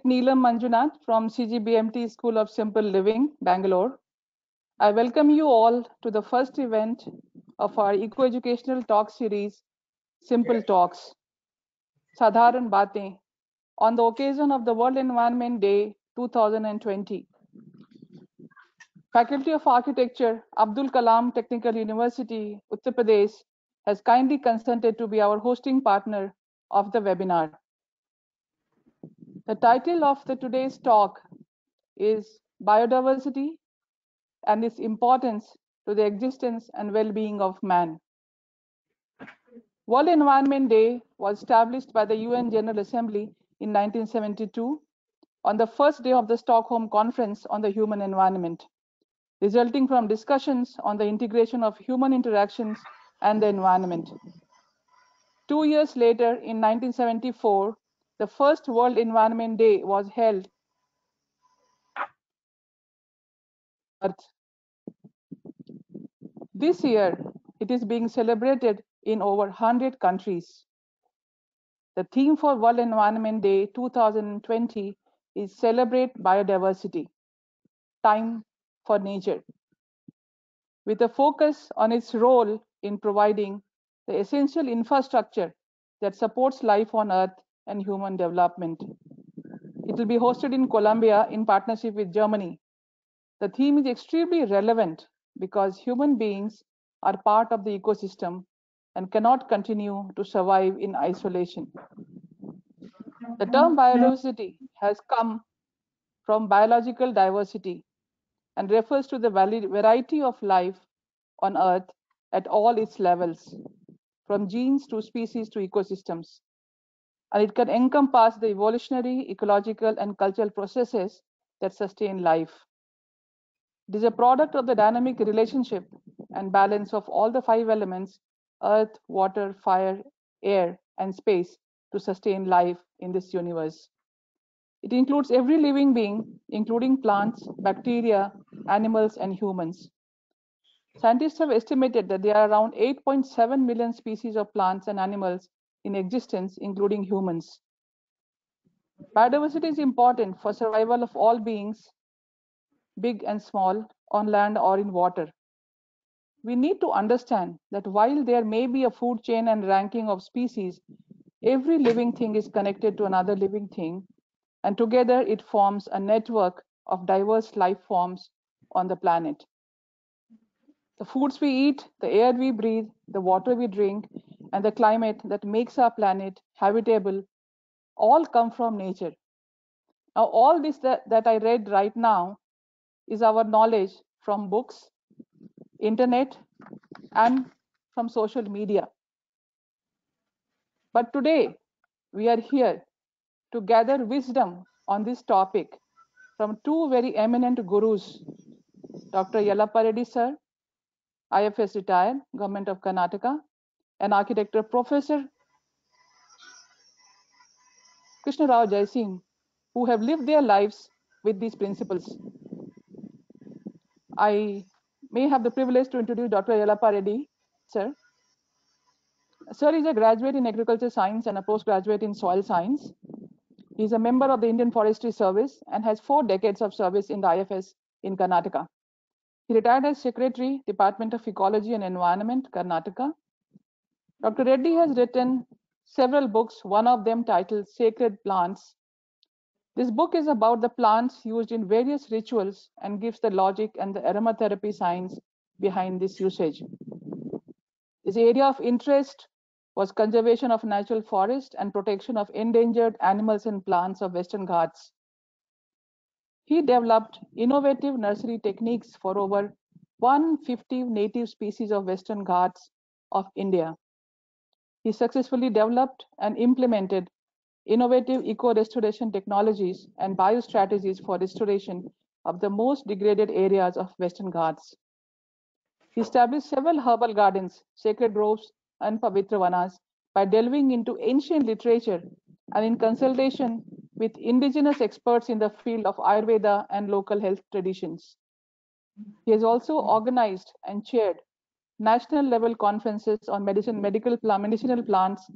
Neelam Manjunath from CGBMT School of Simple Living, Bangalore. I welcome you all to the first event of our eco-educational talk series, Simple Talks, Sadharan Baatein, on the occasion of the World Environment Day 2020. Faculty of Architecture, Abdul Kalam Technical University, Uttar Pradesh, has kindly consented to be our hosting partner of the webinar. The title of today's talk is Biodiversity and its importance to the existence and well-being of man. World Environment Day was established by the UN General Assembly in 1972 on the first day of the Stockholm Conference on the Human Environment, resulting from discussions on the integration of human interactions and the environment. 2 years later, in 1974, the first World Environment Day was held on Earth. This year, it is being celebrated in over 100 countries. The theme for World Environment Day 2020 is Celebrate Biodiversity, Time for Nature, with a focus on its role in providing the essential infrastructure that supports life on Earth and human development. It will be hosted in Colombia in partnership with Germany. The theme is extremely relevant because human beings are part of the ecosystem and cannot continue to survive in isolation. The term biodiversity has come from biological diversity and refers to the variety of life on Earth at all its levels, from genes to species to ecosystems. And it can encompass the evolutionary, ecological, and cultural processes that sustain life. It is a product of the dynamic relationship and balance of all the 5 elements: earth, water, fire, air, and space to sustain life in this universe. It includes every living being, including plants, bacteria, animals, and humans. Scientists have estimated that there are around 8.7 million species of plants and animals in existence, including humans. Biodiversity is important for survival of all beings, big and small, on land or in water. We need to understand that while there may be a food chain and ranking of species, every living thing is connected to another living thing, and together it forms a network of diverse life forms on the planet. The foods we eat, the air we breathe, the water we drink, and the climate that makes our planet habitable all come from nature. Now, all this that I read right now is our knowledge from books, internet, and from social media. But today, we are here to gather wisdom on this topic from 2 very eminent gurus, Dr. Yellappa Reddy sir, IFS retired, Government of Karnataka, and architecture Professor Krishna Rao Jaisim, who have lived their lives with these principles. I may have the privilege to introduce Dr. Yellappa Reddy, sir. Sir is a graduate in agriculture science and a postgraduate in soil science. He is a member of the Indian Forestry Service and has 4 decades of service in the IFS in Karnataka. He retired as Secretary, Department of Ecology and Environment, Karnataka. Dr. Reddy has written several books, one of them titled Sacred Plants. This book is about the plants used in various rituals and gives the logic and the aromatherapy science behind this usage. His area of interest was conservation of natural forest and protection of endangered animals and plants of Western Ghats. He developed innovative nursery techniques for over 150 native species of Western Ghats of India. He successfully developed and implemented innovative eco-restoration technologies and biostrategies for restoration of the most degraded areas of Western Ghats. He established several herbal gardens, sacred groves, and Pavitra Vanas by delving into ancient literature and in consultation with indigenous experts in the field of Ayurveda and local health traditions. He has also organized and chaired national level conferences on medicinal plants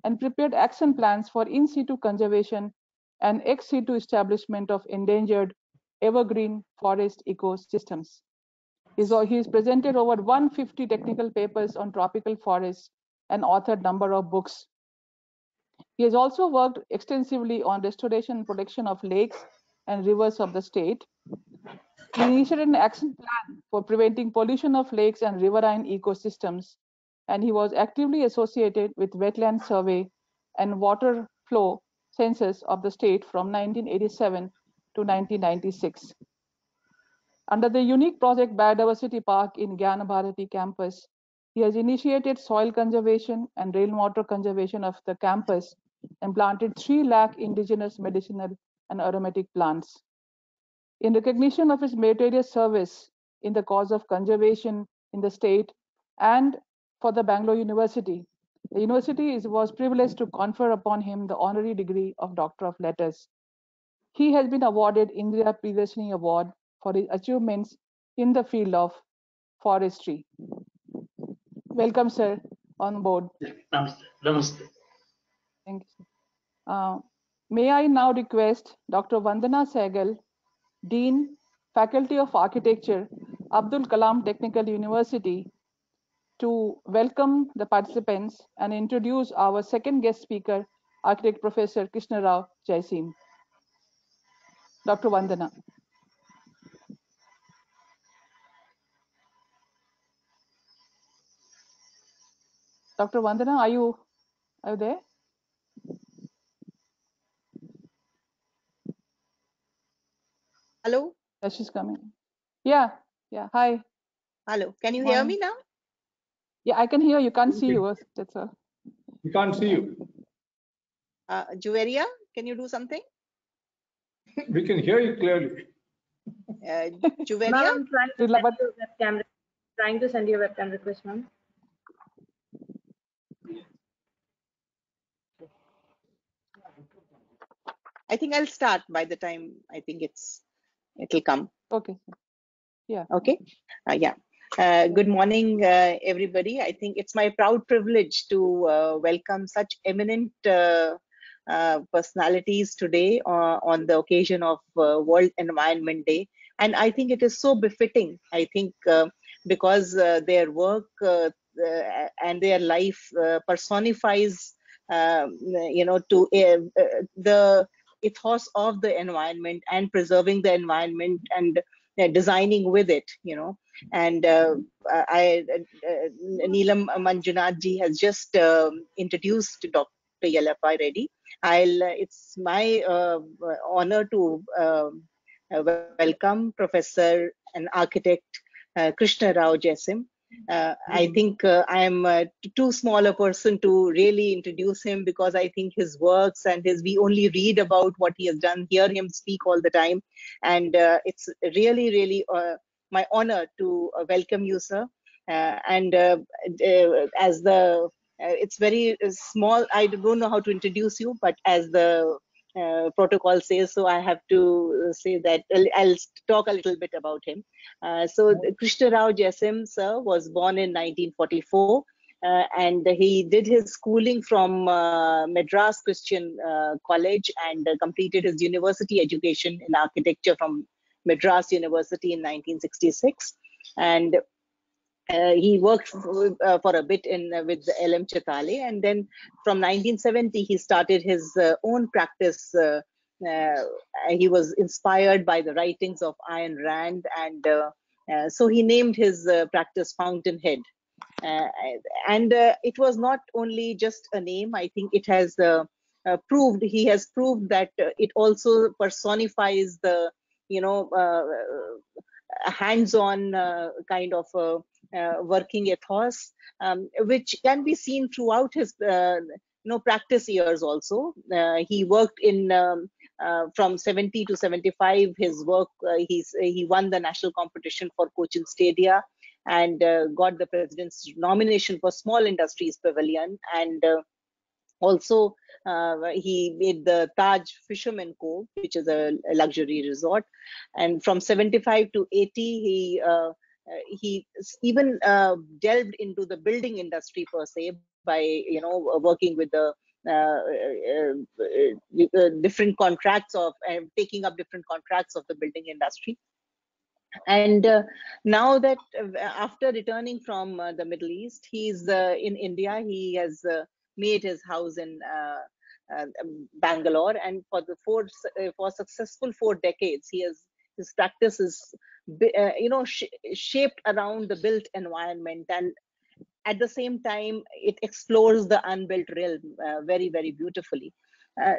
and prepared action plans for in situ conservation and ex situ establishment of endangered evergreen forest ecosystems. He's presented over 150 technical papers on tropical forests and authored number of books. He has also worked extensively on restoration and protection of lakes and rivers of the state. He initiated an action plan for preventing pollution of lakes and riverine ecosystems, and he was actively associated with wetland survey and water flow census of the state from 1987 to 1996. Under the unique project Biodiversity Park in Gyana Bharati campus, he has initiated soil conservation and rainwater conservation of the campus and planted 3 lakh indigenous medicinal and aromatic plants. In recognition of his meritorious service in the cause of conservation in the state and for the Bangalore University, the university was privileged to confer upon him the honorary degree of Doctor of Letters. He has been awarded Indira Priyadashini Award for his achievements in the field of forestry. Welcome, sir, on board. Namaste. Namaste. Thank you. May I now request Dr. Vandana Sehgal, Dean, Faculty of Architecture, Abdul Kalam Technical University, to welcome the participants and introduce our second guest speaker, Architect Professor Krishna Rao Jaisim. Dr. Vandana. Dr. Vandana, are you there? Hello? Yes, she's coming. Yeah, hi. Hello, can you hear me now? Yeah, I can hear you, can't see you, that's all. We can't see you. Juveria, can you do something? We can hear you clearly. Juveria? Ma'am, I'm trying to send you a webcam request, ma'am. I think I'll start by the time I think it'll come. Okay. Yeah. Okay. Yeah. Good morning, everybody. I think it's my proud privilege to welcome such eminent personalities today on the occasion of World Environment Day. And I think it is so befitting, I think, because their work and their life personifies, to the ethos of the environment and preserving the environment and designing with it, and Neelam Manjunath ji has just introduced Dr. Yellappa Reddy. It's my honor to welcome Professor and Architect Krishna Rao Jaisim. I think I am too small a person to really introduce him, because I think his works and we only read about what he has done, hear him speak all the time. And it's really, really my honor to welcome you, sir. It's very small, I don't know how to introduce you, but as the protocol says, so I have to say that I'll talk a little bit about him. So Krishna Rao Jaisim, sir, was born in 1944, and he did his schooling from Madras Christian College, and completed his university education in architecture from Madras University in 1966. And he worked for a bit with L.M. Chitale, and then from 1970 he started his own practice. He was inspired by the writings of Ayn Rand, and so he named his practice Fountainhead. And it was not only just a name. I think it has he has proved that it also personifies the hands-on kind of working ethos, which can be seen throughout his practice years also. He worked in from 70 to 75. His work, he won the national competition for Cochin Stadia, and got the president's nomination for Small Industries Pavilion, and also he made the Taj Fisherman Cove, which is a luxury resort. And from 75 to 80, he even delved into the building industry per se, by working with the different contracts of taking up different contracts of the building industry. And now that after returning from the Middle East, he's in India. He has made his house in Bangalore, and for the for successful 4 decades, his practice is shaped around the built environment, and at the same time it explores the unbuilt realm very, very beautifully.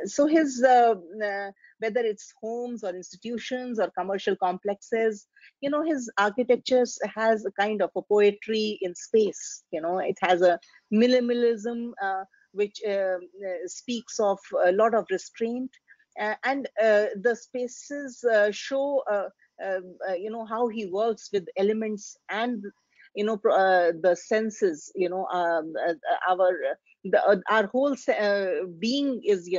So his whether it's homes or institutions or commercial complexes, his architecture has a kind of a poetry in space. It has a minimalism which speaks of a lot of restraint, and the spaces show how he works with elements and the senses. Our whole being is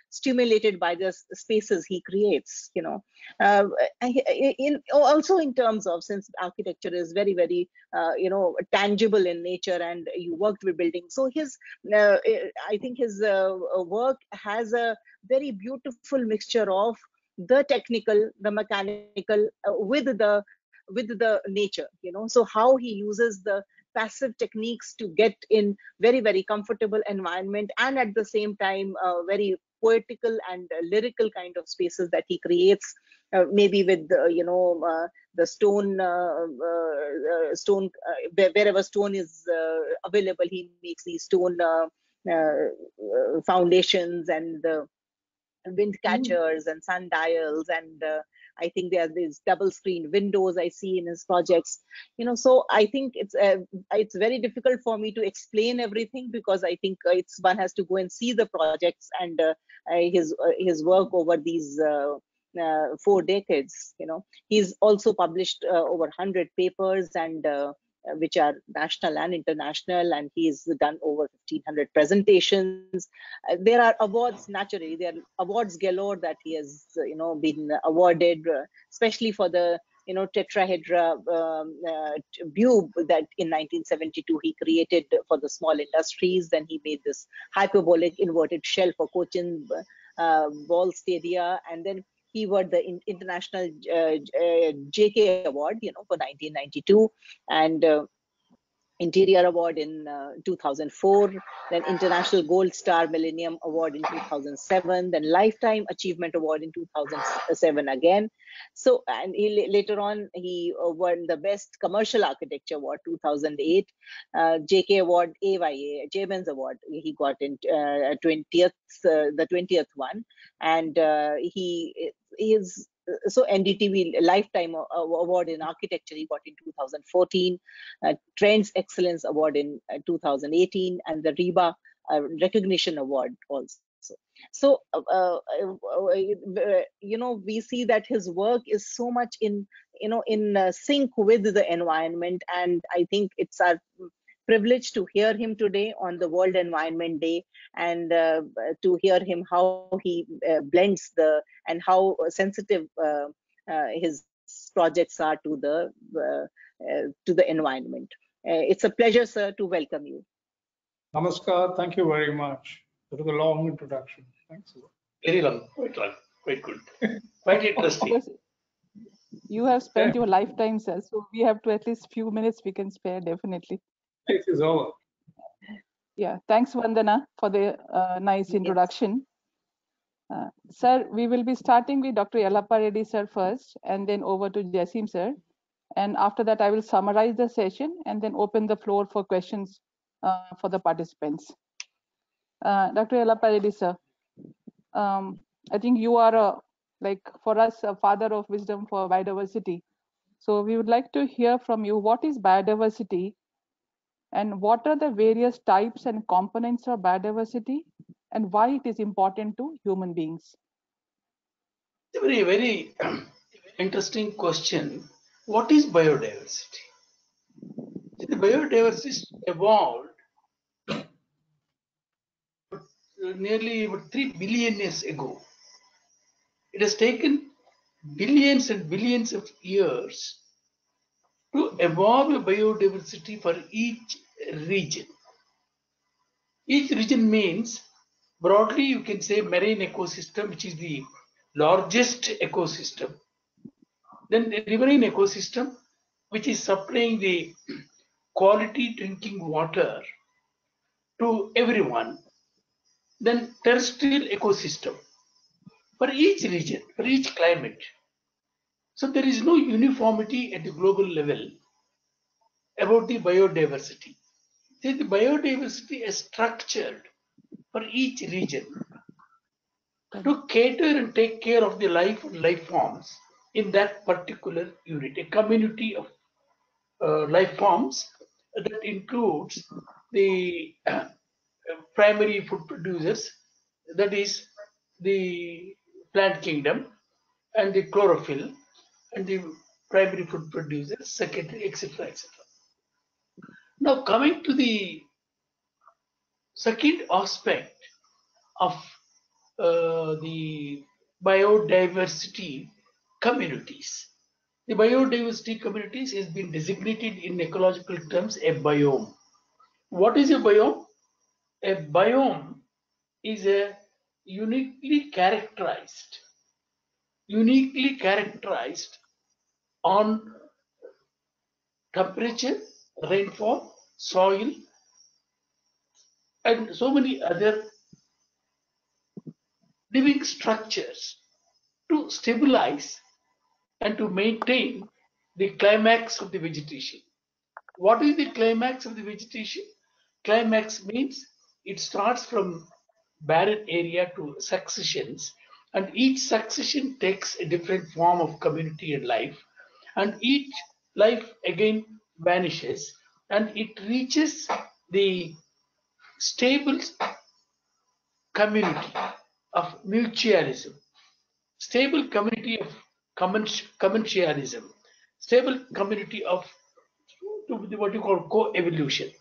stimulated by the spaces he creates. Also in terms of, since architecture is very, very tangible in nature, and you worked with buildings, so I think his work has a very beautiful mixture of the technical, the mechanical, with the nature. So how he uses the passive techniques to get in very, very comfortable environment, and at the same time very poetical and lyrical kind of spaces that he creates, maybe with the stone, wherever stone is available, he makes these stone foundations, and the wind catchers and sundials, and I think there are these double screen windows I see in his projects. So I think it's very difficult for me to explain everything, because I think one has to go and see the projects and his work over these 4 decades. He's also published over 100 papers, and which are national and international, and he's done over 1,500 presentations. There are awards, naturally, there are awards galore that he has been awarded, especially for the tetrahedra view that in 1972 he created for the small industries. Then he made this hyperbolic inverted shell for Cochin ball stadia, and then he won the international JK award for 1992, and Interior Award in 2004, then International Gold Star Millennium Award in 2007, then Lifetime Achievement Award in 2007 again. So, and later on, he won the Best Commercial Architecture Award 2008, JK Award AYA, Jabens Award he got in the 20th one, and he is. So NDTV Lifetime Award in Architecture he got in 2014, Trends Excellence Award in 2018, and the RIBA Recognition Award also. So we see that his work is so much in sync with the environment, and I think it's our privilege to hear him today on the World Environment Day, and to hear him how he blends and how sensitive his projects are to the environment. It's a pleasure, sir, to welcome you. Namaskar. Thank you very much. That was a long introduction. Thanks a lot. Very long, quite good, quite interesting. You have spent your lifetime, sir, so we have to at least few minutes we can spare, definitely. It is over. Yeah, thanks, Vandana, for the nice introduction. Sir, we will be starting with Dr. Yellappa Reddy, sir, first, and then over to Jasim, sir. And after that, I will summarize the session and then open the floor for questions for the participants. Dr. Yellappa Reddy, sir, I think you are, for us, a father of wisdom for biodiversity. So we would like to hear from you, what is biodiversity, and what are the various types and components of biodiversity, and why it is important to human beings? It's a very, very interesting question. What is biodiversity? The biodiversity evolved nearly about 3 billion years ago. It has taken billions and billions of years to evolve a biodiversity for each region. Each region means Broadly, you can say marine ecosystem, which is the largest ecosystem. Then the riverine ecosystem, which is supplying the quality drinking water to everyone. Then terrestrial ecosystem for each region, for each climate. So there is no uniformity at the global level about the biodiversity. See, the biodiversity is structured for each region to cater and take care of the life and life forms in that particular unit, a community of life forms that includes the primary food producers, that is the plant kingdom, and the chlorophyll, and the primary food producers, secondary, etc., etc. Now, coming to the second aspect of the biodiversity communities. The biodiversity communities has been designated in ecological terms a biome. What is a biome? A biome is a uniquely characterized on temperature, rainfall, soil, and so many other living structures to stabilize and to maintain the climax of the vegetation. What is the climax of the vegetation? Climax means it starts from barren area to successions, and each succession takes a different form of community and life, and each life again vanishes, and it reaches the stable community of mutualism, stable community of commensalism, stable community of what you call co-evolution.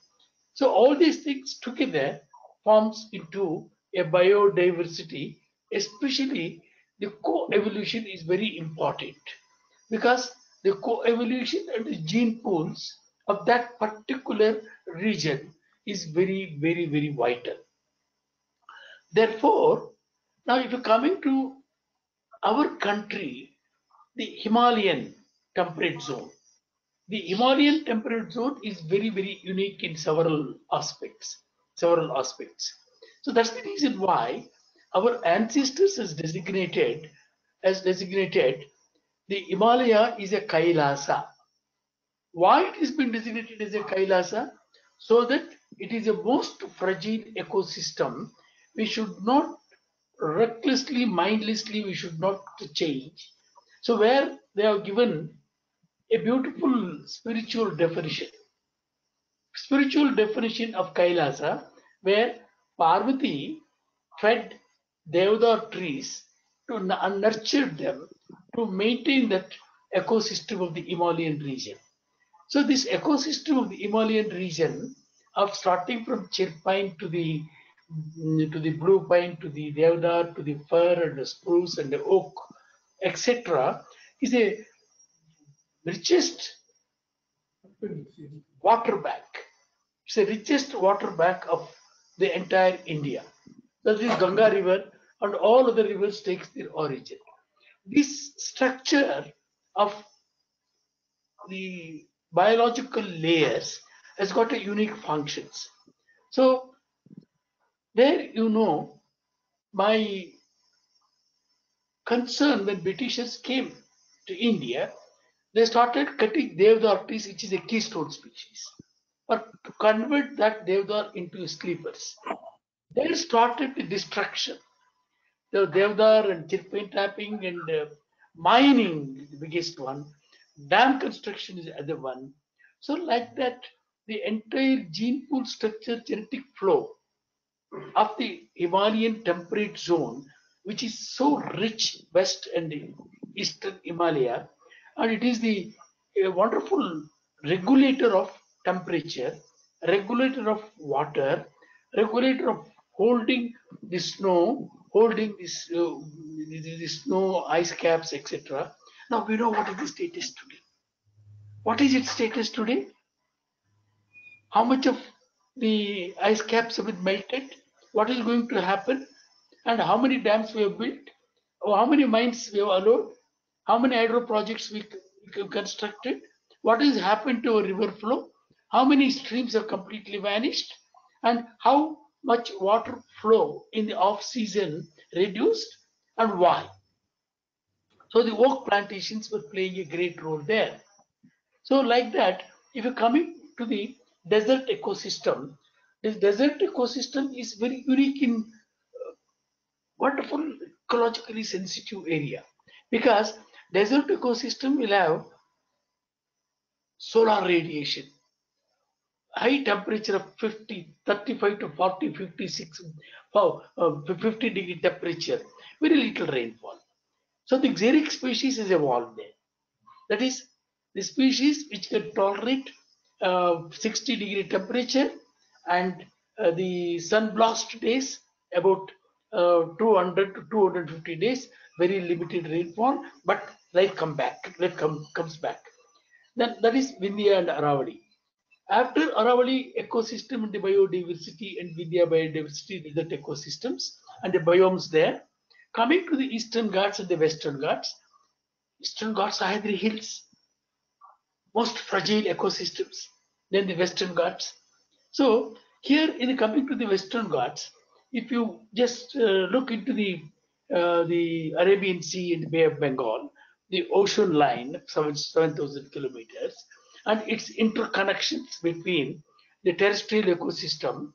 So all these things together forms into a biodiversity, especially the co-evolution is very important because the co-evolution and the gene pools of that particular region is very, very, very vital. Therefore, now if you're coming to our country, the Himalayan temperate zone. The Himalayan temperate zone is very, very unique in several aspects. Several aspects. So that's the reason why our ancestors has designated the Himalaya is a Kailasa. Why it has been designated as a Kailasa? So that it is a most fragile ecosystem. We should not recklessly, mindlessly, we should not change. So where they have given a beautiful spiritual definition of Kailasa, where Parvati fed Devadar trees to nurture them to maintain that ecosystem of the Himalayan region. So this ecosystem of the Himalayan region, of starting from chirpine to the blue pine to the deodar to the fir and the spruce and the oak, etc., is a richest water bank. It's the richest water bank of the entire India. That is Ganga River and all other rivers takes their origin. This structure of the biological layers has got a unique functions. So there my concern when Britishers came to India, they started cutting Devdar trees, which is a keystone species, but to convert that Devdar into sleepers. They started the destruction. The Devdar and chirpine tapping and mining, the biggest one. Dam construction is the other one. So like that, the entire gene pool structure, genetic flow of the Himalayan temperate zone, which is so rich west and eastern Himalaya, and it is a wonderful regulator of temperature, regulator of water, regulator of holding the snow, holding the snow, ice caps, etc. Now we know what is the status today. What is its status today? How much of the ice caps have been melted? what is going to happen, and how many dams we have built, or how many mines we have allowed, how many hydro projects we constructed, what has happened to our river flow, how many streams have completely vanished, and how much water flow in the off season reduced, and why. So the oak plantations were playing a great role there. So like that, if you're coming to the desert ecosystem, this desert ecosystem is very unique in wonderful ecologically sensitive area, because desert ecosystem will have solar radiation, high temperature of 50, 35 to 40, 56, 50-degree temperature, very little rainfall. So the xeric species is evolved there. That is the species which can tolerate 60-degree temperature and the sun blast days, about 200 to 250 days, very limited rainfall, but life comes back. Then that is Vindhya and Aravali. After Aravali, ecosystem and the biodiversity, and Vindhya biodiversity, desert ecosystems and the biomes there. Coming to the Eastern Ghats and the Western Ghats, Eastern Ghats, Sahyadri Hills, most fragile ecosystems, then the Western Ghats. So here, in coming to the Western Ghats, if you just look into the Arabian Sea and the Bay of Bengal, the ocean line, 7,000 kilometers, and its interconnections between the terrestrial ecosystem,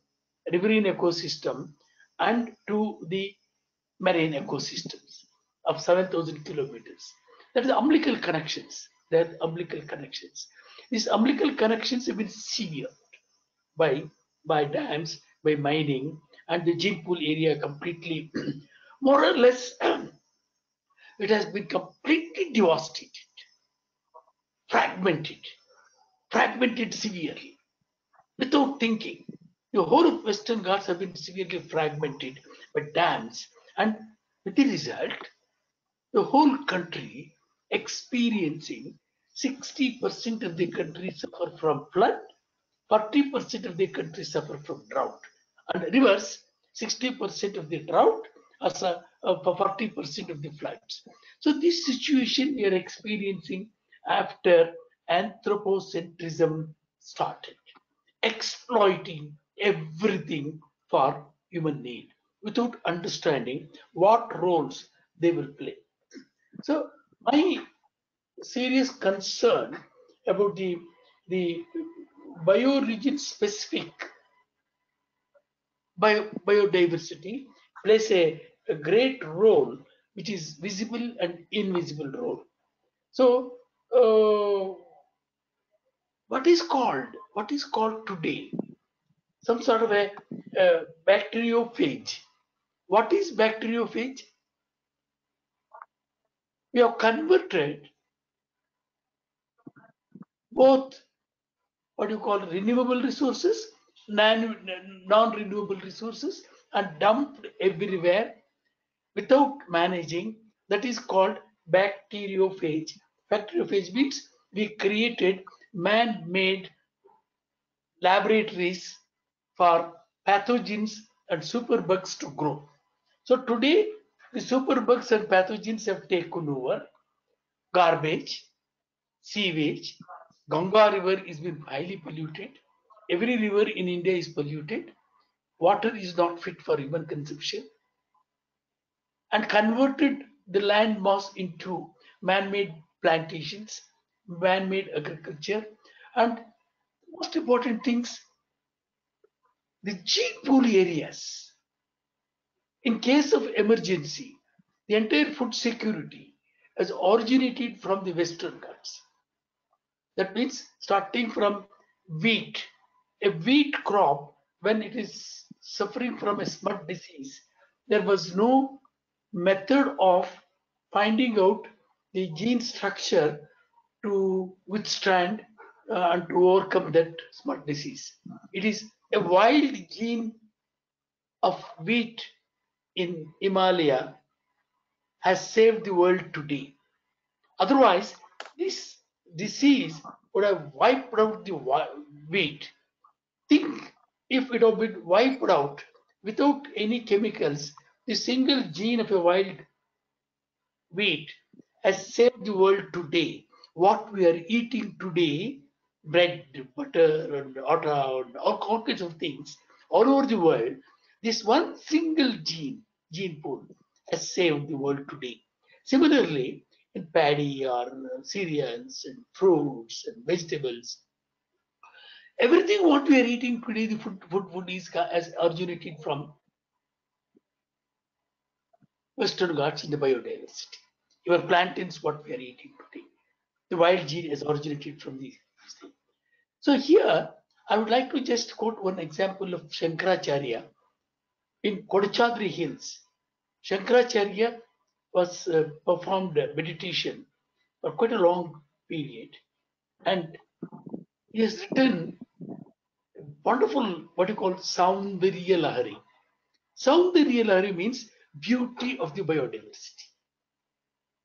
riverine ecosystem, and to the marine ecosystems of 7,000 kilometers. That is umbilical connections. They are umbilical connections. These umbilical connections have been severed by dams, by mining, and the gene pool area completely, more or less, it has been completely devastated, fragmented, fragmented severely, without thinking. The whole of Western Ghats have been severely fragmented by dams, and with the result, the whole country experiencing 60% of the country suffer from flood, 40% of the country suffer from drought, and reverse, 60% of the drought or 40% of the floods. So this situation we are experiencing after anthropocentrism started, exploiting everything for human need without understanding what roles they will play. So my serious concern about the bioregion specific biodiversity plays a great role, which is visible and invisible role. So what is called today some sort of a bacteriophage. What is bacteriophage? We have converted both what you call renewable resources, non-renewable resources, and dumped everywhere without managing. That is called bacteriophage. Bacteriophage means we created man-made laboratories for pathogens and superbugs to grow. So today, the superbugs and pathogens have taken over. Garbage, sewage, Ganga river is being highly polluted. Every river in India is polluted. Water is not fit for human consumption, and converted the land mass into man-made plantations, man-made agriculture, and most important things, the gene pool areas. In case of emergency, the entire food security has originated from the Western Ghats. That means starting from wheat, a wheat crop, when it is suffering from a smut disease, there was no method of finding out the gene structure to withstand and to overcome that smut disease. It is a wild gene of wheat in Himalaya has saved the world today. Otherwise, this disease would have wiped out the wheat. Think if it had been wiped out without any chemicals, the single gene of a wild wheat has saved the world today. What we are eating today, bread, butter, and atta, and all kinds of things, all over the world, this one single gene pool, has saved the world today. Similarly, in paddy or cereals and fruits and vegetables, everything what we are eating today, the food is has originated from Western Ghats in the biodiversity. Your plantains, what we are eating today, the wild gene has originated from these things. So here, I would like to just quote one example of Shankaracharya in Kodachadri Hills. Shankaracharya was performed meditation for quite a long period, and he has written wonderful what you call Saundarya Lahari. Saundarya Lahari means beauty of the biodiversity.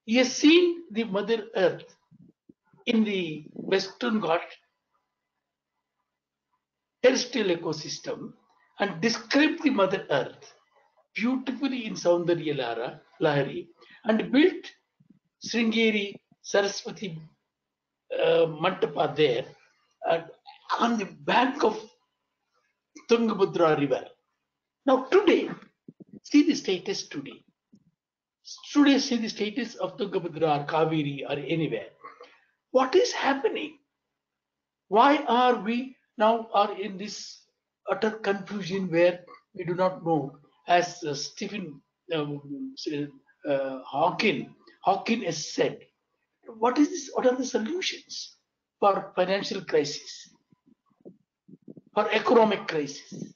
He has seen the Mother Earth in the Western Ghat terrestrial ecosystem and described the Mother Earth beautifully in Saundarya Lahari and built Sringeri Saraswati Mantapa there on the bank of Tungabhadra River. Now today, see the status today. Today, see the status of Tungabhadra or Kaveri or anywhere. What is happening? Why are we now are in this utter confusion where we do not know, as Stephen Hawking has said, what is this? What are the solutions for financial crisis, for economic crisis,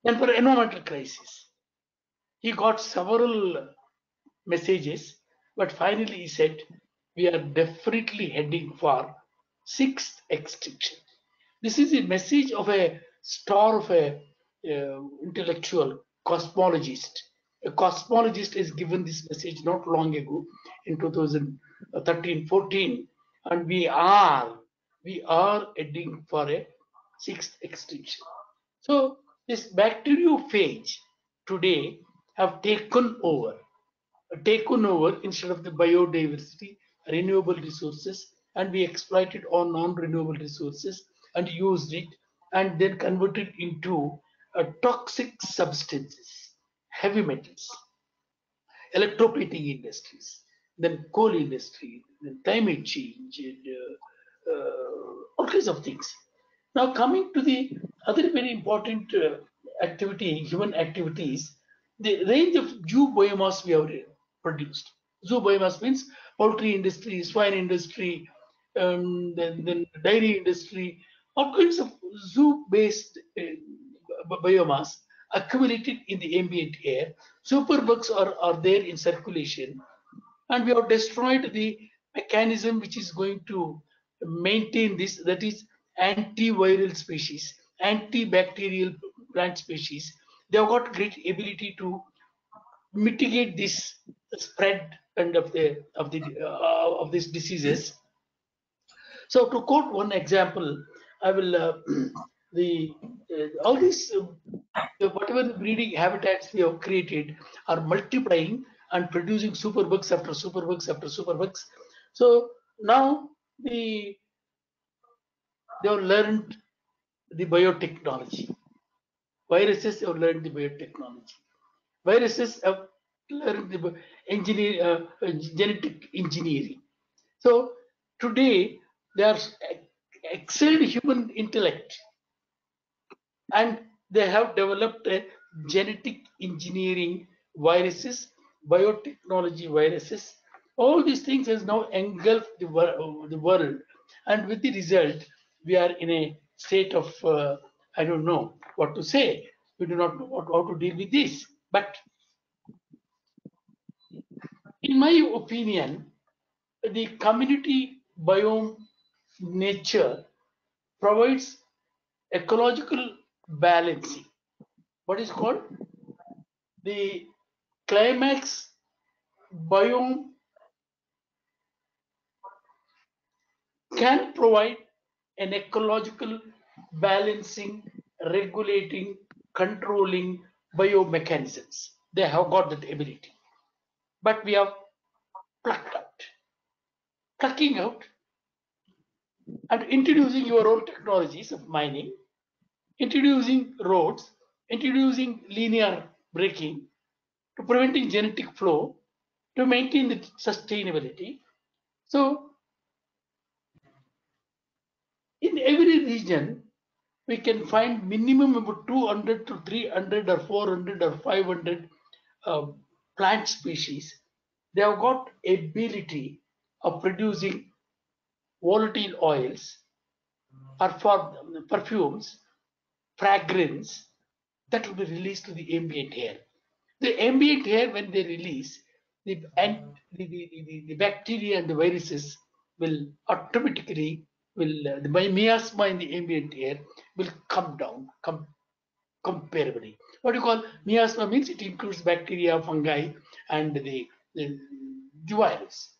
and for environmental crisis? He got several messages, but finally he said, we are definitely heading for sixth extinction. This is a message of a star of a intellectual cosmologist. A cosmologist is given this message not long ago in 2013-14, and we are heading for a sixth extinction. So this bacteriophage today have taken over instead of the biodiversity, renewable resources, and we exploited all non-renewable resources and used it and then converted into toxic substances, heavy metals, electroplating industries, then coal industry, then climate change, and all kinds of things. Now, coming to the other very important activity, human activities, the range of zoo biomass we have produced. Zoo biomass means poultry industry, swine industry, then dairy industry, all kinds of zoo-based biomass accumulated in the ambient air. Superbugs are there in circulation, and we have destroyed the mechanism which is going to maintain this, that is antiviral species, antibacterial plant species. They have got great ability to mitigate this spread and of these diseases. So to quote one example, I will the all these whatever the breeding habitats we have created are multiplying and producing superbugs after superbugs after superbugs. So now they have learned the biotechnology. Viruses have learned the biotechnology. Viruses have learned the genetic engineering. So today they are excelled human intellect, and they have developed a genetic engineering viruses, biotechnology viruses. All these things has now engulfed the world, and with the result, we are in a state of I don't know what to say. We do not know how to deal with this. But in my opinion, the community biome nature provides ecological balancing. What is called the climax biome can provide an ecological balancing, regulating, controlling biomechanisms. They have got that ability. But we have plucking out and introducing your own technologies of mining, introducing roads, introducing linear braking, to preventing genetic flow, to maintain the sustainability. So in every region, we can find minimum about 200 to 300 or 400 or 500 plant species. They have got ability of producing volatile oils or for perfumes, fragrance that will be released to the ambient air. The ambient air, when they release, the bacteria and the viruses will automatically the miasma in the ambient air will come down comparably. What you call miasma means it includes bacteria, fungi, and the virus.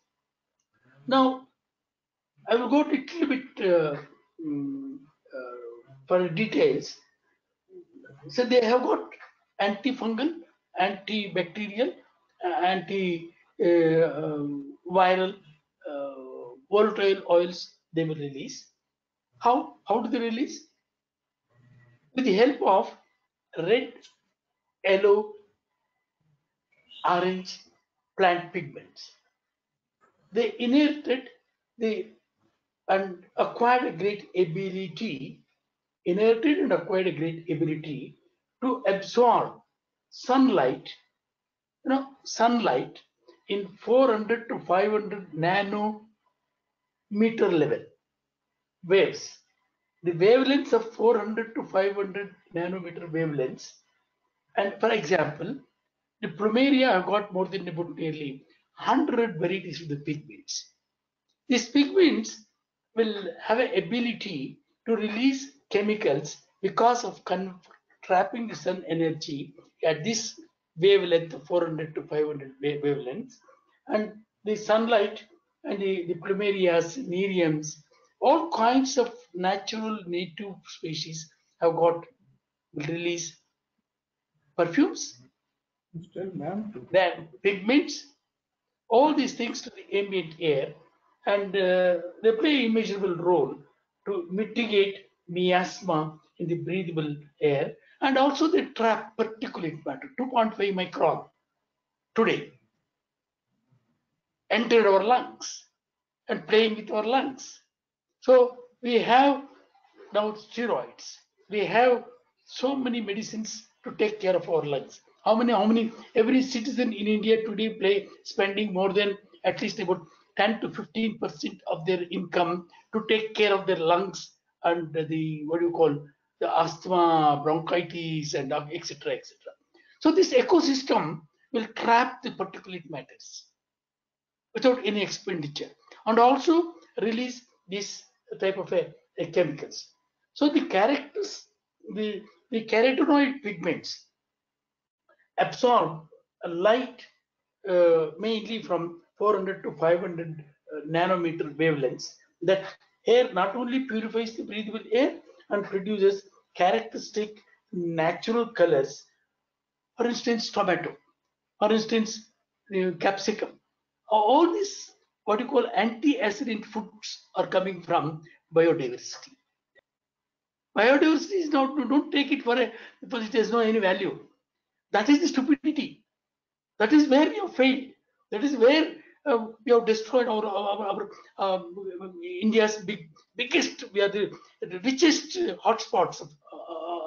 Now, I will go a little bit for details. So they have got antifungal, antibacterial, anti-viral, volatile oils they will release. How do they release? With the help of red, yellow, orange plant pigments. They inherited and acquired a great ability, to absorb sunlight, in 400 to 500 nanometer level waves. The wavelengths of 400 to 500 nanometer wavelengths. And for example, the plumeria have got more than about nearly 100 varieties of the pigments. These pigments will have an ability to release chemicals because of trapping the sun energy at this wavelength of 400 to 500 wavelengths. And the sunlight and the plumerias, neriums, all kinds of natural native species have got release perfumes, then pigments, all these things to the ambient air, and they play an immeasurable role to mitigate miasma in the breathable air, and also they trap particulate matter, 2.5 micron today, entered our lungs and playing with our lungs. So we have now steroids. We have so many medicines to take care of our lungs. How many? Every citizen in India today spending more than at least about 10 to 15% of their income to take care of their lungs and the asthma, bronchitis, and etc. etc. So this ecosystem will trap the particulate matters without any expenditure, and also release this type of chemicals. So the carotenoid pigments absorb light mainly from 400 to 500 nanometer wavelengths. That air not only purifies the breathable air and produces characteristic natural colors. For instance, tomato. For instance, capsicum. All these anti-acidant foods are coming from biodiversity. Biodiversity is not, don't take it because it has no any value. That is the stupidity. That is where we have failed. That is where we have destroyed our India's biggest, we are the richest hotspots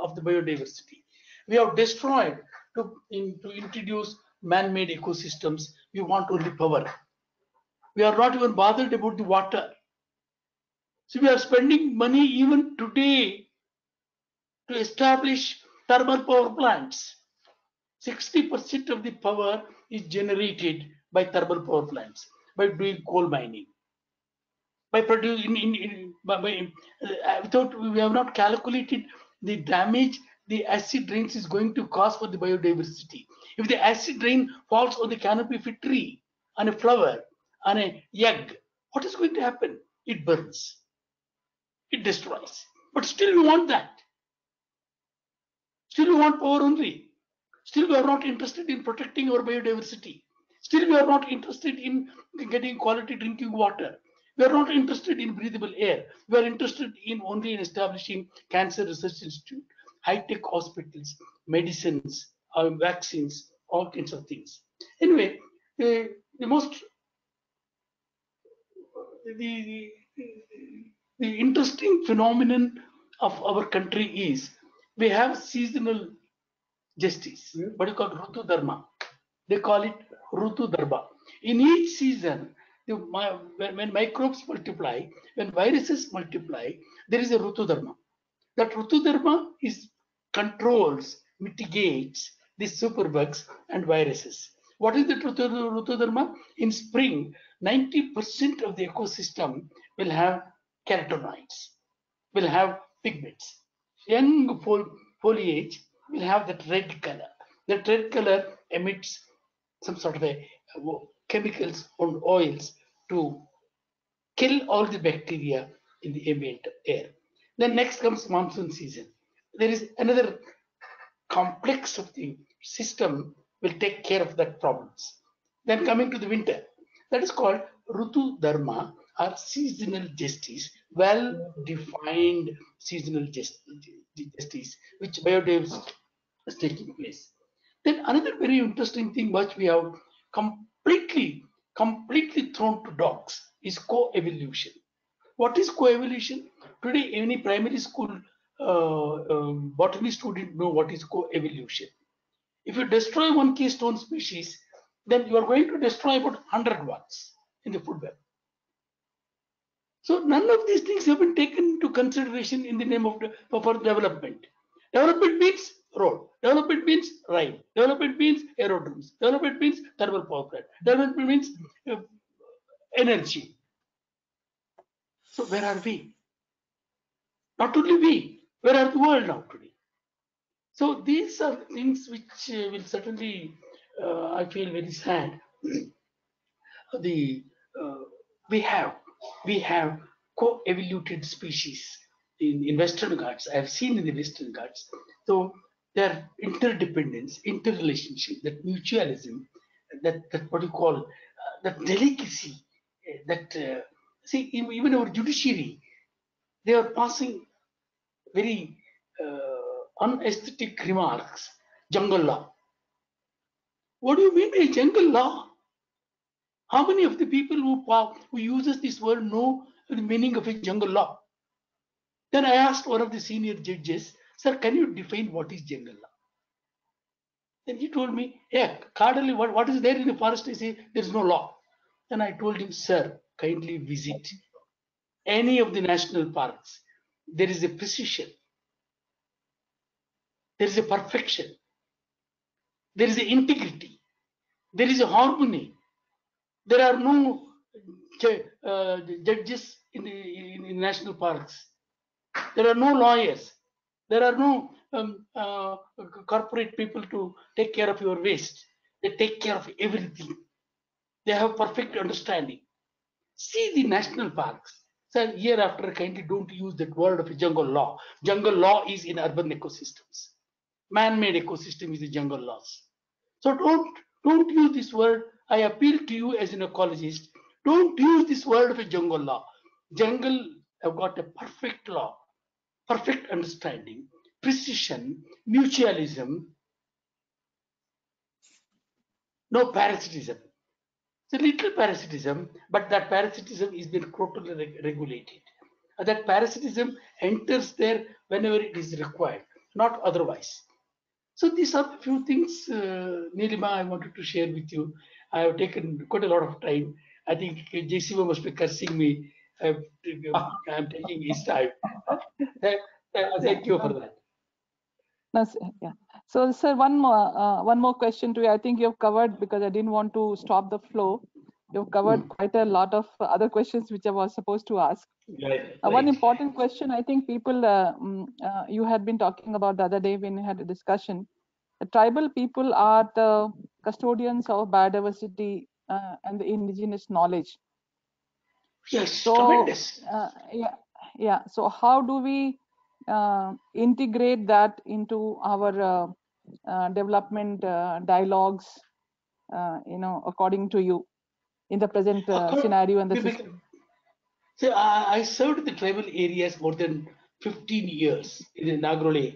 of the biodiversity. We have destroyed to introduce man-made ecosystems. We want only power. We are not even bothered about the water. So we are spending money even today to establish thermal power plants. 60% of the power is generated by thermal power plants, by doing coal mining, by producing without, we have not calculated the damage the acid rains is going to cause for the biodiversity. If the acid rain falls on the canopy of a tree, on a flower, on a egg, what is going to happen? It burns, it destroys. But still we want that. Still we want power only. Still we are not interested in protecting our biodiversity. Still we are not interested in getting quality drinking water. We are not interested in breathable air. We are interested in only in establishing cancer research institute, high-tech hospitals, medicines, vaccines, all kinds of things. Anyway, the most the, the interesting phenomenon of our country is we have seasonal justice. What do you call Rutu Dharma? They call it Rutu Dharma. In each season, when microbes multiply, when viruses multiply, there is a Rutu Dharma. That Rutu Dharma is controls, mitigates these superbugs and viruses. What is the Rutu Dharma? In spring, 90% of the ecosystem will have carotenoids, will have pigments. Young foliage will have that red color. That red color emits some sort of chemicals or oils to kill all the bacteria in the ambient air. Then next comes monsoon season. There is another complex of the system will take care of that problems. Then coming to the winter, that is called Rutu Dharma or seasonal justice, well-defined seasonal justice, which biodiversity is taking place. Then another very interesting thing which we have completely thrown to dogs is co-evolution. What is co-evolution? Today, any primary school botany student know what is co-evolution. If you destroy one keystone species, then you are going to destroy about 100 ones in the food web. So none of these things have been taken into consideration in the name of for development. Development means road. Development means rail. Development means aerodromes. Development means thermal power plant. Development means energy. So where are we? Not only we, where are the world now today? So these are things which will certainly, I feel very sad. We have co-evoluted species in Western Ghats. I have seen in the Western Ghats. So their interdependence, interrelationship, that mutualism, that what you call that delicacy, that see even our judiciary, they are passing very unaesthetic remarks. Jungle law. What do you mean by jungle law? How many of the people who uses this word know the meaning of a jungle law? Then I asked one of the senior judges, sir, can you define what is jungle law? Then he told me, yeah, cardinally, what is there in the forest? I say, there is no law. Then I told him, sir, kindly visit any of the national parks. There is a precision. There is a perfection. There is an integrity. There is a harmony. There are no judges in national parks. There are no lawyers. There are no corporate people to take care of your waste. They take care of everything. They have perfect understanding. See the national parks. So year after, kindly don't use that word of a jungle law. Jungle law is in urban ecosystems. Man-made ecosystem is the jungle laws. So don't use this word. I appeal to you as an ecologist. Don't use this word of a jungle law. Jungle have got a perfect law, perfect understanding, precision, mutualism, no parasitism. It's a little parasitism, but that parasitism is being totally regulated. That parasitism enters there whenever it is required, not otherwise. So these are a few things, Nilima, I wanted to share with you. I have taken quite a lot of time. I think JCO must be cursing me. I'm taking his time. Thank you for that. No, yeah. So, sir, one more question to you. I think you've covered, because I didn't want to stop the flow. You've covered quite a lot of other questions which I was supposed to ask. Right. One important question, I think people, you had been talking about the other day when we had a discussion. The tribal people are the custodians of biodiversity and the indigenous knowledge. Yes, So, tremendous. yeah. So how do we integrate that into our development dialogues, according to you, in the present scenario and the system? So I served the tribal areas more than 15 years in the Nagrole,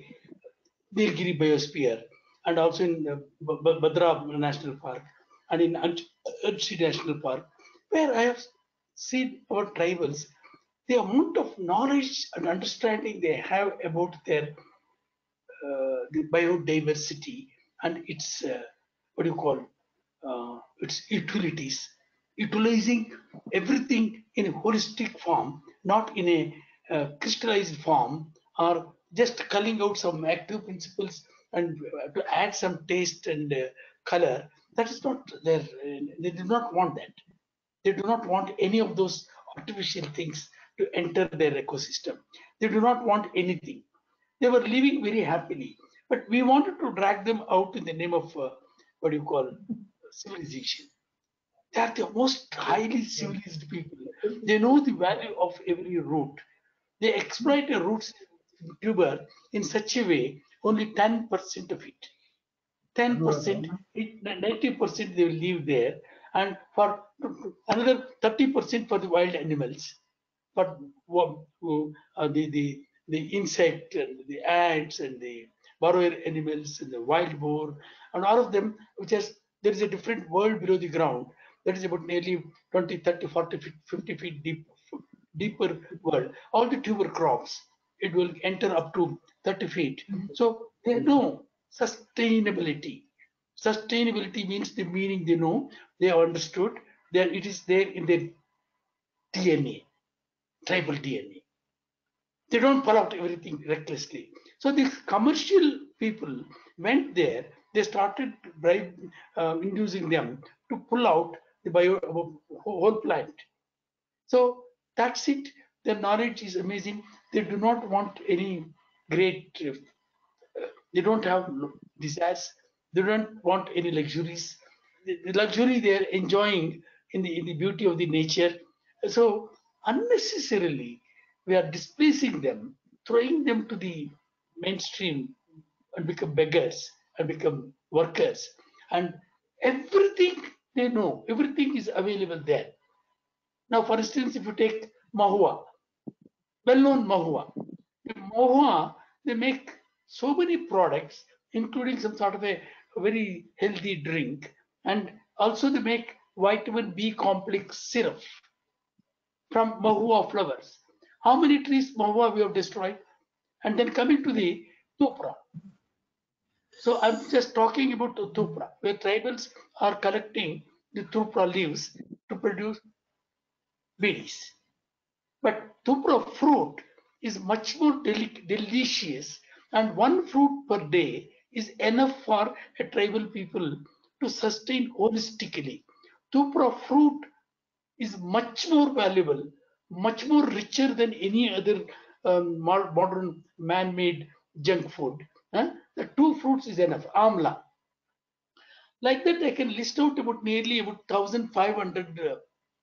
Nilgiri Biosphere, and also in Badra National Park and in Anchi National Park, where I have seen our tribals, the amount of knowledge and understanding they have about their the biodiversity and its what do you call its utilities, utilizing everything in a holistic form, not in a crystallized form, or just culling out some active principles and to add some taste and color. That is not their. They do not want that. They do not want any of those artificial things to enter their ecosystem. They do not want anything. They were living very happily, but we wanted to drag them out in the name of what do you call civilization. They are the most highly civilized people. They know the value of every root. They exploit a root tuber in such a way only 10% of it. 10%, 90% they will leave there, and for another 30% for the wild animals, for the insect and the ants and the burrower animals and the wild boar and all of them, which has there is a different world below the ground that is about nearly 20, 30, 40, 50 feet deep, deeper world. All the tuber crops, it will enter up to 30 feet. So they know sustainability. Sustainability means the meaning they know, they have understood, that it is there in their DNA, tribal DNA. They don't pull out everything recklessly. So these commercial people went there, they started inducing them to pull out the whole plant. So that's it. Their knowledge is amazing. They do not want any great, they don't have desires. They don't want any luxuries. The luxury they are enjoying in the beauty of the nature. So unnecessarily, we are displacing them, throwing them to the mainstream and become beggars and become workers. And everything they know, everything is available there. Now, for instance, if you take Mahua, well-known Mahua, the Mahua, they make so many products, including some sort of a very healthy drink, and also they make vitamin B complex syrup from Mahua flowers. How many trees Mahua we have destroyed? And then coming to the Tupra. So I'm just talking about the Tupra, where tribals are collecting the Tupra leaves to produce beads. But Tupra fruit is much more delicious, and one fruit per day is enough for a tribal people to sustain holistically. Tupra fruit is much more valuable, much more richer than any other modern man-made junk food. The two fruits is enough. Amla. Like that, I can list out about nearly about 1,500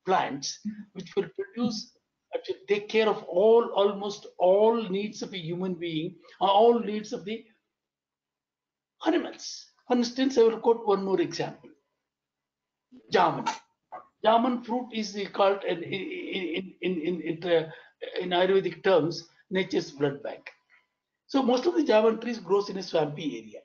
plants which will produce, actually take care of almost all needs of a human being, all needs of the animals. For instance, I will quote one more example. Jamun. Jamun fruit is called in Ayurvedic terms, nature's blood bank. So most of the jamun trees grows in a swampy area.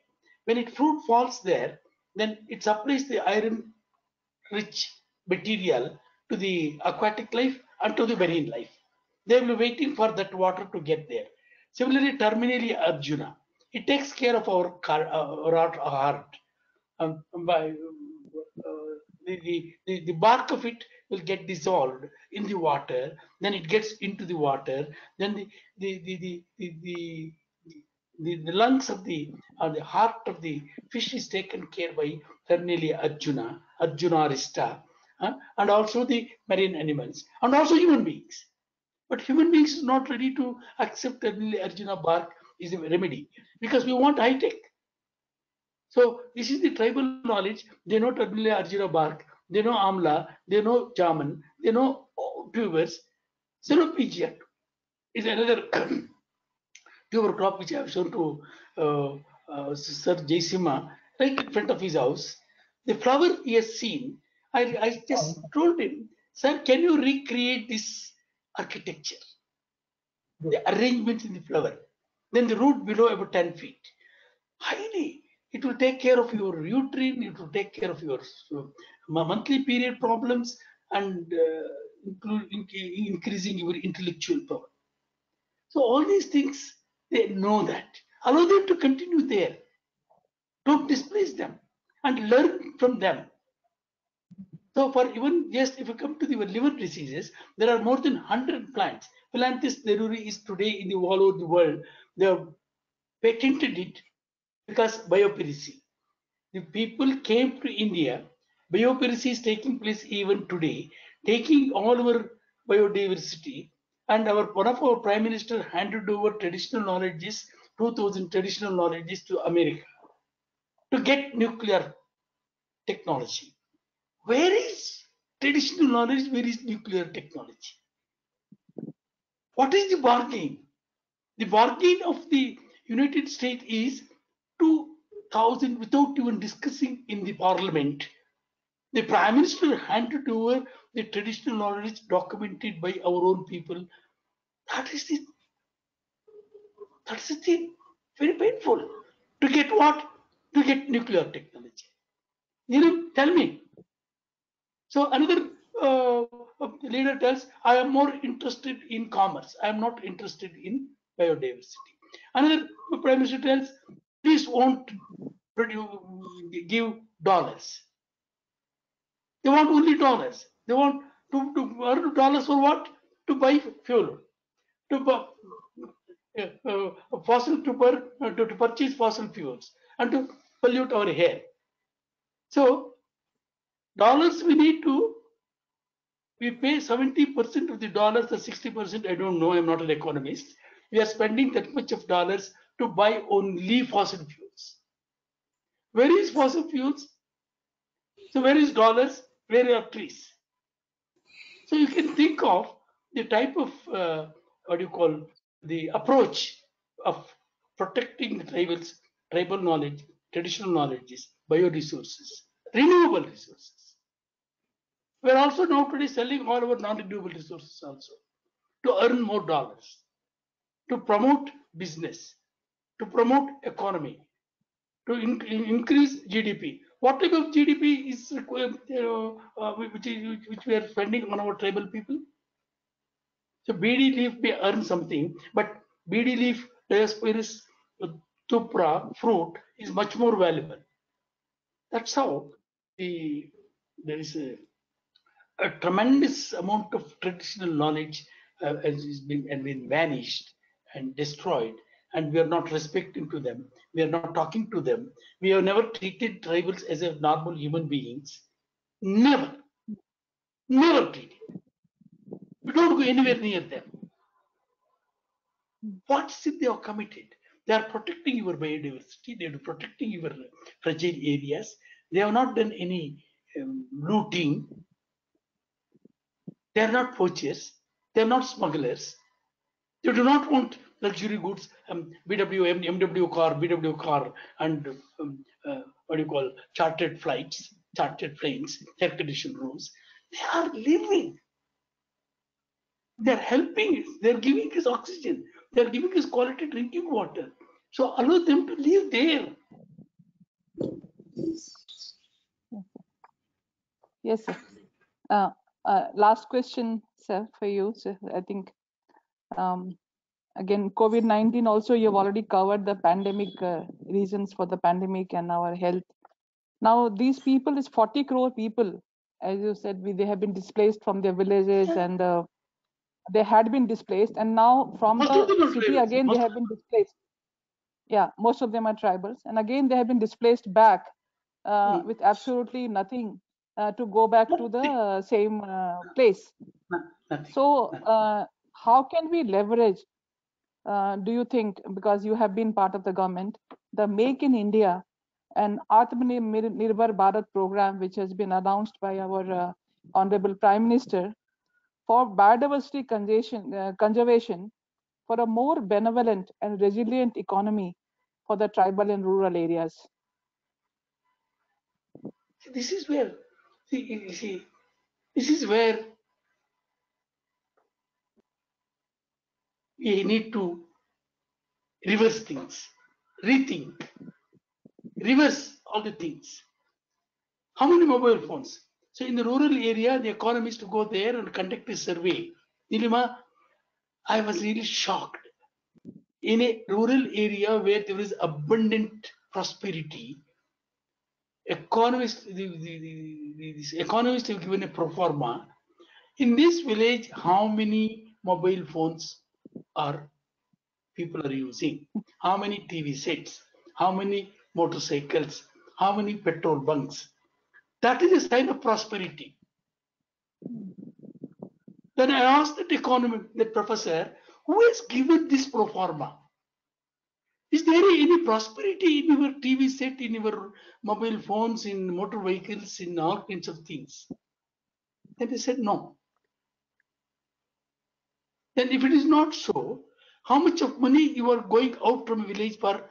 When it fruit falls there, then it supplies the iron-rich material to the aquatic life and to the marine life. They will be waiting for that water to get there. Similarly, terminally Arjuna, it takes care of our heart. By the bark of it will get dissolved in the water, then it gets into the water, then the lungs of the or the heart of the fish is taken care by Ternally Arjuna, Arjunarista, and also the marine animals, and also human beings. But human beings is not ready to accept Ternally Arjuna bark is a remedy because we want high tech. So this is the tribal knowledge. They know Ternally Arjuna bark, they know Amla, they know Jamun, they know tubers. Xenopegia is another tuber crop which I have shown to Sir Jaisima, right in front of his house. The flower he has seen. I just told him, sir, can you recreate this architecture? The arrangement in the flower. Then the root below about 10 feet. Highly, it will take care of your uterine, it will take care of your monthly period problems and increasing your intellectual power. So all these things, they know that. Allow them to continue there. Don't displace them and learn from them. So for even just if you come to the liver diseases, there are more than 100 plants. Philanthus neruri is today in the all over the world. They have patented it because biopiracy. The people came to India. Biopiracy is taking place even today, taking all our biodiversity. And one of our prime minister handed over traditional knowledges, 2,000 traditional knowledges to America to get nuclear technology. Where is traditional knowledge? Where is nuclear technology? What is the bargain? The bargain of the United States is 2,000 without even discussing in the parliament. The Prime Minister handed over the traditional knowledge documented by our own people. That is the thing. Very painful. To get what? To get nuclear technology. Tell me. So another leader tells, I am more interested in commerce. I am not interested in biodiversity. Another prime minister tells, please won't give dollars. They want only dollars. They want to earn dollars for what? To buy fuel, to to purchase fossil fuels, and to pollute our air. So dollars we pay 70% of the dollars or 60%. I don't know. I'm not an economist. We are spending that much of dollars to buy only fossil fuels. Where is fossil fuels? So where is dollars? Where are trees? So you can think of the type of the approach of protecting the tribal knowledge, traditional knowledges, bioresources, renewable resources. We are also now today selling all our non-renewable resources also to earn more dollars, to promote business, to promote economy, to increase GDP. What type of GDP is required, which we are spending on our tribal people? So BD leaf may earn something, but BD leaf, Diospyros tupra fruit is much more valuable. That's how there is a tremendous amount of traditional knowledge has been vanished and destroyed, and we are not respecting to them. We are not talking to them. We have never treated tribals as a normal human beings. Never treated. We don't go anywhere near them. What is it they are committed? They are protecting your biodiversity. They are protecting your fragile areas. They have not done any looting. They are not poachers. They are not smugglers. They do not want luxury goods, MW car, and chartered flights, chartered planes, air-conditioned rooms. They are living. They are helping us. They are giving us oxygen. They are giving us quality drinking water. So allow them to live there. Yes, sir. Last question, sir, for you. So I think, again, COVID-19 also, you've already covered the pandemic, reasons for the pandemic and our health. Now, these people is 40 crore people. As you said, they have been displaced from their villages, and they had been displaced. And now from the city, again, they have been displaced. Yeah, most of them are tribals. And again, they have been displaced back with absolutely nothing to go back to the same place. Nothing. So how can we leverage, do you think, because you have been part of the government, the Make in India and Atmanirbhar Bharat program, which has been announced by our Honorable Prime Minister for biodiversity conservation for a more benevolent and resilient economy for the tribal and rural areas. This is where, see, this is where we need to reverse things, rethink, reverse all the things. How many mobile phones? So in the rural area, the economists to go there and conduct a survey. Nilima, I was really shocked. In a rural area where there is abundant prosperity, economists, these economists have given a pro forma. In this village, how many mobile phones are people are using? How many TV sets? How many motorcycles? How many petrol bunks? That is a sign of prosperity. Then I asked that economic, that professor, who has given this pro forma? Is there any prosperity in your TV set, in your mobile phones, in motor vehicles, in all kinds of things? Then they said no. Then if it is not so, how much of money you are going out from a village for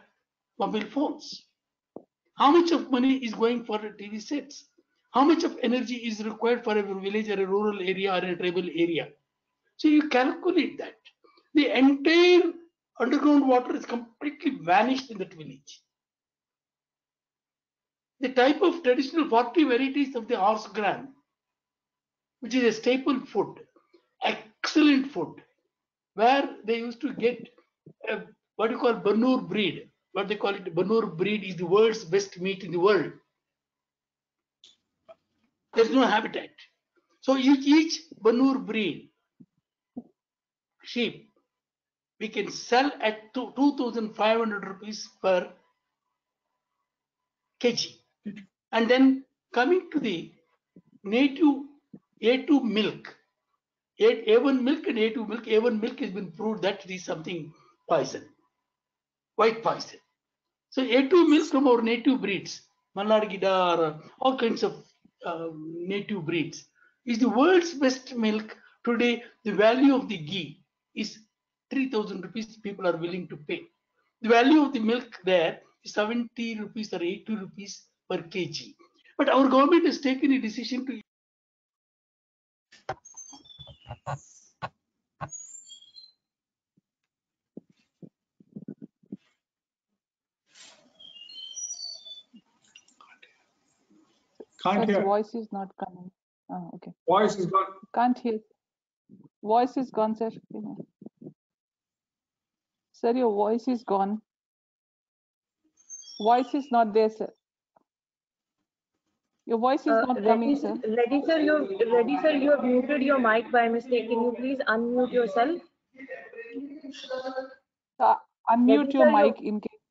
mobile phones? How much of money is going for TV sets? How much of energy is required for a village or a rural area or a tribal area? So you calculate that. The entire underground water is completely vanished in that village. The type of traditional 40 varieties of the horse gram, which is a staple food, excellent food, where they used to get what you call Banur breed. What they call it, Banur breed is the world's best meat in the world. There's no habitat. So each Banur breed sheep we can sell at 2,500 rupees per kg. And then coming to the native A2 milk, A1 milk and A2 milk, A1 milk has been proved that it is something poison, white poison. So A2 milk from our native breeds, Malnad or all kinds of native breeds, is the world's best milk. Today, the value of the ghee is 3,000 rupees people are willing to pay. The value of the milk there is 70 rupees or 80 rupees per kg. But our government has taken a decision to Can't His hear. voice is not coming. Oh, okay. Voice is gone. Can't hear. Voice is gone, sir. Sir, your voice is gone. Voice is not there, sir. Your voice is not coming, sir. Reddy sir, you have muted your mic by mistake. Can you please unmute yourself? Unmute Reddy your sir, mic in case.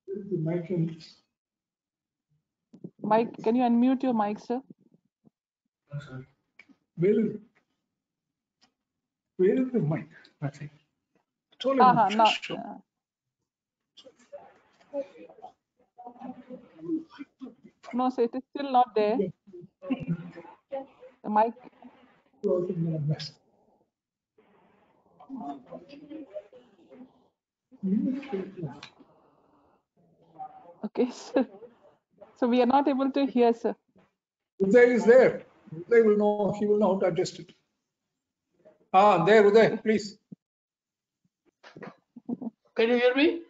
The mic in- Mike, can you unmute your mic, sir? Where is the mic? Nothing. It's only one. No, Show. no, sir, it is still not there. The mic. Okay, sir. So we are not able to hear, sir. Uday is there. Uday will know. He will know how to adjust it. There, Uday, please. can you hear me?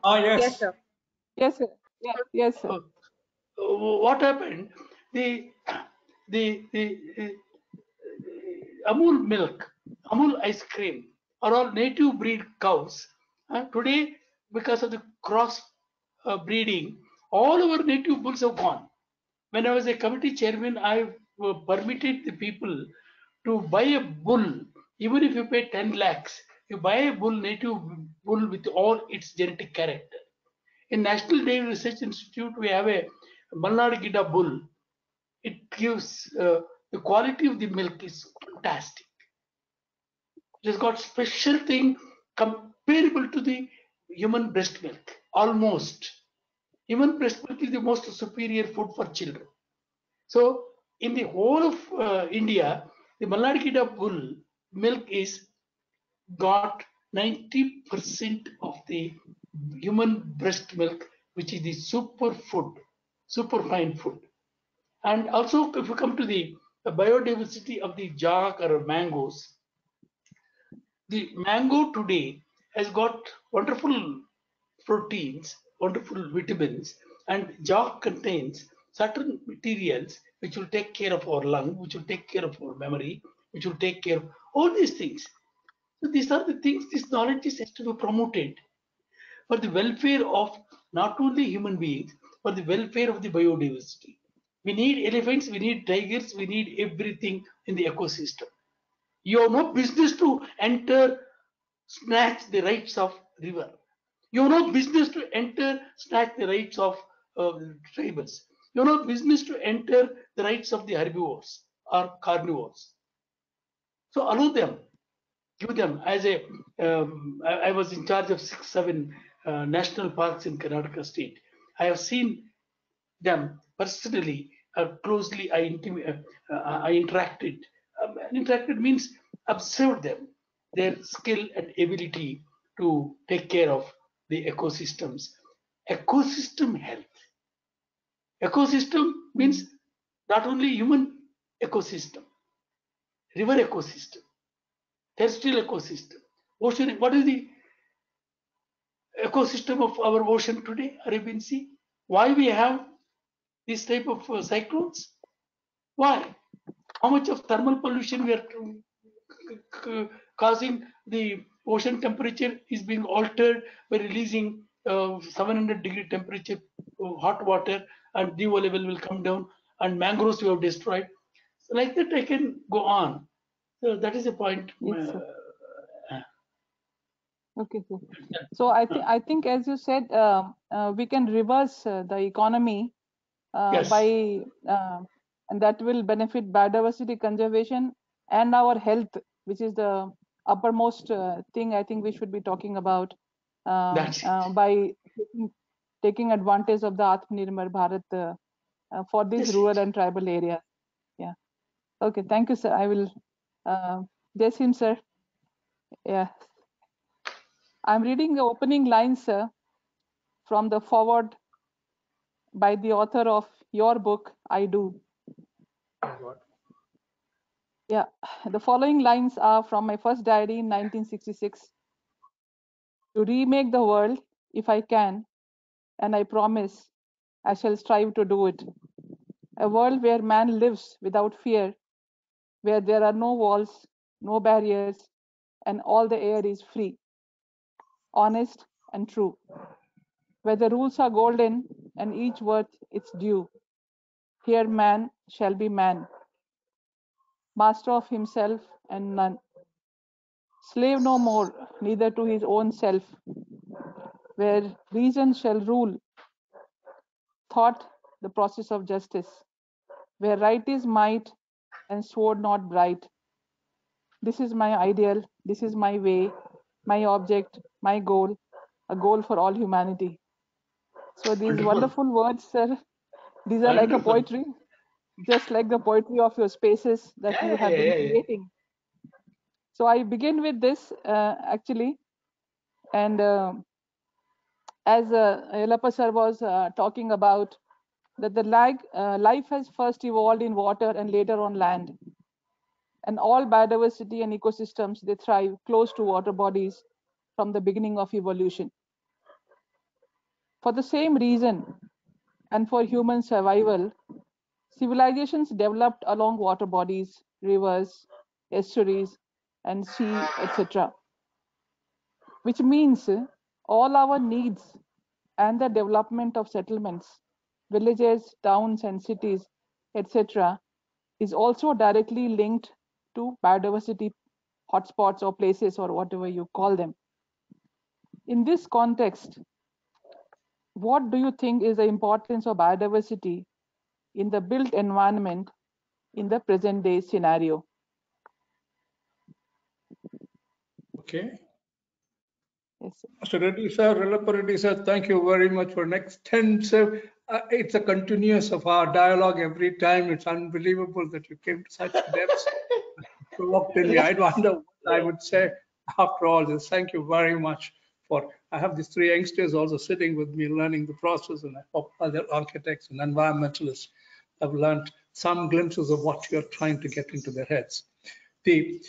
Yes. yes, sir. Yes, sir. Yes, sir. What happened? The Amul milk, Amul ice cream are all native breed cows. Today, because of the cross breeding, all our native bulls have gone. When I was a committee chairman, I permitted the people to buy a bull, even if you pay 10 lakhs, you buy a bull, native bull with all its genetic character. In National Dairy Research Institute, we have a Malnad Gida bull. It gives the quality of the milk is fantastic. It has got special thing comparable to the human breast milk, almost. Human breast milk is the most superior food for children. So in the whole of India, the Malnad Gida bull milk is got 90% of the human breast milk, which is the superfine food. And also, if you come to the biodiversity of the jack or mangoes, the mango today has got wonderful proteins, wonderful vitamins, and jack contains certain materials which will take care of our lung, which will take care of our memory, which will take care of all these things. So these are the things, this knowledge is to be promoted for the welfare of not only human beings, for the welfare of the biodiversity. We need elephants, we need tigers, we need everything in the ecosystem. You have no business to enter, snatch the rights of river. You have no business to enter, snatch the rights of tribals. You have no business to enter the rights of the herbivores or carnivores. So allow them, give them. As a, I was in charge of 6-7 national parks in Karnataka state. I have seen them personally, closely. I interacted. Interacted means observed them, their skill and ability to take care of the ecosystems. Ecosystem health. Ecosystem means not only human ecosystem, river ecosystem, terrestrial ecosystem, ocean. What is the ecosystem of our ocean today, Arabian Sea? Why we have this type of cyclones? Why? How much of thermal pollution we are causing? The ocean temperature is being altered by releasing 700-degree temperature hot water, and DO level will come down, and mangroves we have destroyed. So like that I can go on. So that is a point. Yes, sir. Okay, sir. So I think as you said, we can reverse the economy Yes. by and that will benefit biodiversity conservation and our health, which is the uppermost thing I think we should be talking about by taking advantage of the Atmanirbhar Bharat for these rural and tribal areas. Yeah. Okay. Thank you, sir. I will. Jasim, sir. Yeah. I'm reading the opening lines, sir, from the foreword by the author of your book, I Do. Yeah, the following lines are from my first diary in 1966. To remake the world, if I can, and I promise I shall strive to do it. A world where man lives without fear, where there are no walls, no barriers, and all the air is free, honest and true. Where the rules are golden and each worth its due. Here man shall be man, master of himself and none. Slave no more, neither to his own self, where reason shall rule, thought the process of justice, where right is might and sword not bright. This is my ideal, this is my way, my object, my goal, a goal for all humanity. So these wonderful words, sir, these are like a poetry, just like the poetry of your spaces that you have been creating. So I begin with this actually, and as Yellappa sir was talking about, that the life has first evolved in water and later on land. And all biodiversity and ecosystems, they thrive close to water bodies from the beginning of evolution. For the same reason, and for human survival, civilizations developed along water bodies, rivers, estuaries, and sea, etc. Which means all our needs and the development of settlements, villages, towns, and cities, etc., is also directly linked to biodiversity hotspots or places or whatever you call them. In this context, what do you think is the importance of biodiversity in the built environment in the present day scenario? Okay. Yes, sir. Mr. Reddy sir, Yellappa Reddy sir, thank you very much for an extensive, it's a continuous of our dialogue every time. It's unbelievable that you came to such depths. I wonder what I would say. after all this. Thank you very much for, I have these three youngsters also sitting with me learning the process, and I hope other architects and environmentalists have learned some glimpses of what you're trying to get into their heads. The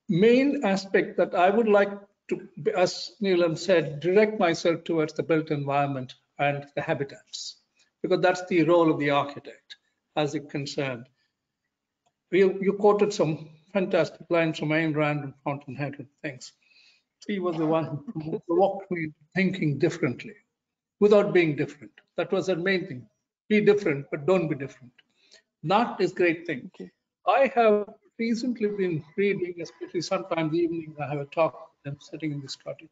main aspect that I would like to, as Neelam said, direct myself towards the built environment and the habitats, because that's the role of the architect as it concerned. You quoted some fantastic lines from Ayn Rand and Fountainhead and things. He was the one who provoked me into thinking differently without being different. That was the main thing. Be different, but don't be different. Not is great thing. Okay. I have recently been reading, especially sometimes evening, I have a talk with them sitting in this cottage.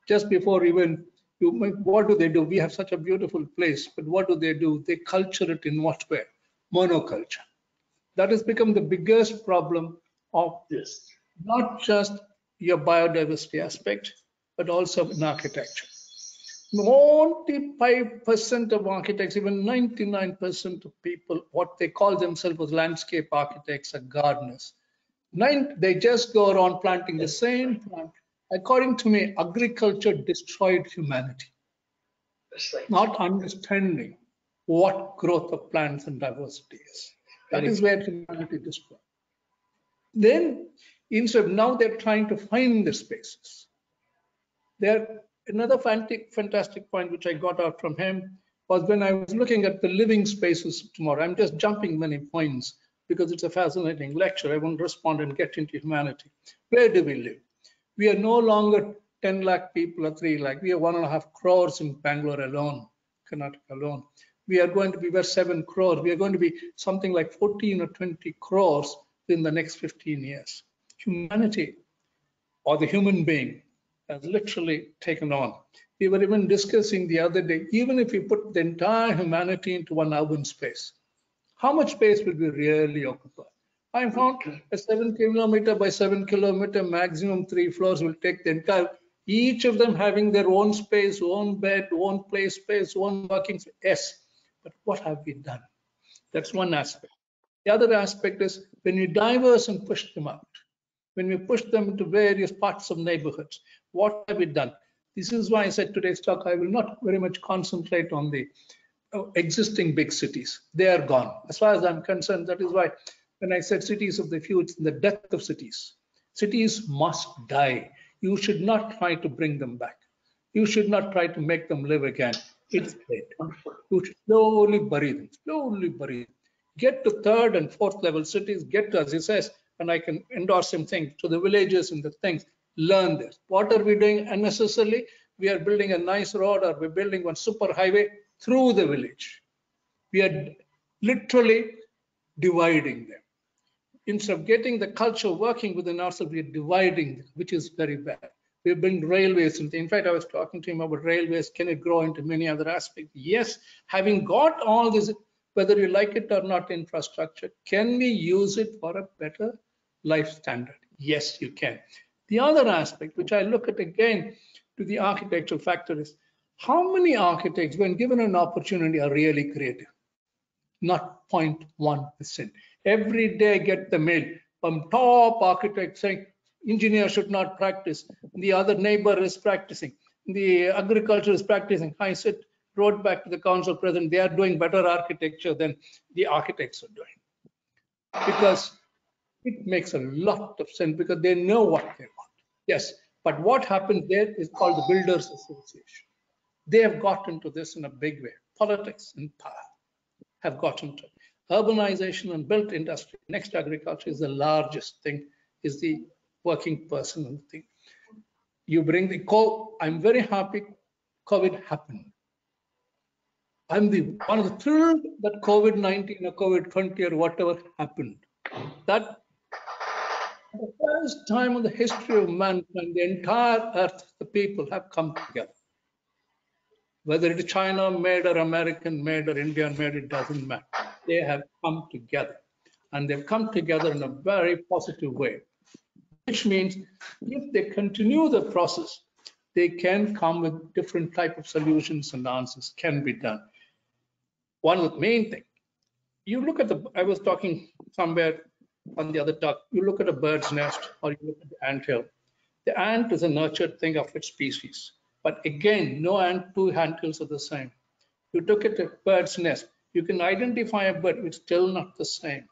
Just before even, what do they do? We have such a beautiful place, but what do? They culture it in what way? Monoculture. That has become the biggest problem of not just your biodiversity aspect, but also in architecture. 95% of architects, even 99% of people, what they call themselves as landscape architects, are gardeners. They just go around planting the same plant. According to me, agriculture destroyed humanity. That's right. Not understanding what growth of plants and diversity is. That is where humanity destroyed. Then, instead, now they're trying to find the spaces. Another fantastic point which I got out from him was when I was looking at the living spaces tomorrow. I'm just jumping many points because it's a fascinating lecture. I won't respond and get into humanity. Where do we live? We are no longer 10 lakh people or 3 lakh. We are 1.5 crores in Bangalore alone, Karnataka alone. We are going to be, we're 7 crores. We are going to be something like 14 or 20 crores in the next 15 years. Humanity, or the human being, has literally taken on. We were even discussing the other day, even if we put the entire humanity into one urban space, how much space will we really occupy? I found a 7 kilometer by 7 kilometer, maximum 3 floors will take the entire, each of them having their own space, own bed, own play space, own working space. Yes, but what have we done? That's one aspect. The other aspect is when you diverse and push them out, when we push them into various parts of neighborhoods, what have we done? This is why I said today's talk, I will not very much concentrate on the existing big cities. They are gone. As far as I'm concerned, that is why when I said cities of the future, the death of cities. Cities must die. You should not try to bring them back. You should not try to make them live again. It's dead. You should slowly bury them, slowly bury them. Get to third and fourth level cities, get to, as he says, and I can endorse him saying, to the villages and the things, learn this. What are we doing unnecessarily? We are building a nice road, or we're building one super highway through the village. We are literally dividing them. Instead of getting the culture working within ourselves, we are dividing them, which is very bad. We build railways. In fact, I was talking to him about railways. Can it grow into many other aspects? Yes, having got all this, whether you like it or not, infrastructure, can we use it for a better life standard? Yes, you can. The other aspect, which I look at again to the architectural factor, is how many architects, when given an opportunity, are really creative? Not 0.1%. Every day I get the mail from top architects saying engineer should not practice. The other neighbor is practicing. The agriculture is practicing. I said, wrote back to the council president, they are doing better architecture than the architects are doing. Because it makes a lot of sense, because they know what they want. Yes, but what happens there is called the Builders Association. They have got into this in a big way. Politics and power have gotten to urbanization and built industry. Next, agriculture is the largest thing, is the working person and thing. You bring the I'm very happy COVID happened. I'm one of the thrilled that COVID-19 or COVID-20 or whatever happened. That the first time in the history of mankind, the entire earth, the people have come together. Whether it's China made or American made or Indian made, it doesn't matter. They have come together, and they've come together in a very positive way, which means if they continue the process, they can come with different type of solutions and answers can be done. One of the main things, you look at I was talking somewhere on the other talk, you look at a bird's nest or you look at the anthill. The ant is a nurtured thing of its species. But again, no ant, two antils are the same. You look at a bird's nest, you can identify a bird, it's still not the same.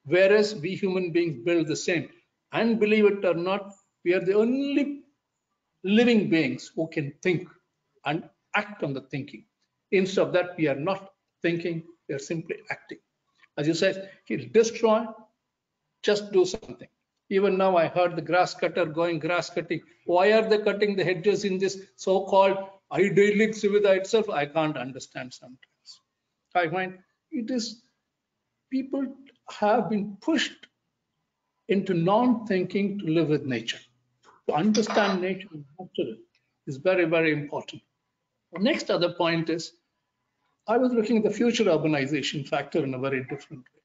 Whereas we human beings build the same. And believe it or not, we are the only living beings who can think and act on the thinking. Instead of that, we are not thinking, we are simply acting. As you said, he'll destroy, just do something. Even now, I heard the grass cutter going grass cutting. Why are they cutting the hedges in this so-called idyllic Suvidha itself? I can't understand sometimes. I find it is people have been pushed into non-thinking to live with nature. To understand nature and nurture it is very, very important. The next other point is, I was looking at the future urbanization factor in a very different way.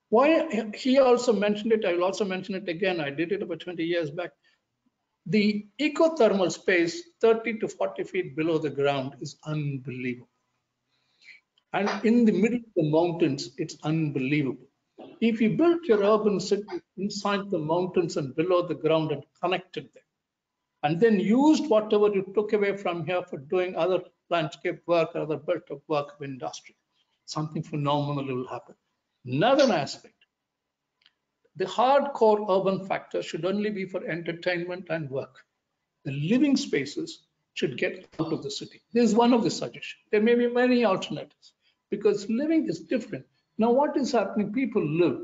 Why he also mentioned it, I will also mention it again. I did it about 20 years back. The ecothermal space 30 to 40 feet below the ground is unbelievable. And in the middle of the mountains, it's unbelievable. If you built your urban city inside the mountains and below the ground and connected them, and then used whatever you took away from here for doing other landscape work or other built-up work of industry, something phenomenal will happen. Another aspect, the hardcore urban factor should only be for entertainment and work. The living spaces should get out of the city. This is one of the suggestions. There may be many alternatives because living is different. Now, what is happening? People live,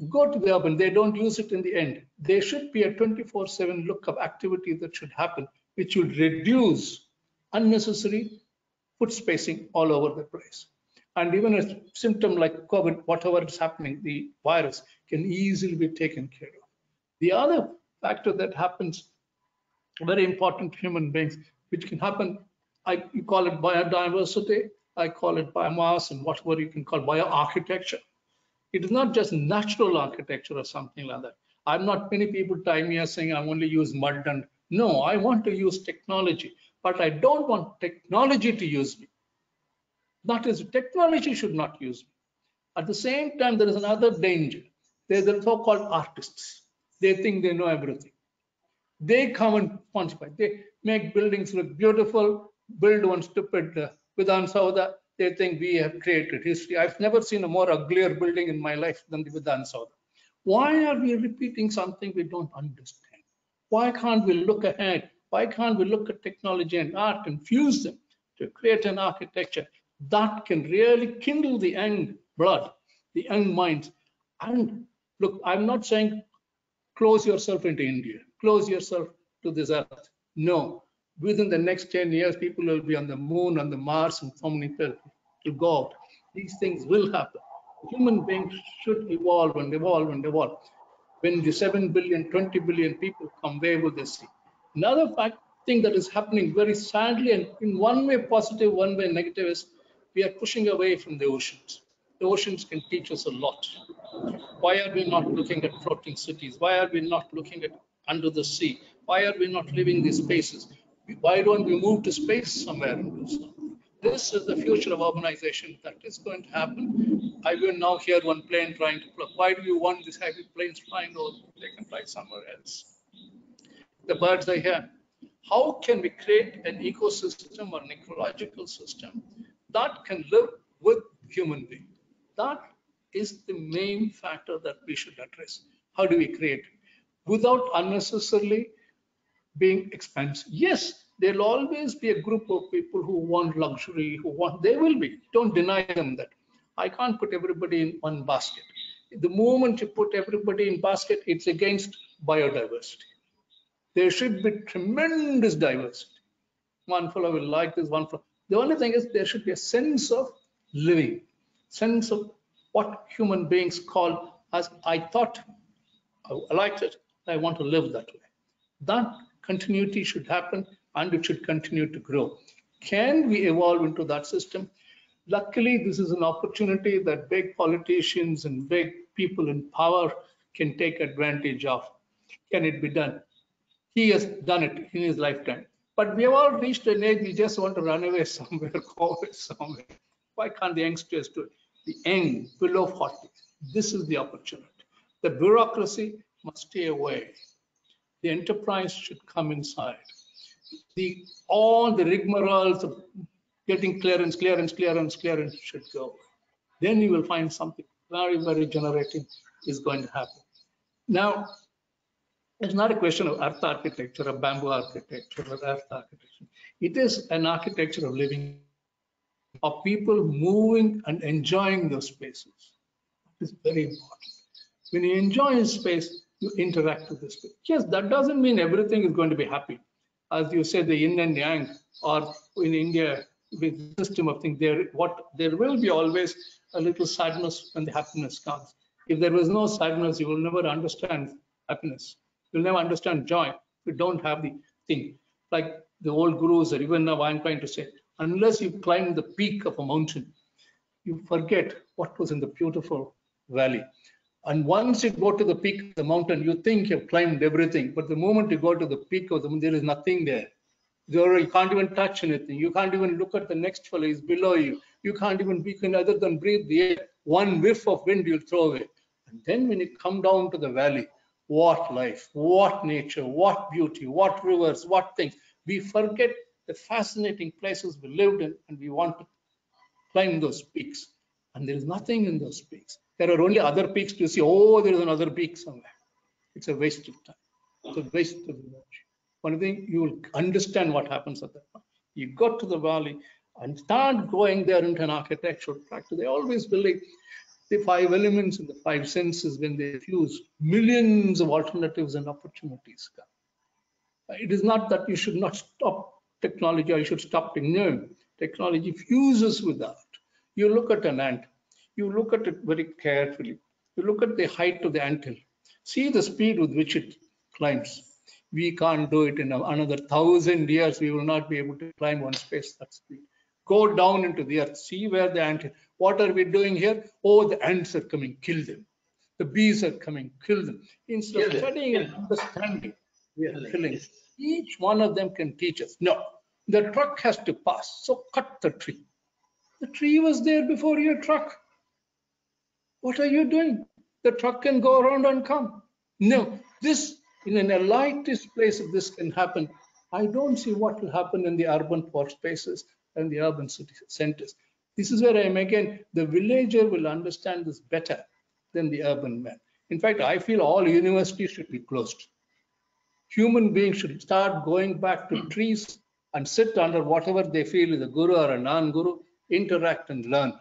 go to the urban, they don't use it in the end. There should be a 24/7 look of activity that should happen, which would reduce unnecessary foot spacing all over the place. And even a symptom like COVID, whatever is happening, the virus can easily be taken care of. The other factor that happens, very important to human beings, which can happen, you call it biodiversity, I call it biomass, and whatever you can call bioarchitecture. It is not just natural architecture or something like that. I'm not, many people time me as saying I only use mud and no, I want to use technology, but I don't want technology to use me. That is, technology should not use me. At the same time, there is another danger. There's the so-called artists. They think they know everything. They come and quantify. They make buildings look beautiful, build one stupid Vidhan Sauda. They think we have created history. I've never seen a more uglier building in my life than the Vidhan Sauda. Why are we repeating something we don't understand? Why can't we look ahead? Why can't we look at technology and art and fuse them to create an architecture that can really kindle the young blood, the young minds? And look, I'm not saying close yourself into India, close yourself to this earth. No, within the next 10 years, people will be on the moon, on the Mars, and so many people will go out. These things will happen. Human beings should evolve and evolve and evolve. When the 7 billion, 20 billion people come, where will they see? Another thing that is happening very sadly, and in one way positive, one way negative, is we are pushing away from the oceans. The oceans can teach us a lot. Why are we not looking at floating cities? Why are we not looking at under the sea? Why are we not living these spaces? Why don't we move to space somewhere and do something? This is the future of urbanization that is going to happen. I will now hear one plane trying to fly. Why do you want these heavy planes flying over? They can fly somewhere else. The birds are here. How can we create an ecosystem or an ecological system that can live with human beings? That is the main factor that we should address. How do we create it without unnecessarily being expensive? Yes, there'll always be a group of people who want luxury, there will be. Don't deny them that. I can't put everybody in one basket. The moment you put everybody in basket, it's against biodiversity. There should be tremendous diversity. One fellow will like this, one fellow. The only thing is there should be a sense of living, sense of what human beings call as I thought, I liked it, I want to live that way. That continuity should happen and it should continue to grow. Can we evolve into that system? Luckily, this is an opportunity that big politicians and big people in power can take advantage of. Can it be done? He has done it in his lifetime. But we have all reached an age we just want to run away somewhere, go away somewhere. Why can't the youngsters do it? The young, below 40, this is the opportunity. The bureaucracy must stay away. The enterprise should come inside. All the rigmaroles of getting clearance should go. Then you will find something very, very generating is going to happen. Now, it's not a question of earth architecture, or bamboo architecture, or earth architecture. It is an architecture of living, of people moving and enjoying those spaces. It's very important. When you enjoy a space, you interact with the space. Yes, that doesn't mean everything is going to be happy. As you said, the yin and yang, or in India, with the system of things, there will be always a little sadness when the happiness comes. If there was no sadness, you will never understand happiness. You'll never understand joy. You don't have the thing. Like the old gurus, or even now I'm trying to say, unless you climb the peak of a mountain, you forget what was in the beautiful valley. And once you go to the peak of the mountain, you think you've climbed everything. But the moment you go to the peak of the mountain, there is nothing there. You can't even touch anything. You can't even look at the next fellow is below you. You can't even beacon other than breathe the air. One whiff of wind you'll throw away. And then when you come down to the valley, what life, what nature, what beauty, what rivers, what things. We forget the fascinating places we lived in, and we want to climb those peaks. And there is nothing in those peaks. There are only other peaks to see. Oh, there is another peak somewhere. It's a waste of time. It's a waste of energy. One thing, you will understand what happens at that point. You go to the valley and start going there into an architectural practice. They always believe the 5 elements and the 5 senses, when they fuse, millions of alternatives and opportunities come. It is not that you should not stop technology, or you should stop ignoring. Technology fuses with that. You look at an ant, you look at it very carefully. You look at the height of the anthill. See the speed with which it climbs. We can't do it in another 1,000 years. We will not be able to climb one space that speed. Go down into the earth. See where the ant is. What are we doing here? Oh, the ants are coming. Kill them. The bees are coming. Kill them. Instead of studying and understanding, we are killing. Each one of them can teach us. No, the truck has to pass. So cut the tree. The tree was there before your truck. What are you doing? The truck can go around and come. No, this in an elitist place, if this can happen, I don't see what will happen in the urban port spaces and the urban city centers. This is where I'm again, the villager will understand this better than the urban man. In fact, I feel all universities should be closed. Human beings should start going back to trees and sit under whatever they feel is a guru or a non-guru, interact and learn.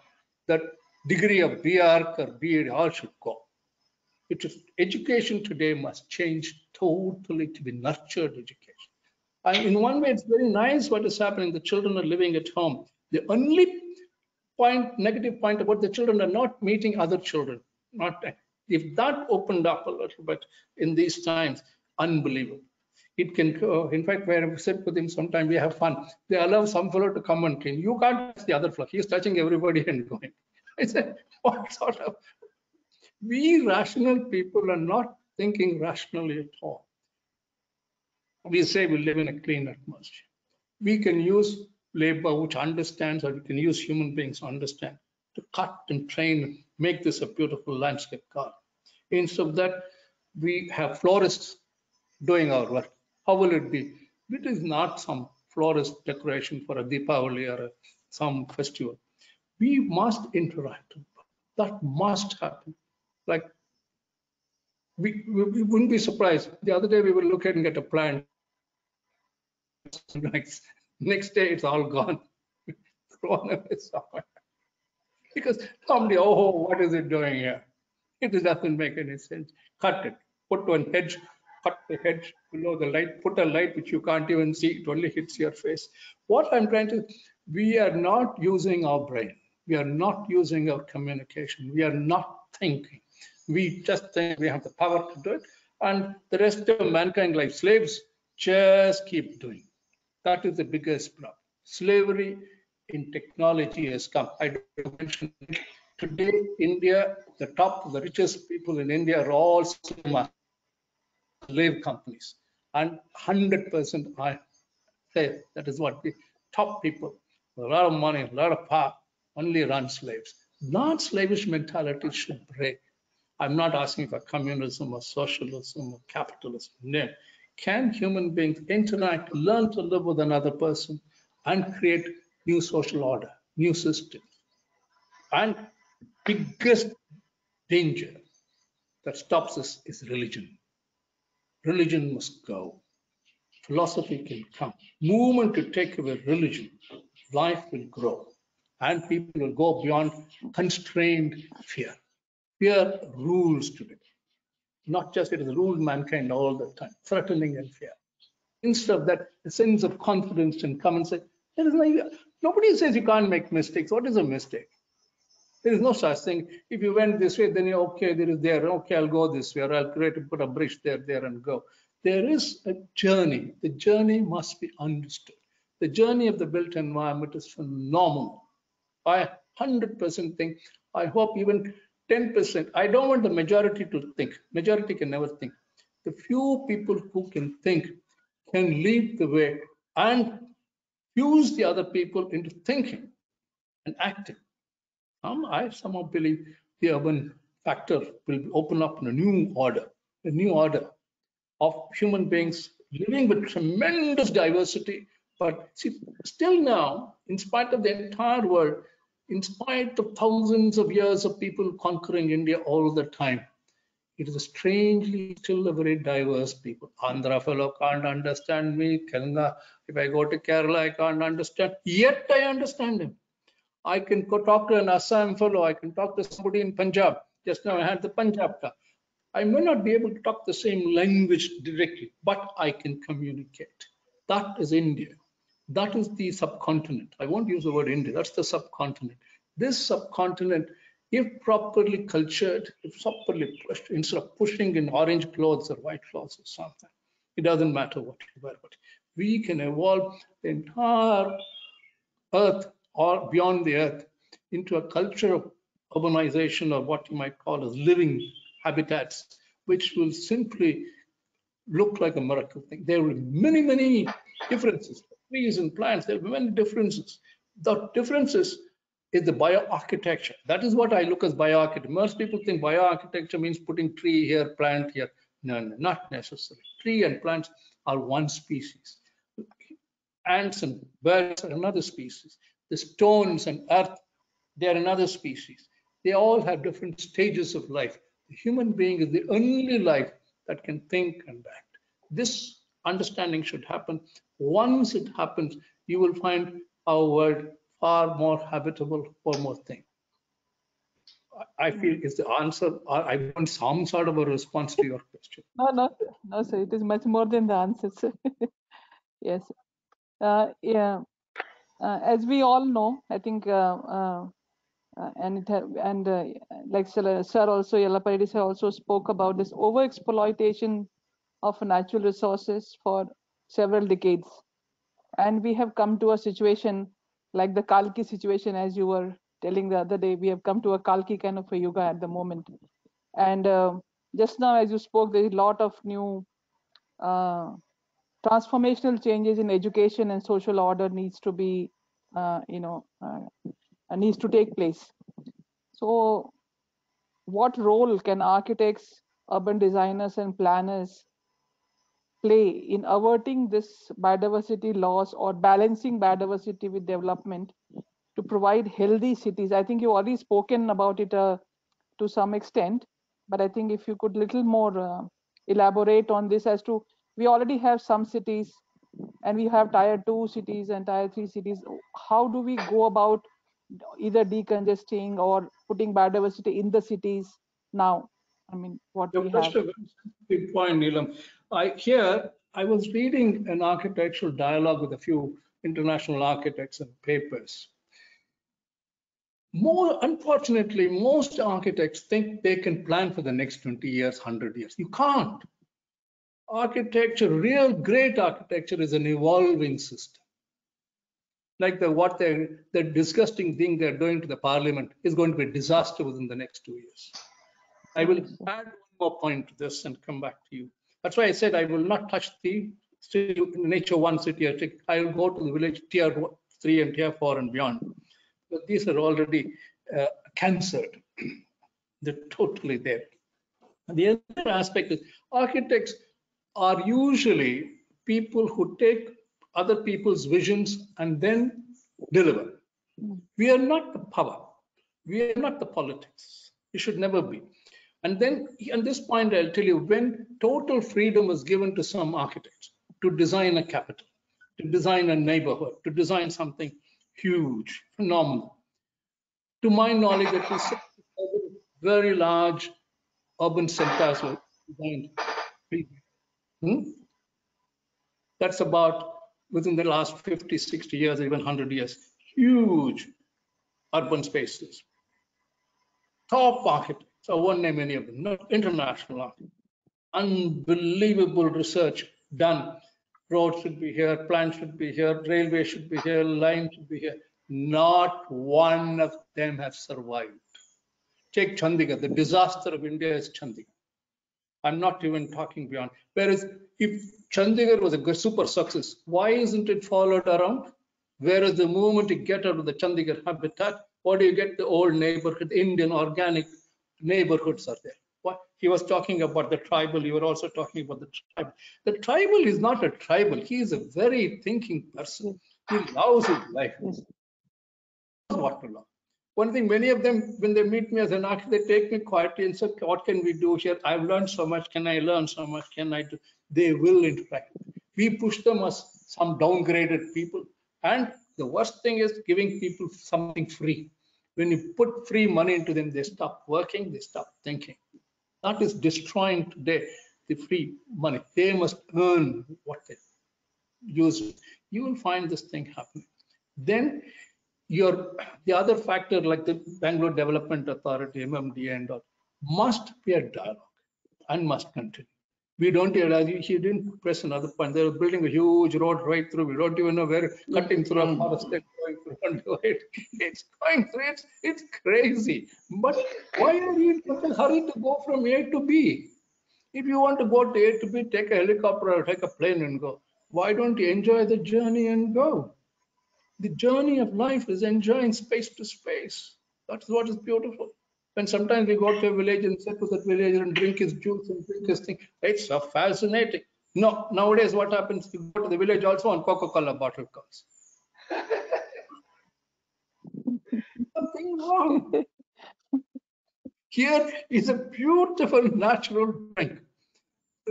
That degree of BArch or BEd all should go. Education today must change totally to be nurtured education. And in one way, it's very nice what is happening. The children are living at home. The only negative point about the children are not meeting other children. If that opened up a little bit in these times, unbelievable. It can, in fact, where we sit with him, sometimes we have fun. They allow some fellow to come and clean. You can't touch the other fellow. He's touching everybody and going. I said, what sort of? We rational people are not thinking rationally at all. We say we live in a clean atmosphere. We can use labor which understands, or we can use human beings to understand, to cut and train and make this a beautiful landscape garden. Instead of that, we have florists doing our work. How will it be? It is not some florist decoration for a Deepavali or some festival. We must interact. That must happen. Like, we wouldn't be surprised. The other day we were looking at a plant. Next day it's all gone. Thrown away somewhere. Because somebody, oh, what is it doing here? It doesn't make any sense. Cut it. Put one hedge, cut the hedge below the light, put a light which you can't even see, it only hits your face. What I'm trying to, we are not using our brain. We are not using our communication. We are not thinking. We just think we have the power to do it. And the rest of mankind, like slaves, just keep doing. That is the biggest problem. Slavery in technology has come. I don't mention it. Today, India, the richest people in India are all slave companies. And 100% I say that is what the top people, a lot of money, a lot of power, only run slaves. Non-slavish mentality should break. I'm not asking for communism or socialism or capitalism. No. Can human beings interact, learn to live with another person, and create new social order, new systems? And biggest danger that stops us is religion. Religion must go. Philosophy can come. Movement to take away religion, life will grow. And people will go beyond constrained fear. Fear rules today. Not just it has ruled mankind all the time, threatening and fear. Instead of that, a sense of confidence can come and say, there is no, nobody says you can't make mistakes. What is a mistake? There is no such thing. If you went this way, then you're okay, there is there. Okay, I'll go this way, or I'll put a bridge there and go. There is a journey. The journey must be understood. The journey of the built environment is phenomenal. I 100% think, I hope even 10%. I don't want the majority to think. Majority can never think. The few people who can think can lead the way and fuse the other people into thinking and acting. I somehow believe the urban factor will open up a new order of human beings living with tremendous diversity. But see, still now, in spite of the entire world, in spite of thousands of years of people conquering India all the time, it is a strangely still a very diverse people. Andhra fellow can't understand me. Kerala, if I go to Kerala, I can't understand. Yet I understand him. I can go talk to an Assam fellow. I can talk to somebody in Punjab. Just now I had the Punjab talk. I may not be able to talk the same language directly, but I can communicate. That is India. That is the subcontinent. I won't use the word India. That's the subcontinent. This subcontinent, if properly cultured, if properly pushed, instead of pushing in orange clothes or white clothes or something, it doesn't matter what you wear, but we can evolve the entire earth or beyond the earth into a culture of urbanization, or what you might call as living habitats, which will simply look like a miracle thing. There will be many, many differences. Trees and plants, there will be many differences. The differences is the bioarchitecture. That is what I look as bioarchitecture. Most people think bioarchitecture means putting tree here, plant here. No, no, not necessarily. Tree and plants are one species. Ants and birds are another species. The stones and earth, they are another species. They all have different stages of life. The human being is the only life that can think and act. This understanding should happen. Once it happens, you will find our world far more habitable for more things. I feel is the answer. I want some sort of a response to your question. No, sir. It is much more than the answer, sir. Yes. Yeah. As we all know, I think, like Sir also, Yellapayadi sir also spoke about this overexploitation of natural resources for several decades. And we have come to a situation like the Kalki situation, as you were telling the other day, we have come to a Kalki kind of a yuga at the moment. And just now, as you spoke, there is a lot of new transformational changes in education and social order needs to be, needs to take place. So what role can architects, urban designers and planners play in averting this biodiversity loss or balancing biodiversity with development to provide healthy cities? I think you've already spoken about it to some extent, but I think if you could little more elaborate on this as to, we already have some cities and we have tier 2 cities and tier 3 cities. How do we go about either decongesting or putting biodiversity in the cities now? I mean, what Your we have. question is a good point, Neelam. I was reading an architectural dialogue with a few international architects and papers. Unfortunately, most architects think they can plan for the next 20 years, 100 years. You can't. Architecture, real great architecture, is an evolving system. Like the disgusting thing they're doing to the parliament is going to be a disaster within the next 2 years. I will add one more point to this and come back to you. That's why I said I will not touch the nature 1 city. I will go to the village tier 3 and tier 4 and beyond. But these are already cancered. They're totally there. And the other aspect is architects are usually people who take other people's visions and then deliver. We are not the power. We are not the politics. We should never be. And then, at this point, I'll tell you, when total freedom was given to some architects to design a capital, to design a neighborhood, to design something huge, phenomenal. To my knowledge, at least very large urban centers were designed. That's about within the last 50, 60 years, even 100 years. Huge urban spaces. Top architects, I won't name any of them, not international architects. Unbelievable research done. Roads should be here, plans should be here, railway should be here, line should be here. Not one of them have survived. Take Chandigarh, the disaster of India is Chandigarh. I'm not even talking beyond. Whereas if Chandigarh was a super success, why isn't it followed around? Whereas the moment you get out of the Chandigarh habitat, what do you get? The old neighborhood, Indian organic neighborhoods are there. What he was talking about the tribal, you were also talking about the tribal. The tribal is not a tribal. He is a very thinking person. He loves his life. He knows what to love. One thing, many of them, when they meet me as an architect, they take me quietly and say, what can we do here? I've learned so much. Can I learn so much? Can I do? They will interact. We push them as some downgraded people. And the worst thing is giving people something free. When you put free money into them, they stop working, they stop thinking. That is destroying today the free money. They must earn what they use. You will find this thing happening. Then the other factor, like the Bangalore Development Authority, MMDA, and all, must be a dialogue and must continue. We don't realize, he didn't press another point. They were building a huge road right through. We don't even know where, cutting through a forest, going through it. It's going through, it's crazy. But why are you in such a hurry to go from A to B? If you want to go to A to B, take a helicopter or take a plane and go. Why don't you enjoy the journey and go? The journey of life is enjoying space to space. That's what is beautiful. When sometimes we go to a village and sit with that villager and drink his juice and drink his thing, it's so fascinating. No, nowadays what happens? You go to the village also and Coca-Cola bottle comes. Something wrong. Here is a beautiful natural drink.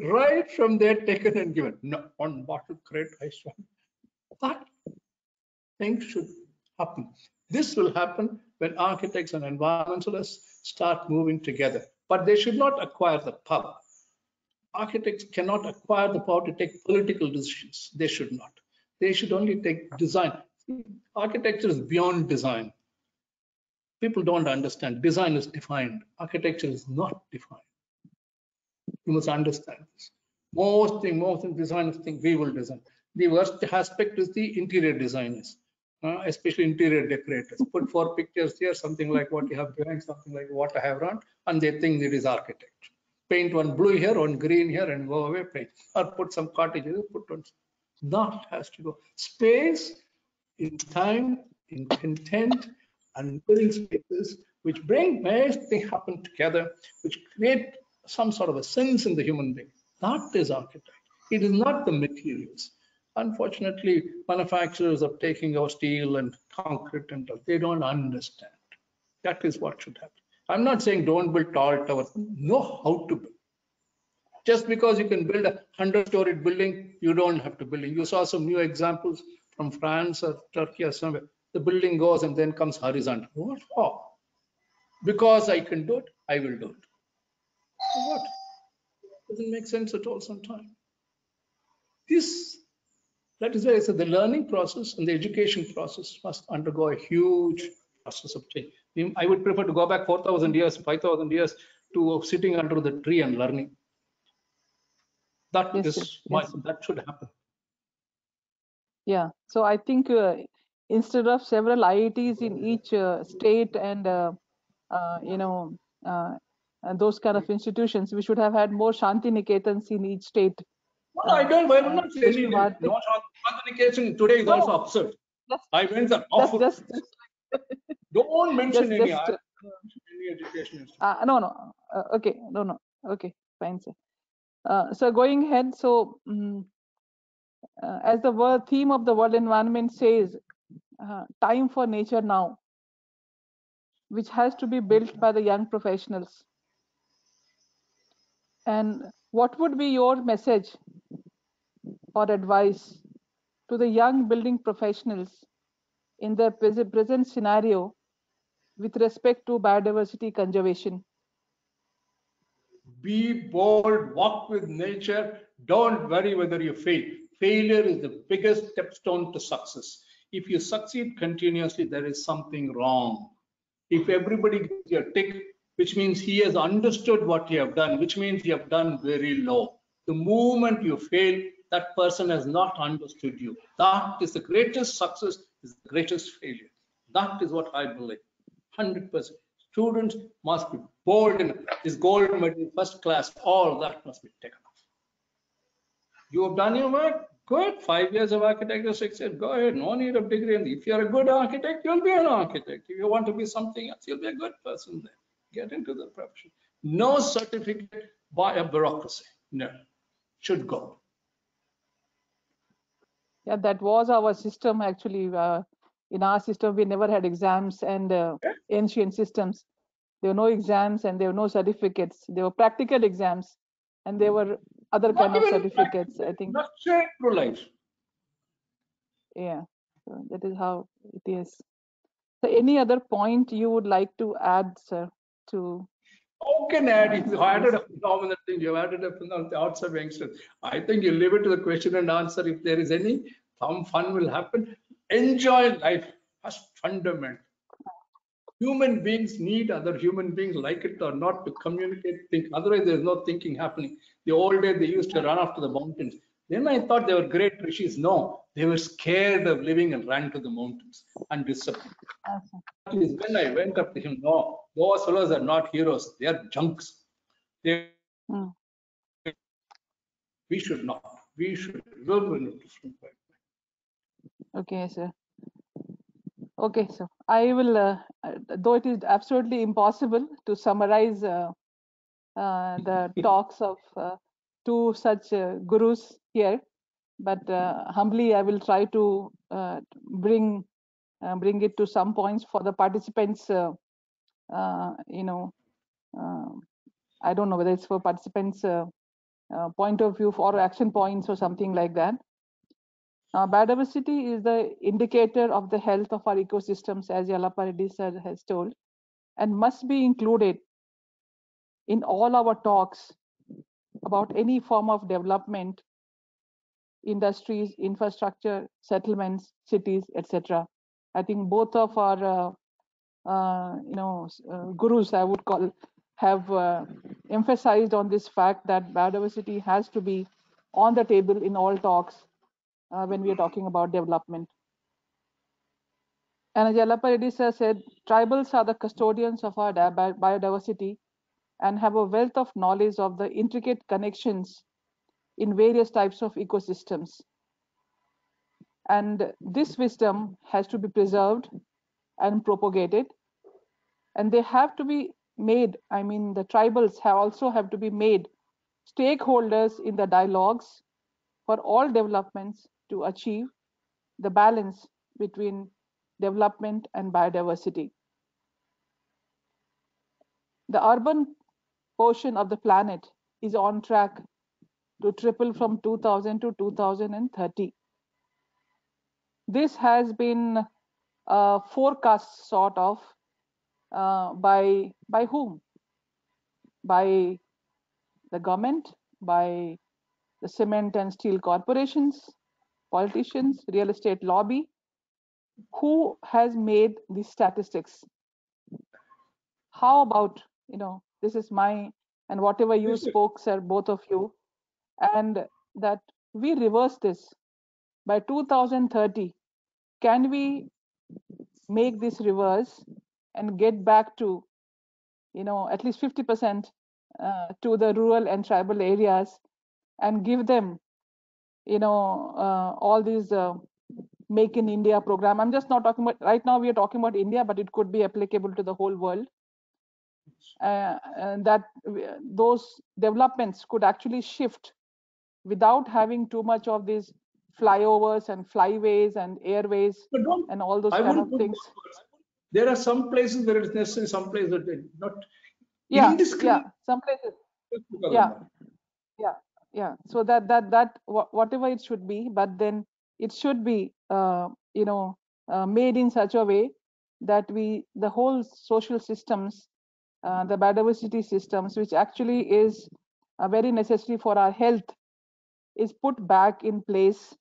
Right from there, taken and given. No, one bottle, great, ice one. That thing should happen. This will happen when architects and environmentalists start moving together. But they should not acquire the power. Architects cannot acquire the power to take political decisions. They should not. They should only take design. Architecture is beyond design. People don't understand. Design is defined. Architecture is not defined. You must understand this. Most designers think we will design. The worst aspect is the interior designers. Especially interior decorators. Put 4 pictures here, something like what you have behind, something like what I have around, and they think it is architecture. Paint one blue here, one green here, and go away, paint. Or put some cottages, put one. That has to go. Space, in time, in content, and living spaces, which bring various things happen together, which create some sort of a sense in the human being. That is architecture. It is not the materials. Unfortunately, manufacturers are taking our steel and concrete and all. They don't understand. That is what should happen. I'm not saying don't build tall towers. Know how to build. Just because you can build a 100-story building, you don't have to build it. You saw some new examples from France or Turkey or somewhere. The building goes and then comes horizontal. What for? Because I can do it, I will do it. What? Doesn't make sense at all sometimes. That is why I said the learning process and the education process must undergo a huge process of change. I would prefer to go back 4,000 years, 5,000 years to sitting under the tree and learning. That that should happen. Yeah. So I think instead of several IITs in each state and those kind of institutions, we should have had more Shanti Niketans in each state. No, I don't. I will not say any. No, Shanti today is also absurd. I went the awful. Don't mention any education. No. Okay. No. Okay. Fine, sir. So going ahead, so as the theme of the World Environment says, time for nature now, which has to be built by the young professionals. And what would be your message or advice to the young building professionals in the present scenario with respect to biodiversity conservation? Be bold, walk with nature. Don't worry whether you fail. Failure is the biggest stepstone to success. If you succeed continuously, there is something wrong. If everybody gives you a tick, which means he has understood what you have done, which means you have done very low. The moment you fail, that person has not understood you. That is the greatest success, is the greatest failure. That is what I believe. 100%. Students must be bold enough. This gold medal, first class, all that must be taken off. You have done your work, good. 5 years of architecture, 6 years, go ahead. No need of degree. And if you're a good architect, you'll be an architect. If you want to be something else, you'll be a good person then. Get into the profession. No certificate by a bureaucracy. No, should go. Yeah, that was our system actually. In our system, we never had exams, and ancient systems, there were no exams and there were no certificates. There were practical exams, and there were other Not kind of even certificates, I think. not straight through life. Yeah, so that is how it is. So any other point you would like to add, sir, to? How can add? You added a phenomenal thing. You added a phenomenal outside youngsters. I think you leave it to the question and answer. If there is any, some fun will happen. Enjoy life. First fundamental. Human beings need other human beings, like it or not, to communicate, think. Otherwise, there's no thinking happening. The old days, they used to run off to the mountains. Then I thought they were great rishis. No, they were scared of living and ran to the mountains and disappeared. Is when I went up to him, no, those fellows are not heroes. They are junks. They, we should not. We should live in a different way. Okay, sir. Okay, so I will, though it is absolutely impossible to summarize the talks of two such gurus here, but humbly I will try to bring it to some points for the participants. You know, I don't know whether it's for participants' point of view or action points or something like that. Biodiversity is the indicator of the health of our ecosystems, as Yellappa Reddy sir has told, and must be included in all our talks about any form of development, industries, infrastructure, settlements, cities, etc. I think both of our gurus, I would call, have emphasized on this fact that biodiversity has to be on the table in all talks when we are talking about development. And as Yellappa Reddy sir said, tribals are the custodians of our biodiversity and have a wealth of knowledge of the intricate connections in various types of ecosystems. And this wisdom has to be preserved and propagated. And they have to be made, I mean, the tribals also have to be made stakeholders in the dialogues for all developments to achieve the balance between development and biodiversity. The urban portion of the planet is on track to triple from 2000 to 2030. This has been forecast sort of by whom? By the government, by the cement and steel corporations, politicians, real estate lobby. Who has made these statistics? How about, this is my, and whatever you spoke, sir, both of you, and that we reverse this by 2030. Can we make this reverse and get back to, at least 50% to the rural and tribal areas and give them, all these Make in India program. I'm just not talking about, right now we are talking about India, but it could be applicable to the whole world. that those developments could actually shift without having too much of these flyovers and flyways and airways and all those kind of things. There are some places where it's necessary, some places that they not. Yeah, some places. Yeah. So that whatever it should be, but then it should be made in such a way that the whole social systems, the biodiversity systems, which actually is very necessary for our health, is put back in place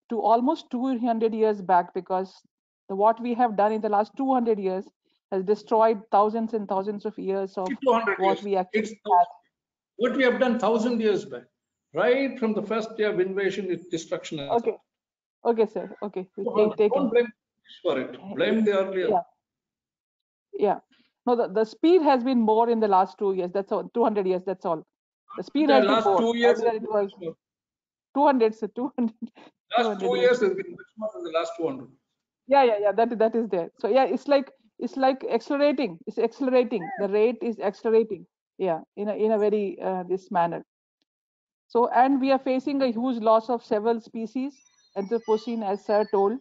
to almost 200 years back, because what we have done in the last 200 years has destroyed thousands and thousands of years of what we actually had. What we have done 1,000 years back, right from the first day of invasion, it's destruction. Okay, sir. Okay, don't blame for it. Blame the earlier. Yeah. No, the speed has been more in the last 2 years. That's all. 200 years. That's all. The speed has been more. 2 years. It was 200. So 200. Last 2 years has been much more than the last 200. Yeah. That is there. So yeah, it's like accelerating. It's accelerating. The rate is accelerating. Yeah, in a very this manner. So, and we are facing a huge loss of several species, Anthropocene, as Sir told,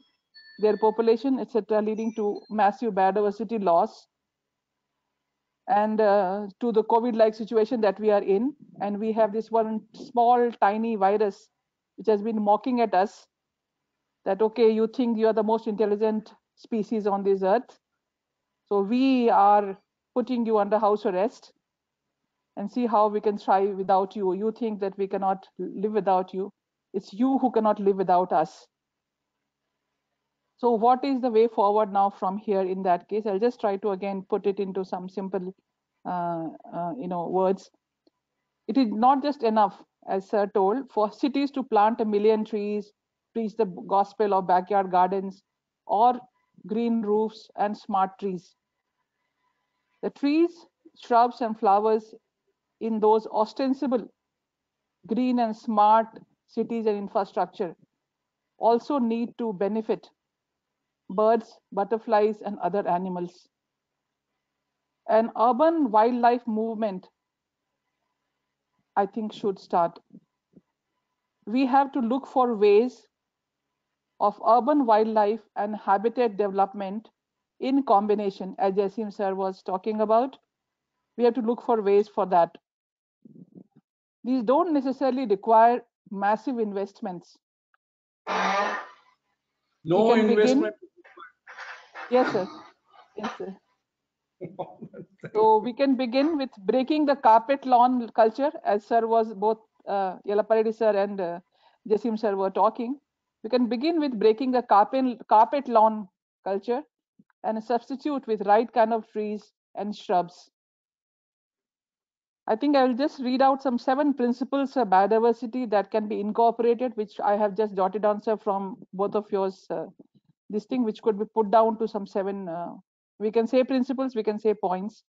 their population, etc., leading to massive biodiversity loss, and to the COVID-like situation that we are in. And we have this one small, tiny virus which has been mocking at us that, okay, you think you are the most intelligent species on this earth, so we are putting you under house arrest and see how we can thrive without you. You think that we cannot live without you. It's you who cannot live without us. So what is the way forward now from here in that case? I'll just try to again put it into some simple words. It is not just enough, as Sir told, for cities to plant 1 million trees, preach the gospel of backyard gardens, or green roofs and smart trees. The trees, shrubs and flowers in those ostensible green and smart cities and infrastructure also need to benefit birds, butterflies, and other animals. An urban wildlife movement, I think, should start. We have to look for ways of urban wildlife and habitat development in combination, as Jasim sir was talking about. We have to look for ways for that. These don't necessarily require massive investments. No investment. Yes, sir. So we can begin with breaking the carpet lawn culture, as sir was both Yalaparedi sir and Jasim sir were talking. We can begin with breaking the carpet lawn culture and substitute with right kind of trees and shrubs. I think I will just read out some 7 principles of biodiversity that can be incorporated, which I have just jotted down, sir, from both of yours. This thing which could be put down to some 7, we can say principles, we can say points,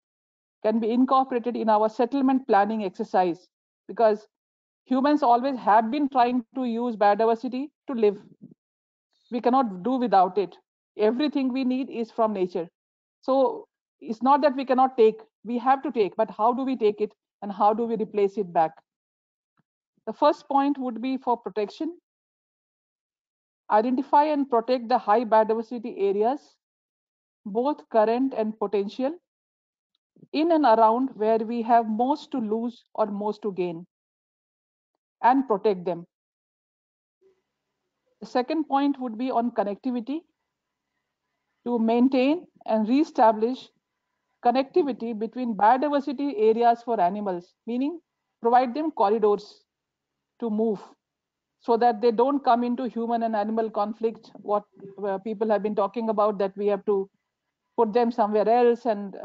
can be incorporated in our settlement planning exercise, because humans always have been trying to use biodiversity to live. We cannot do without it. Everything we need is from nature. So it's not that we cannot take, we have to take, but how do we take it and how do we replace it back? The first point would be for protection. Identify and protect the high biodiversity areas, both current and potential, in and around where we have most to lose or most to gain, and protect them. The second point would be on connectivity, to maintain and reestablish connectivity between biodiversity areas for animals, meaning provide them corridors to move so that they don't come into human and animal conflict, what people have been talking about, that we have to put them somewhere else, and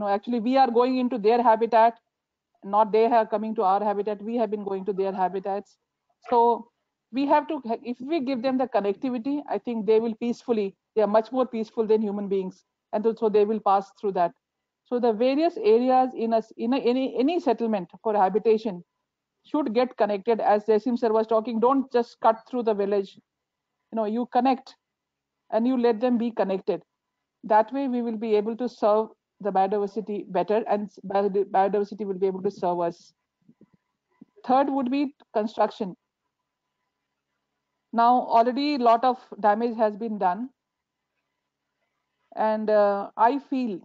actually we are going into their habitat, not they are coming to our habitat, we have been going to their habitats. So we have to, if we give them the connectivity, I think they will peacefully, they are much more peaceful than human beings, and so they will pass through that. So the various areas in any settlement for habitation should get connected, as Jasim sir was talking. Don't just cut through the village, you connect and you let them be connected. That way we will be able to serve the biodiversity better, and biodiversity will be able to serve us. Third would be construction. Now already a lot of damage has been done, and I feel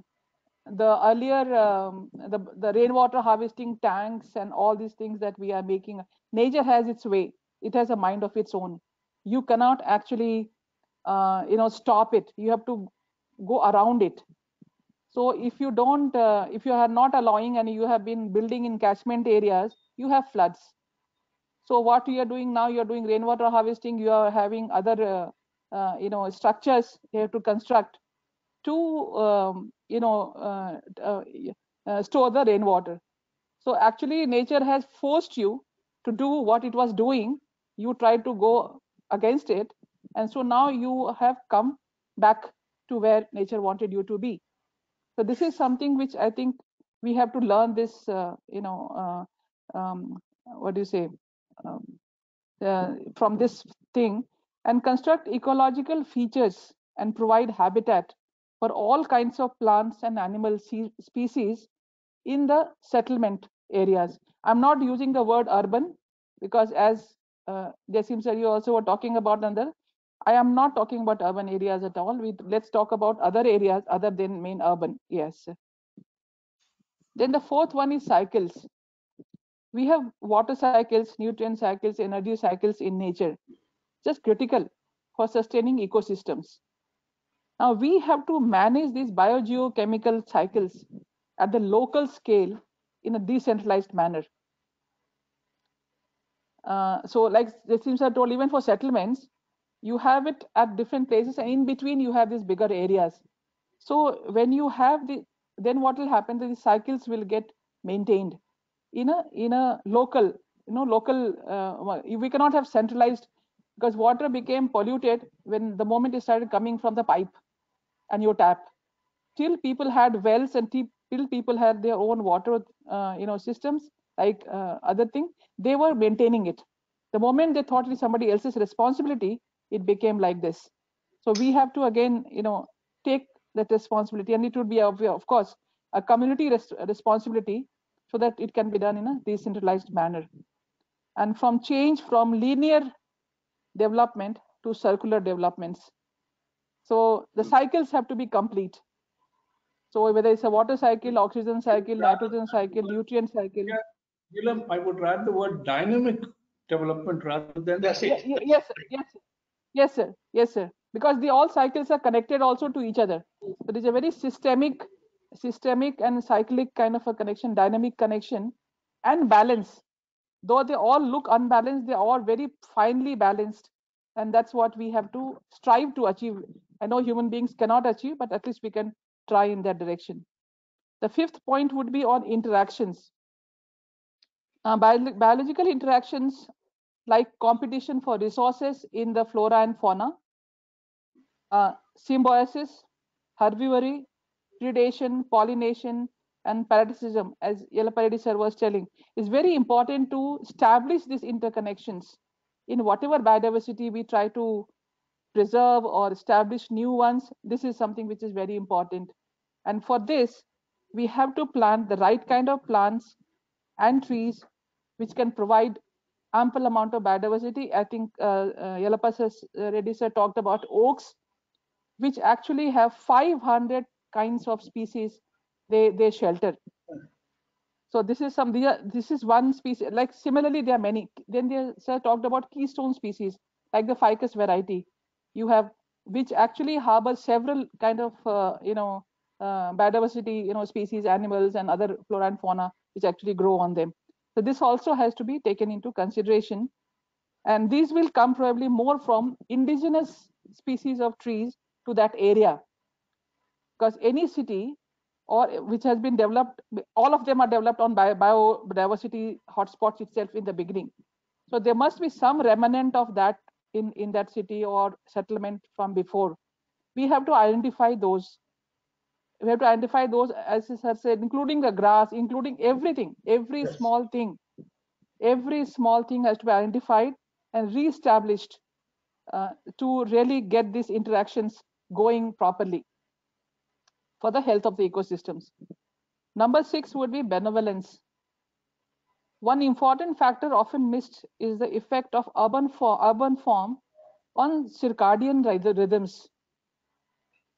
the earlier the rainwater harvesting tanks and all these things that we are making, nature has its way. It has a mind of its own. You cannot actually stop it. You have to go around it. So if you don't, if you are not allowing and you have been building in catchment areas, you have floods. So what you are doing now, you are doing rainwater harvesting. You are having other structures you have to construct to store the rainwater. So actually nature has forced you to do what it was doing. You tried to go against it, and so now you have come back to where nature wanted you to be. So this is something which I think we have to learn this what do you say from this thing, and construct ecological features and provide habitat for all kinds of plants and animal species in the settlement areas. I'm not using the word urban because, as Jasim sir, you also were talking about another. I am not talking about urban areas at all. Let's talk about other areas other than main urban. Yes. Then the fourth one is cycles. We have water cycles, nutrient cycles, energy cycles in nature, just critical for sustaining ecosystems. Now we have to manage these biogeochemical cycles at the local scale in a decentralized manner. So like Jasim sir told, even for settlements, you have it at different places, and in between you have these bigger areas. So when you have then what will happen? The cycles will get maintained in a local, we cannot have centralized, because water became polluted when the moment it started coming from the pipe and your tap. Till people had wells and till people had their own water systems, like other thing, they were maintaining it. The moment they thought it is somebody else's responsibility, it became like this. So we have to again take that responsibility, and it would be of course a community responsibility, so that it can be done in a decentralized manner, and from change from linear development to circular developments. So the cycles have to be complete. So whether it's a water cycle, oxygen cycle, nitrogen cycle, nutrient cycle. Neelam, I would add the word dynamic development rather than. That's it. Yes, yes, sir. Yes, sir. Because all cycles are connected also to each other. So it is a very systemic and cyclic kind of a connection, dynamic connection, and balance. Though they all look unbalanced, they are all very finely balanced, and that's what we have to strive to achieve. I know human beings cannot achieve, but at least we can try in that direction. The fifth point would be on interactions. Biological interactions like competition for resources in the flora and fauna, symbiosis, herbivory, predation, pollination, and parasitism, as Yelaparedi sir was telling, is very important to establish these interconnections in whatever biodiversity we try to preserve or establish new ones. This is something which is very important. And for this, we have to plant the right kind of plants and trees which can provide ample amount of biodiversity. I think Yelapa Reddy sir talked about oaks, which actually have 500 kinds of species they shelter. So this is this is one species. Like similarly, there are many. Then they sir talked about keystone species like the ficus variety. You have, which actually harbors several kind of biodiversity species, animals, and other flora and fauna which actually grow on them. So this also has to be taken into consideration, and these will come probably more from indigenous species of trees to that area, because any city or which has been developed, all of them are developed on biodiversity hotspots itself in the beginning. So there must be some remnant of that in that city or settlement from before. We have to identify those. We have to identify those, as I said, including the grass, including everything, every small thing. Every small thing has to be identified and re-established to really get these interactions going properly. for the health of the ecosystems. Number 6 would be benevolence. One important factor often missed is the effect of urban form on circadian rhythms,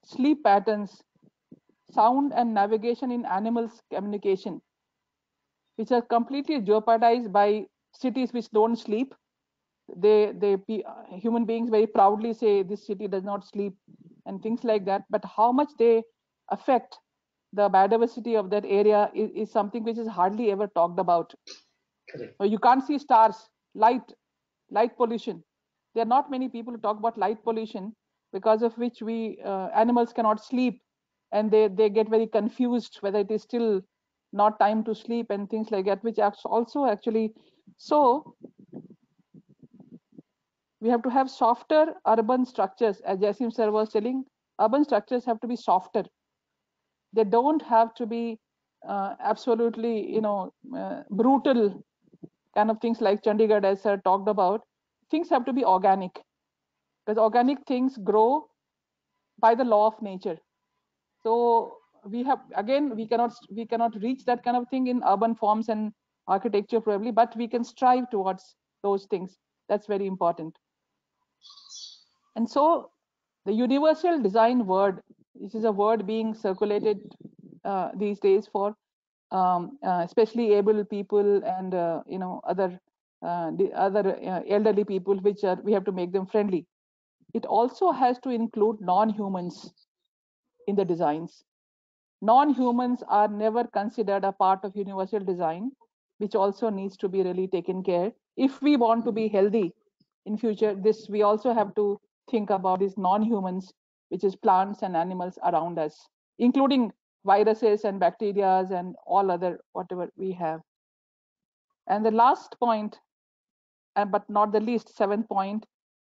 sleep patterns, sound and navigation in animals' communication, which are completely jeopardized by cities which don't sleep. Human beings very proudly say this city does not sleep and things like that, but how much they affect the biodiversity of that area is something which is hardly ever talked about. Correct. You can't see stars, light pollution. There are not many people who talk about light pollution, because of which we animals cannot sleep, and they get very confused whether it is still not time to sleep and things like that, which also actually. So we have to have softer urban structures, as Jasim sir was telling. Urban structures have to be softer. They don't have to be absolutely brutal kind of things like Chandigarh, as sir talked about. Things have to be organic, because organic things grow by the law of nature. So we cannot reach that kind of thing in urban forms and architecture probably, but we can strive towards those things. That's very important. And so the universal design word, this is a word being circulated these days for especially able people and other elderly people, which we have to make them friendly. It also has to include non-humans in the designs. Non-humans are never considered a part of universal design, which also needs to be really taken care. If we want to be healthy in future, we also have to think about these non-humans, which is plants and animals around us, including viruses and bacteria and all other whatever we have. And the last point, but not the least, 7th point,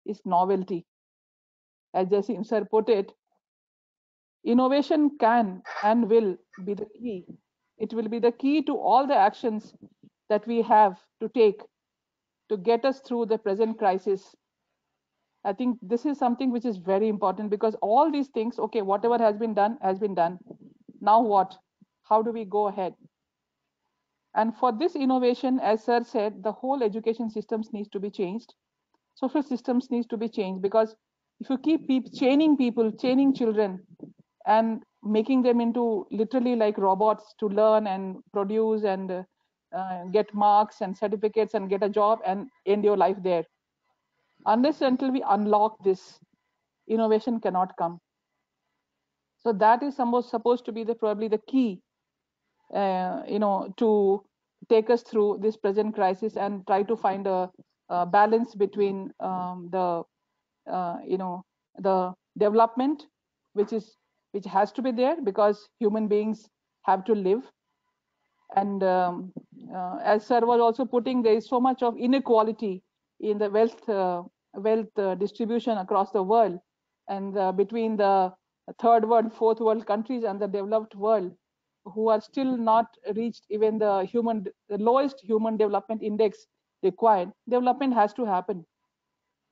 is novelty. As Jasim sir put it, innovation can and will be the key. It will be the key to all the actions that we have to take to get us through the present crisis. I think this is something which is very important, because all these things, okay, whatever has been done has been done. Now what? How do we go ahead? And for this innovation, as sir said, the whole education systems needs to be changed. Social systems needs to be changed, because if you keep chaining people, chaining children, and making them into literally like robots to learn and produce and get marks and certificates and get a job and end your life there, unless until we unlock this, innovation cannot come. So that is supposed to be probably the key to take us through this present crisis and try to find a balance between the development, which has to be there because human beings have to live. And as sir was also putting, there is so much of inequality in the wealth distribution across the world, and between the third world, fourth world countries and the developed world, who are still not reached even the lowest human development index required. Development has to happen.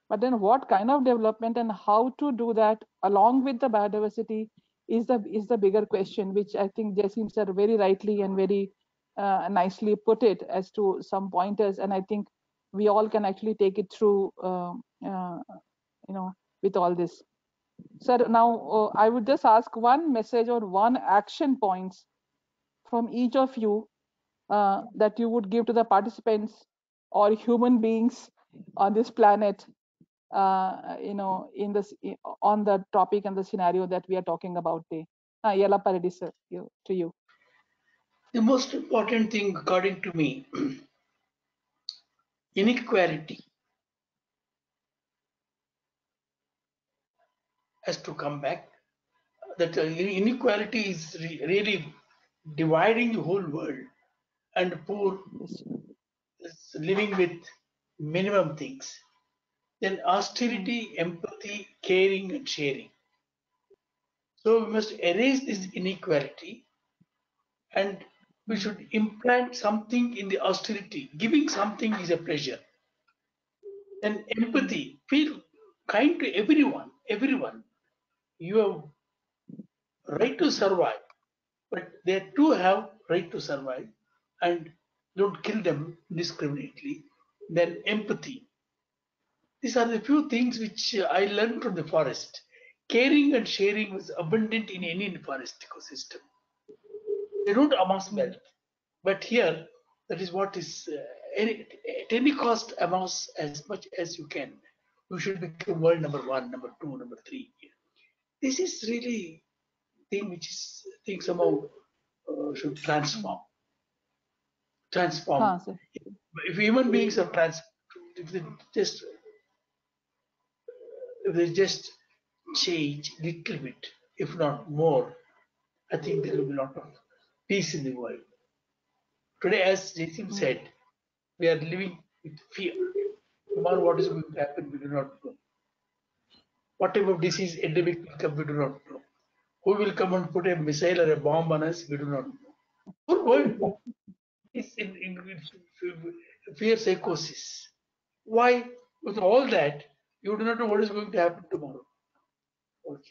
But then what kind of development and how to do that along with the biodiversity is the bigger question, which I think Jasim sir very rightly and very nicely put it as to some pointers. And I think we all can actually take it through, with all this. Sir, now I would just ask one message or one action points from each of you that you would give to the participants or human beings on this planet, in this on the topic and the scenario that we are talking about today. Yellappa, sir, to you. The most important thing, according to me, inequality has to come back. That inequality is really dividing the whole world, and poor is living with minimum things. Then austerity, empathy, caring, and sharing. So we must erase this inequality, and we should implant something in the austerity. Giving something is a pleasure. Then empathy, feel kind to everyone. You have right to survive, but they too have right to survive, and don't kill them indiscriminately. Then empathy. These are the few things which I learned from the forest. Caring and sharing was abundant in any forest ecosystem. They don't amass wealth, but here that is what is at any cost amass as much as you can. You should become world number one, number two, number three. This is really thing which is I think somehow should transform. Sir. If human beings are if they just if they just change little bit, if not more, I think there will be a lot of peace in the world. Today, as Jason said, we are living with fear. Tomorrow, what is going to happen, we do not know. What type of disease endemic will come, we do not know. Who will come and put a missile or a bomb on us, we do not know. We're going in fear psychosis. Why? With all that, you do not know what is going to happen tomorrow. Okay.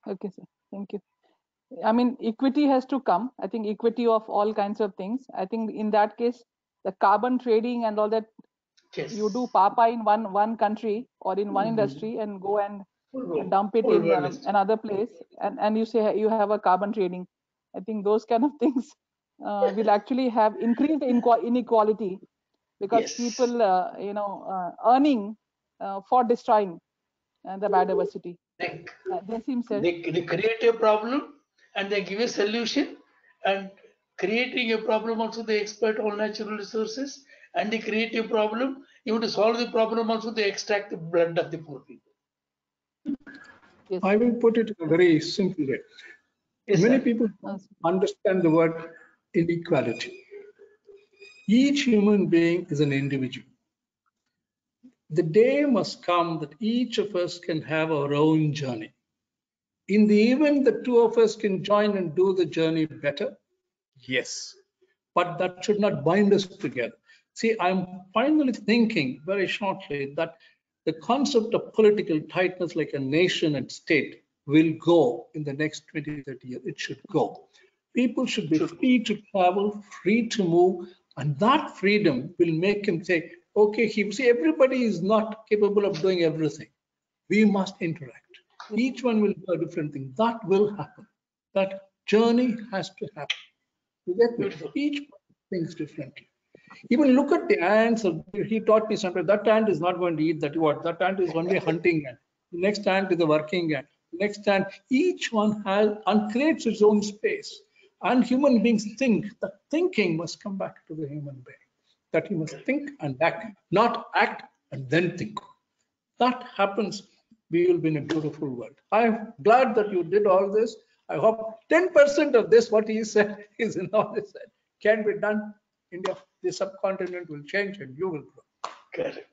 Okay, sir. Thank you. I mean, equity has to come. I think equity of all kinds of things. I think in that case, the carbon trading and all that, Yes. you do papa in one country or in one industry and go and dump it in another place, and you say you have a carbon trading. I think those kind of things will actually have increased inequality, because people, earning for destroying the biodiversity. They seem said. They create a problem and they give a solution, and creating a problem also they exploit all natural resources, and they create a problem. You to solve the problem also they extract the blood of the poor people. Yes. I will put it in a very simple way. Yes, Many sir. people understand the word inequality. Each human being is an individual. The day must come that each of us can have our own journey. In the event the two of us can join and do the journey better, yes, but that should not bind us together. See, I'm finally thinking very shortly that the concept of political tightness like a nation and state will go in the next 20, 30 years. It should go. People should be free to travel, free to move, and that freedom will make him say, okay, see, everybody is not capable of doing everything. We must interact. Each one will do a different thing. That will happen. That journey has to happen. You get me? Each thinks differently. Even look at the ants. He taught me something. That ant is not going to eat that what. That ant is only hunting ant. The next ant is the working ant. The next ant. Each one has and creates its own space. And human beings think. The thinking must come back to the human being. That he must think and act, not act and then think. That happens, we will be in a beautiful world. I'm glad that you did all this. I hope 10% of this, what he said, is in all this can be done. India, the subcontinent will change and you will grow. Correct.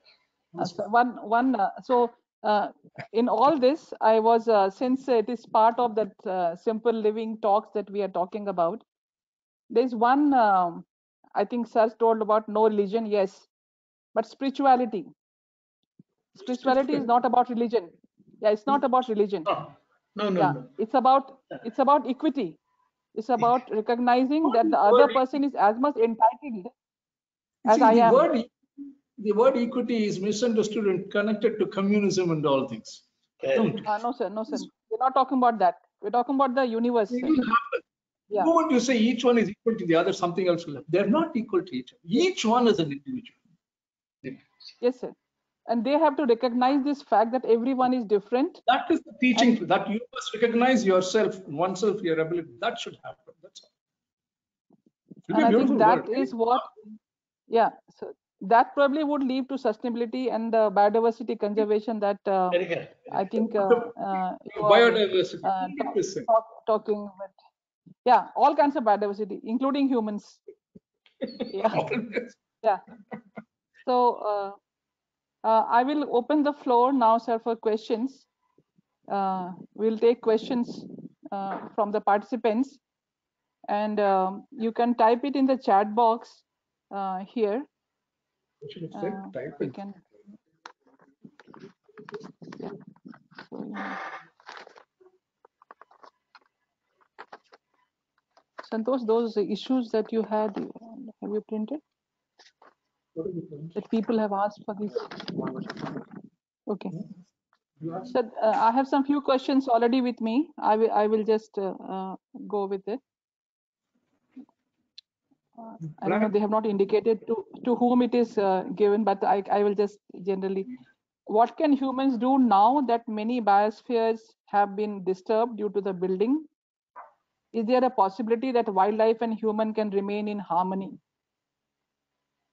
In all this, I was, since it is part of that simple living talks that we are talking about, there's one, I think Sir told about no religion, yes, but spirituality. Spirituality is not about religion. Yeah, it's not about religion. No. It's about equity. It's about recognizing that the other person is as much entitled as I am. The word equity is misunderstood and connected to communism and all things. No, sir. We're not talking about that. We're talking about the universe. It will happen. The moment you say each one is equal to the other, something else will happen. They're not equal to each other. Each one is an individual. Yes, sir. And they have to recognize this fact that everyone is different. That is the teaching, that you must recognize yourself, oneself, your ability. That should happen. That's all. And I think that is what, so that probably would lead to sustainability and the biodiversity conservation that I think biodiversity, talking with. Yeah, all kinds of biodiversity, including humans. Yeah. So I will open the floor now, sir, for questions. We'll take questions from the participants, and you can type it in the chat box here. We can. Yeah. So, Santosh, those issues that you had, have you printed? That people have asked for this. Okay. So I have some few questions already with me. I will just go with it. I don't know, they have not indicated to whom it is given, but I will just generally. What can humans do now that many biospheres have been disturbed due to the building? Is there a possibility that wildlife and human can remain in harmony?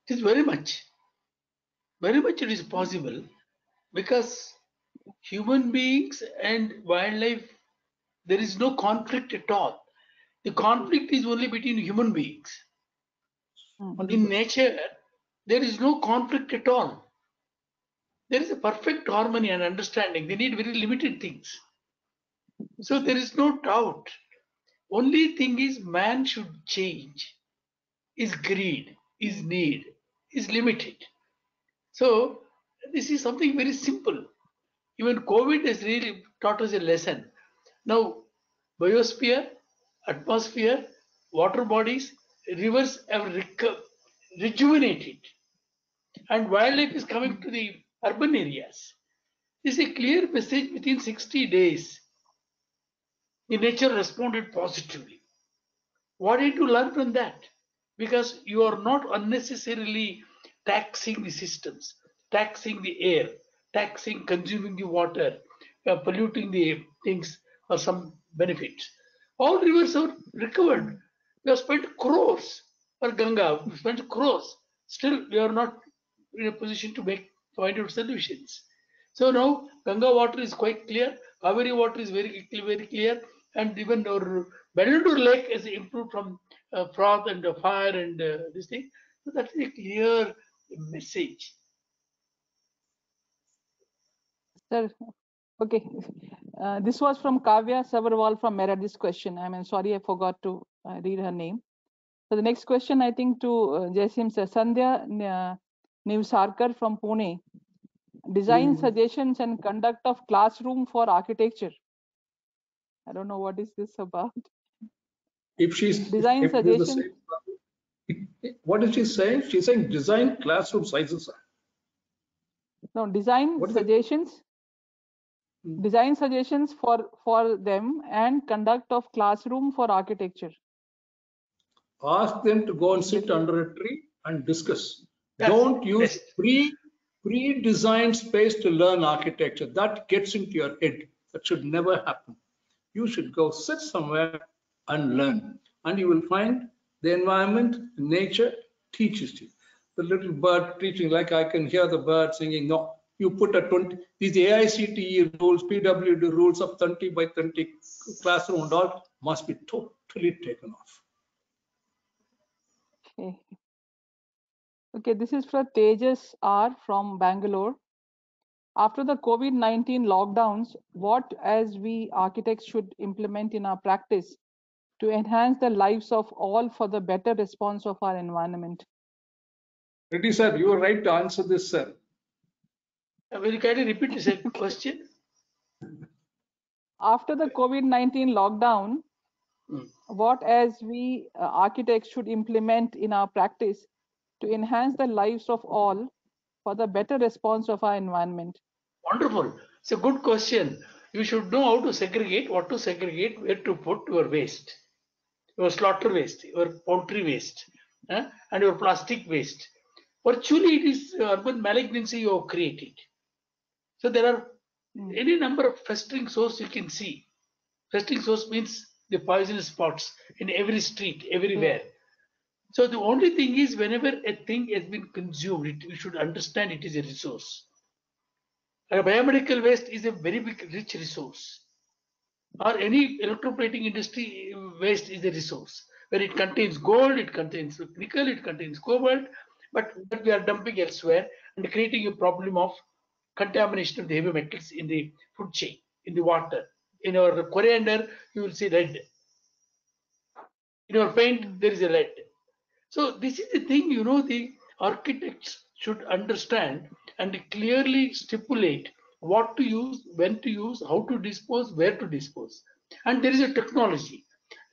It is very much it is possible, because human beings and wildlife, there is no conflict at all. The conflict is only between human beings. In nature, there is no conflict at all. There is a perfect harmony and understanding. They need very limited things. So there is no doubt. Only thing is, man should change. His greed, his need is limited. So this is something very simple. Even COVID has really taught us a lesson. Now, biosphere, atmosphere, water bodies, rivers have rejuvenated, and wildlife is coming to the urban areas. This is a clear message. Within 60 days, the nature responded positively. What did you learn from that? Because you are not unnecessarily taxing the systems, taxing the air, taxing, consuming the water, polluting the things for some benefits. All rivers are recovered. We have spent crores for Ganga. We spent crores. Still, we are not in a position to find out solutions. So now Ganga water is quite clear. Kaveri water is very clear, and even our Bengaluru lake has improved from froth and fire and this thing. So that is a clear message. Sir, okay. This was from Kavya Savarwal from Mera, this question. I'm sorry, I forgot to read her name. So the next question, I think, to Jaisim sir. Sandhya Nivsarkar from Pune. Design suggestions and conduct of classroom for architecture. I don't know what is this about. If she's design suggestions. What is she saying? She's saying design classroom sizes. No, design suggestions. Design suggestions for them and conduct of classroom for architecture. Ask them to go and sit under a tree and discuss. Don't use pre-designed space to learn architecture. That gets into your head. That should never happen. You should go sit somewhere and learn. And you will find the environment, nature teaches you. The little bird teaching, like I can hear the bird singing. No, you put a 20, these AICTE rules, PWD rules of 30 by 30 classroom and all must be totally taken off. Okay, this is for Tejas R from Bangalore. After the COVID-19 lockdowns, what as we architects should implement in our practice to enhance the lives of all for the better response of our environment? Reddy sir, you are right to answer this, sir. Will you kindly repeat the question? After the COVID-19 lockdown, what as we architects should implement in our practice to enhance the lives of all for the better response of our environment? Wonderful. It's a good question. You should know how to segregate, what to segregate, where to put your waste, your slaughter waste, your poultry waste, and your plastic waste. Virtually, it is urban malignancy you have created. So there are any number of festering source you can see. Festering source means the poisonous spots in every street, everywhere. So the only thing is, whenever a thing has been consumed, you should understand it is a resource. Biomedical waste is a very big, rich resource. Or any electroplating industry waste is a resource. Where it contains gold, it contains nickel, it contains cobalt, but we are dumping elsewhere and creating a problem of contamination of the heavy metals in the food chain, in the water. In our coriander, you will see lead. In our paint, there is a lead. So this is the thing, the architects should understand and clearly stipulate what to use, when to use, how to dispose, where to dispose. And there is a technology.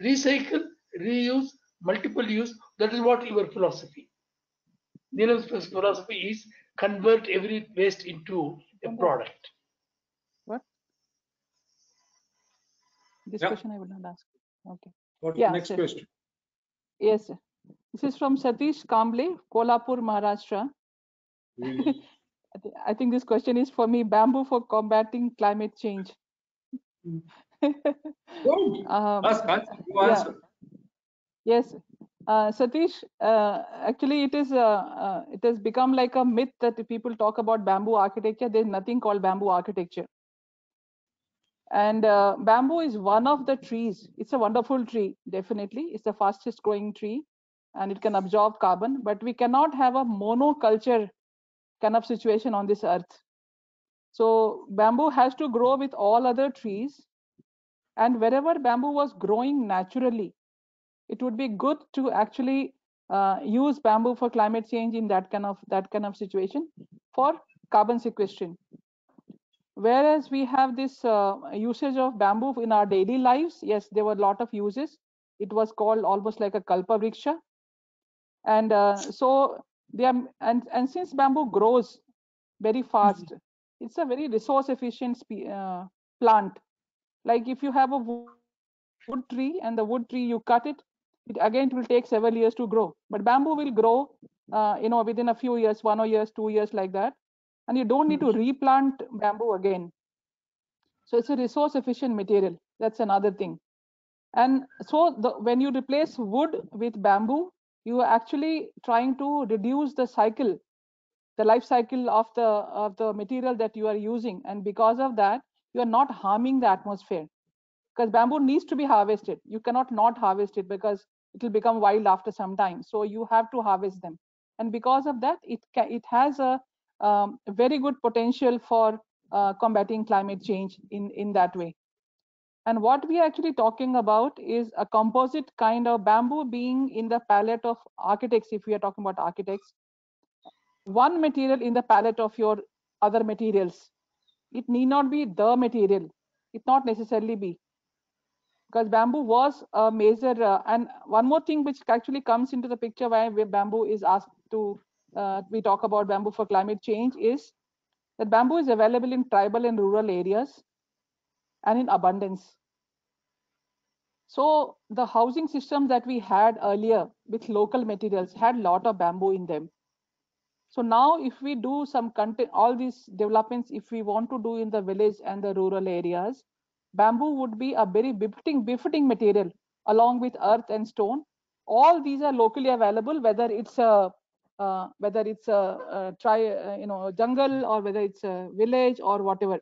Recycle, reuse, multiple use. That is what your philosophy. Neelam's philosophy is convert every waste into a product. What? This Yeah. question I will not ask. Okay. What's Yeah, the next sir. question? Yes, sir. This is from Satish Kamble, Kolhapur, Maharashtra. I think this question is for me. Bamboo for combating climate change. Good. Ask, you Yeah. answer. Yes, Satish. Actually, it has become like a myth that people talk about bamboo architecture. There's nothing called bamboo architecture. And bamboo is one of the trees. It's a wonderful tree, definitely. It's the fastest growing tree, and it can absorb carbon. But we cannot have a monoculture kind of situation on this earth. So bamboo has to grow with all other trees, and wherever bamboo was growing naturally, it would be good to actually use bamboo for climate change in that kind of situation for carbon sequestration. Whereas we have this usage of bamboo in our daily lives, yes, there were a lot of uses. It was called almost like a kalpa vriksha, and so they are, and since bamboo grows very fast, it's a very resource efficient plant. Like if you have a wood tree and the wood tree you cut it, it will take several years to grow. But bamboo will grow, within a few years, 1 or years, 2 years like that, and you don't need to replant bamboo again. So it's a resource efficient material. That's another thing. And so when you replace wood with bamboo, you are actually trying to reduce the cycle, the life cycle of the material that you are using, and because of that, you are not harming the atmosphere. Because bamboo needs to be harvested. You cannot not harvest it because it will become wild after some time. So you have to harvest them, and because of that, it has a very good potential for combating climate change in that way. And what we are actually talking about is a composite kind of bamboo being in the palette of architects. If we are talking about architects, one material in the palette of your other materials. It need not be the material. It not necessarily be, because bamboo was a major. And one more thing which actually comes into the picture where bamboo is asked to, we talk about bamboo for climate change, is that bamboo is available in tribal and rural areas and in abundance. So the housing system that we had earlier with local materials had a lot of bamboo in them. So now if we do some content, all these developments, if we want to do in the village and the rural areas, bamboo would be a very befitting material along with earth and stone. All these are locally available, whether it's a jungle, or whether it's a village or whatever.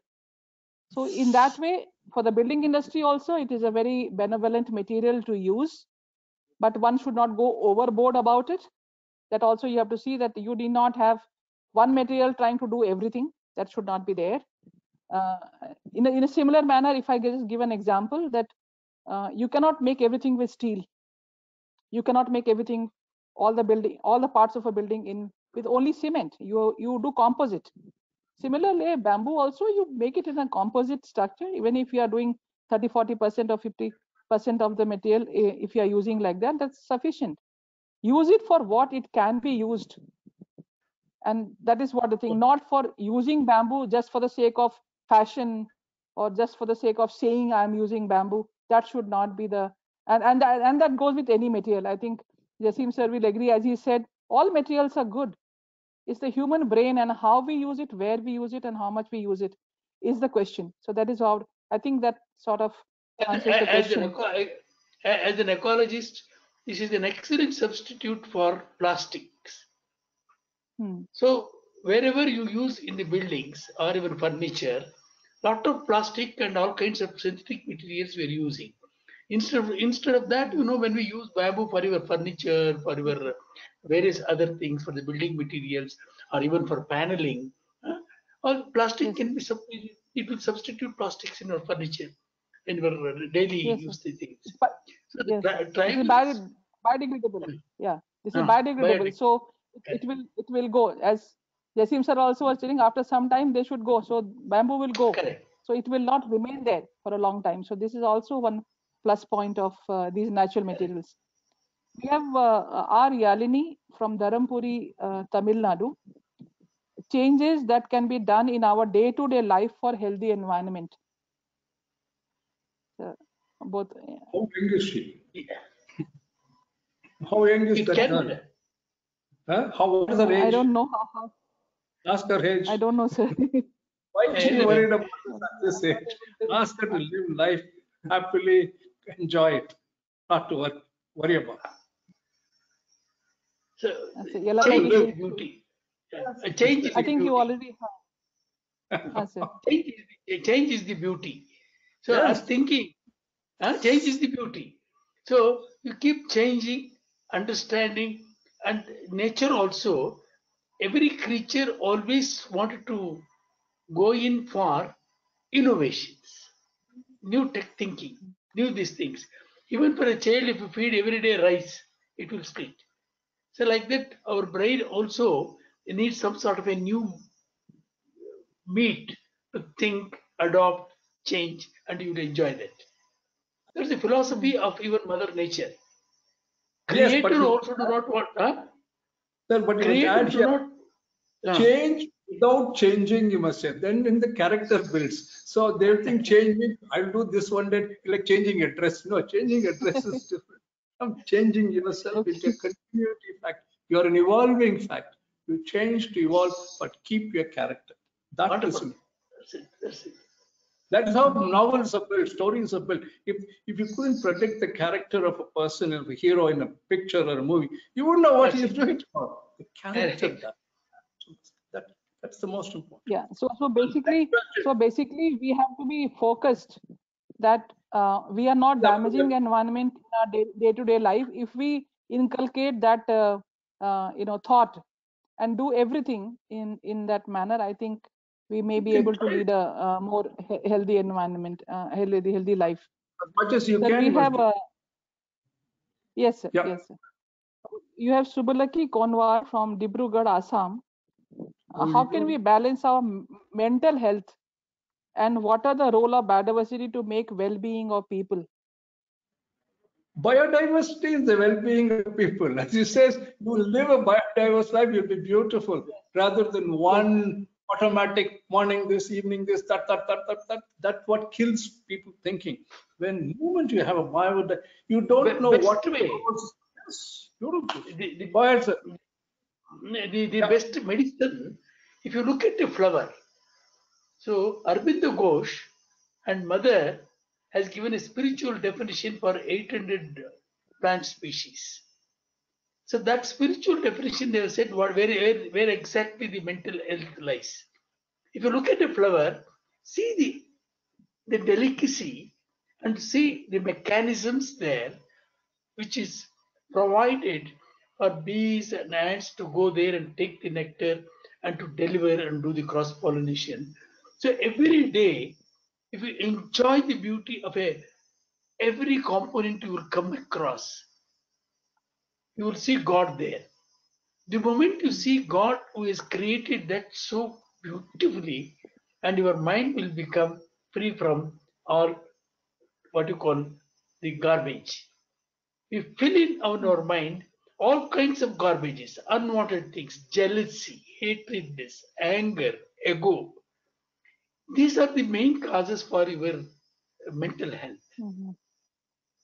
So in that way, for the building industry also, it is a very benevolent material to use, but one should not go overboard about it. That also you have to see that you do not have one material trying to do everything. That should not be there. In a similar manner, if I just give an example, that you cannot make everything with steel. You cannot make everything, all the parts of a building with only cement. You do composite. Similarly, bamboo also, you make it in a composite structure. Even if you are doing 30-40% or 50% of the material, if you are using like that, that's sufficient. Use it for what it can be used. And that is what the thing, not for using bamboo just for the sake of fashion, or just for the sake of saying I'm using bamboo. That should not be the, and that goes with any material. I think Jasim sir will agree, as he said, all materials are good. It's the human brain and how we use it, where we use it, and how much we use it is the question. So that is how I think that sort of answers the question. As an ecologist, this is an excellent substitute for plastics. So wherever you use in the buildings or even furniture, lot of plastic and all kinds of synthetic materials we are using. Instead of that, when we use bamboo for your furniture, for your various other things, for the building materials, or even for paneling, all plastic can be, it will substitute plastics in your furniture, in your daily use things. So Yes, this is biodegradable. Yeah, this is biodegradable. So it will go, as Jasim sir also was telling, after some time they should go. So bamboo will go. Correct. So it will not remain there for a long time. So this is also one plus point of these natural materials. We have R. Yalini from Dharampuri, Tamil Nadu. Changes that can be done in our day-to-day life for healthy environment. Both. How young is she? Yeah. How young is It that can, girl? Huh? What is her age? I don't know how. Ask her age. I don't know, sir. Why is she worried about this age? Ask her to live life happily, enjoy it, not to worry about it. so Yellow change is the live. beauty. Change is I the think beauty. you already have. Sir. Change is the beauty. So I was Yes. thinking, change is the beauty. So you keep changing, understanding, and nature also. Every creature always wanted to go in for innovations, new tech thinking, new these things. Even for a child, if you feed every day rice, it will split. So like that, our brain also needs some sort of a new meat to think, adopt, change, and you will enjoy that. That's the philosophy of even Mother Nature. Yes, but Creator you, also do not want, sir, but you must creator add do here, not, change without changing, you must say. Then in the character builds. So they'll think changing, I'll do this one day, like changing a dress. No, changing a dress is different. I'm changing yourself into a continuity fact. You're an evolving fact. You change to evolve, but keep your character. That is wonderful. important. That's it. That's it. That is how novels are built, stories are built. If you couldn't predict the character of a person, of a hero in a picture or a movie, you wouldn't know what That's he's it. doing tomorrow. The character Correct. does. That's the most important. Yeah. So basically, we have to be focused that we are not damaging environment in our day-to-day life. If we inculcate that thought and do everything in that manner, I think we may be able to lead a more healthy environment, healthy life. As much as you Sir, can, we you must have do. yes, sir. Yeah. Yes, sir. You have Subalaki Konwar from Dibrugarh, Assam. How can we balance our mental health, and what are the role of biodiversity to make well-being of people? Biodiversity is the well-being of people. As you says, you live a biodiverse life, you'll be beautiful, rather than one automatic morning this, evening this, that. That's what kills people thinking. When the moment you have a biodiversity, you don't know Best what way, yes, beautiful. the, Yeah. best medicine, if you look at a flower. So Arvind Ghosh and Mother has given a spiritual definition for 800 plant species. So that spiritual definition, they have said where exactly the mental health lies. If you look at a flower, see the delicacy and see the mechanisms there, which is provided for bees and ants to go there and take the nectar and to deliver and do the cross pollination. So every day, if you enjoy the beauty of every component you will come across, you will see God there. The moment you see God who has created that so beautifully, and your mind will become free from all what you call the garbage. We fill in our mind all kinds of garbages, unwanted things, jealousy, hatredness, anger, ego. These are the main causes for your mental health. Mm-hmm.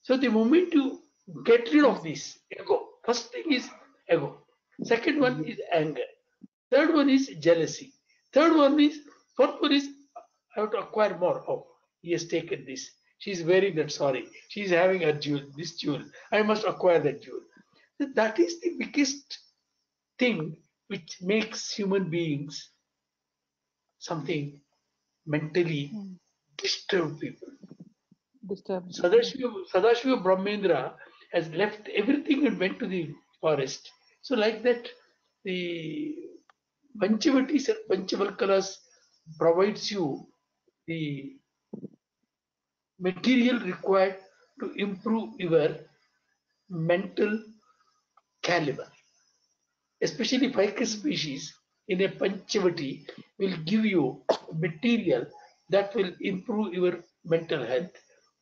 So the moment you get rid of this ego, first thing is ego. Second one is anger. Third one is jealousy. Fourth one is I have to acquire more. Oh, he has taken this. She's wearing that sorry. She's having a jewel, this jewel. I must acquire that jewel. That is the biggest thing which makes human beings something mentally disturbed people. Disturbed. Sadashiva Brahmendra has left everything and went to the forest. So like that, the Panchavatis and Panchavalkalas provides you the material required to improve your mental caliber. Especially ficus species in a Panchavati will give you material that will improve your mental health.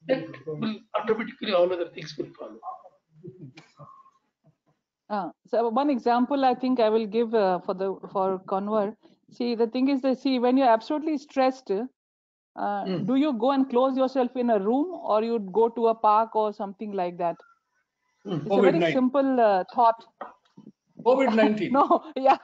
that will automatically all other things will follow. So one example I think I will give for Conver. See, the thing is that, see, when you're absolutely stressed, do you go and close yourself in a room, or you'd go to a park or something like that? It's a very simple thought. COVID-19. No, yeah.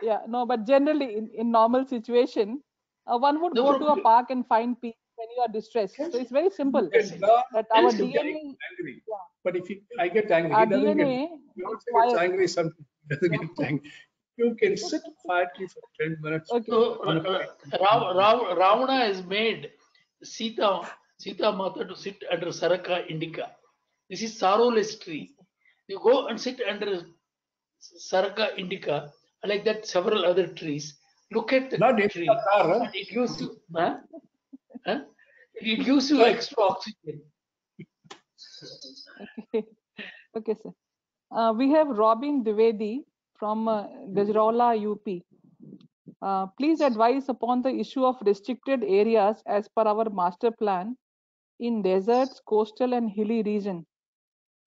Yeah, no, but generally in normal situation, one would go to a park and find peace when you are distressed. So it's very simple. That our DNA. Angry. But if I get angry, Our he doesn't DNA get. He also gets angry sometimes. He doesn't get angry. You can sit quietly for 10 minutes. Okay. So Ravana has made Sita Mata to sit under Saraka indica. This is sorrowless tree. You go and sit under Saraka indica, like that several other trees. Look at the tree, and it gives you, it gives you extra oxygen. Okay, sir. We have Robin Dwivedi from Gajraula, UP. Please advise upon the issue of restricted areas as per our master plan in deserts, coastal and hilly region.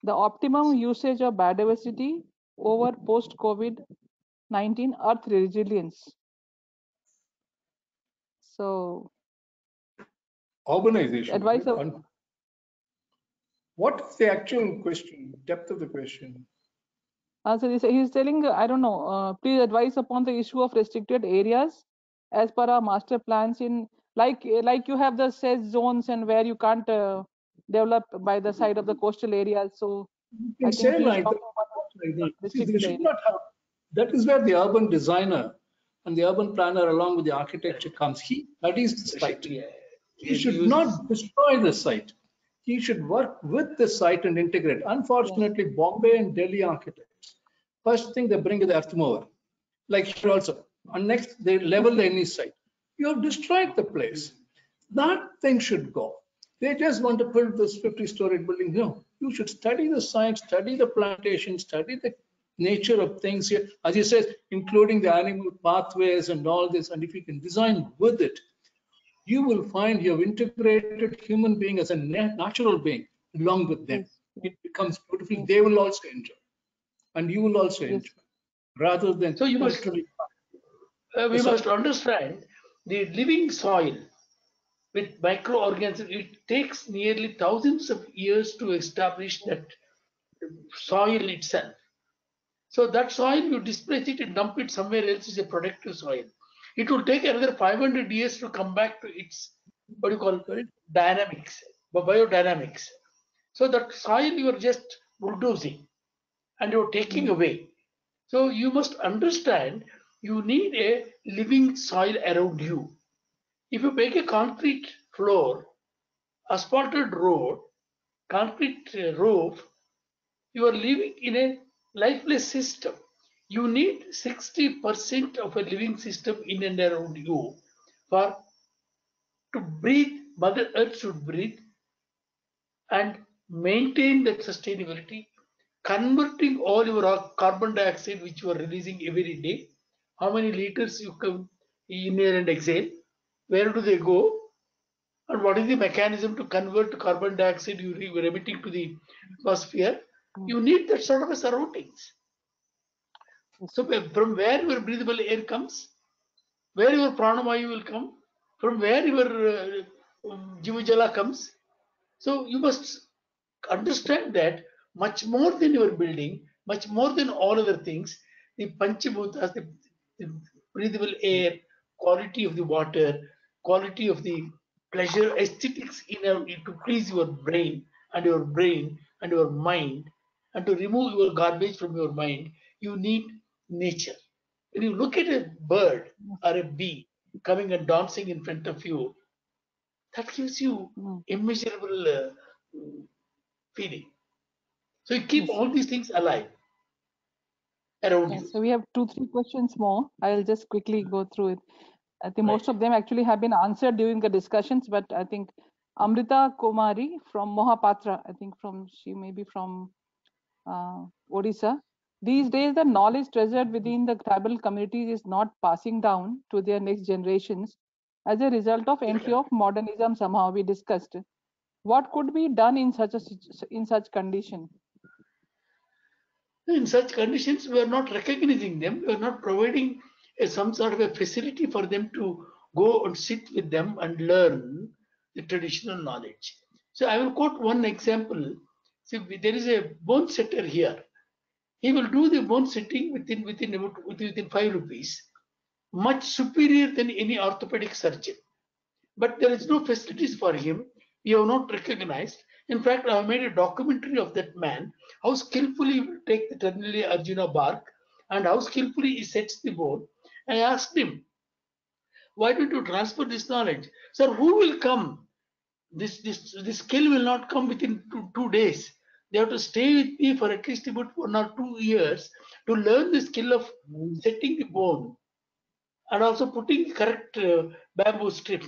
The optimum usage of biodiversity over post-COVID-19 earth resilience. So, urbanization. advice of, what is the actual question, depth of the question? so he's telling, I don't know, please advise upon the issue of restricted areas as per our master plans in, like you have the safe zones and where you can't develop by the side of the coastal areas. So you can say like that. That is where the urban designer and the urban planner along with the architecture comes. He studies the site. He should not destroy the site. He should work with the site and integrate. Unfortunately, Bombay and Delhi architects, first thing they bring is the earth mover. Like here also. And next, they level any site. You have destroyed the place. That thing should go. They just want to build this 50-story building. No, you should study the site, study the plantation, study the nature of things here. As you said, including the animal pathways and all this. And if you can design with it, you will find you have integrated human being as a natural being along with them. It becomes beautiful. They will also enjoy. And you will also enjoy. Rather than so you must we must understand the living soil with microorganisms. It takes nearly thousands of years to establish that soil itself. So that soil, you displace it and dump it somewhere else, is a productive soil. It will take another 500 years to come back to its, what do you call it, dynamics, biodynamics. So that soil you are just bulldozing and you're taking away. So you must understand you need a living soil around you. If you make a concrete floor, asphalted road, concrete roof, you are living in a lifeless system. You need 60% of a living system in and around you for to breathe. Mother Earth should breathe and maintain that sustainability, converting all your carbon dioxide which you are releasing every day. How many liters you can inhale and exhale? Where do they go? And what is the mechanism to convert carbon dioxide you are emitting to the atmosphere? You need that sort of a surroundings. So from where your breathable air comes, where your pranavayu will come, from where your jivajala comes. So you must understand that much more than your building, much more than all other things, the panchabhutas, the breathable air, quality of the water, quality of the pleasure, aesthetics to please your brain and your mind, and to remove your garbage from your mind, you need nature. When you look at a bird or a bee coming and dancing in front of you, that gives you immeasurable feeling. So you keep all these things alive around you. So we have 2-3 questions more. I'll just quickly go through it. I think most of them actually have been answered during the discussions, but I think Amrita Kumari from Mohapatra, I think she may be from Odisha. These days, the knowledge treasured within the tribal communities is not passing down to their next generations as a result of entry of modernism somehow we discussed. What could be done in such condition? In such conditions, we are not recognizing them. We are not providing some sort of a facility for them to go and sit with them and learn the traditional knowledge. So I will quote one example. See, there is a bone setter here. He will do the bone setting within 5 rupees, much superior than any orthopedic surgeon. But there is no facilities for him. We have not recognized. In fact, I have made a documentary of that man, how skillfully he will take the Ternary Arjuna bark and how skillfully he sets the bone. I asked him, why don't you transfer this knowledge? Sir, who will come? This skill will not come within 2 days. They have to stay with me for at least about 1 or 2 years to learn the skill of setting the bone and also putting correct bamboo strip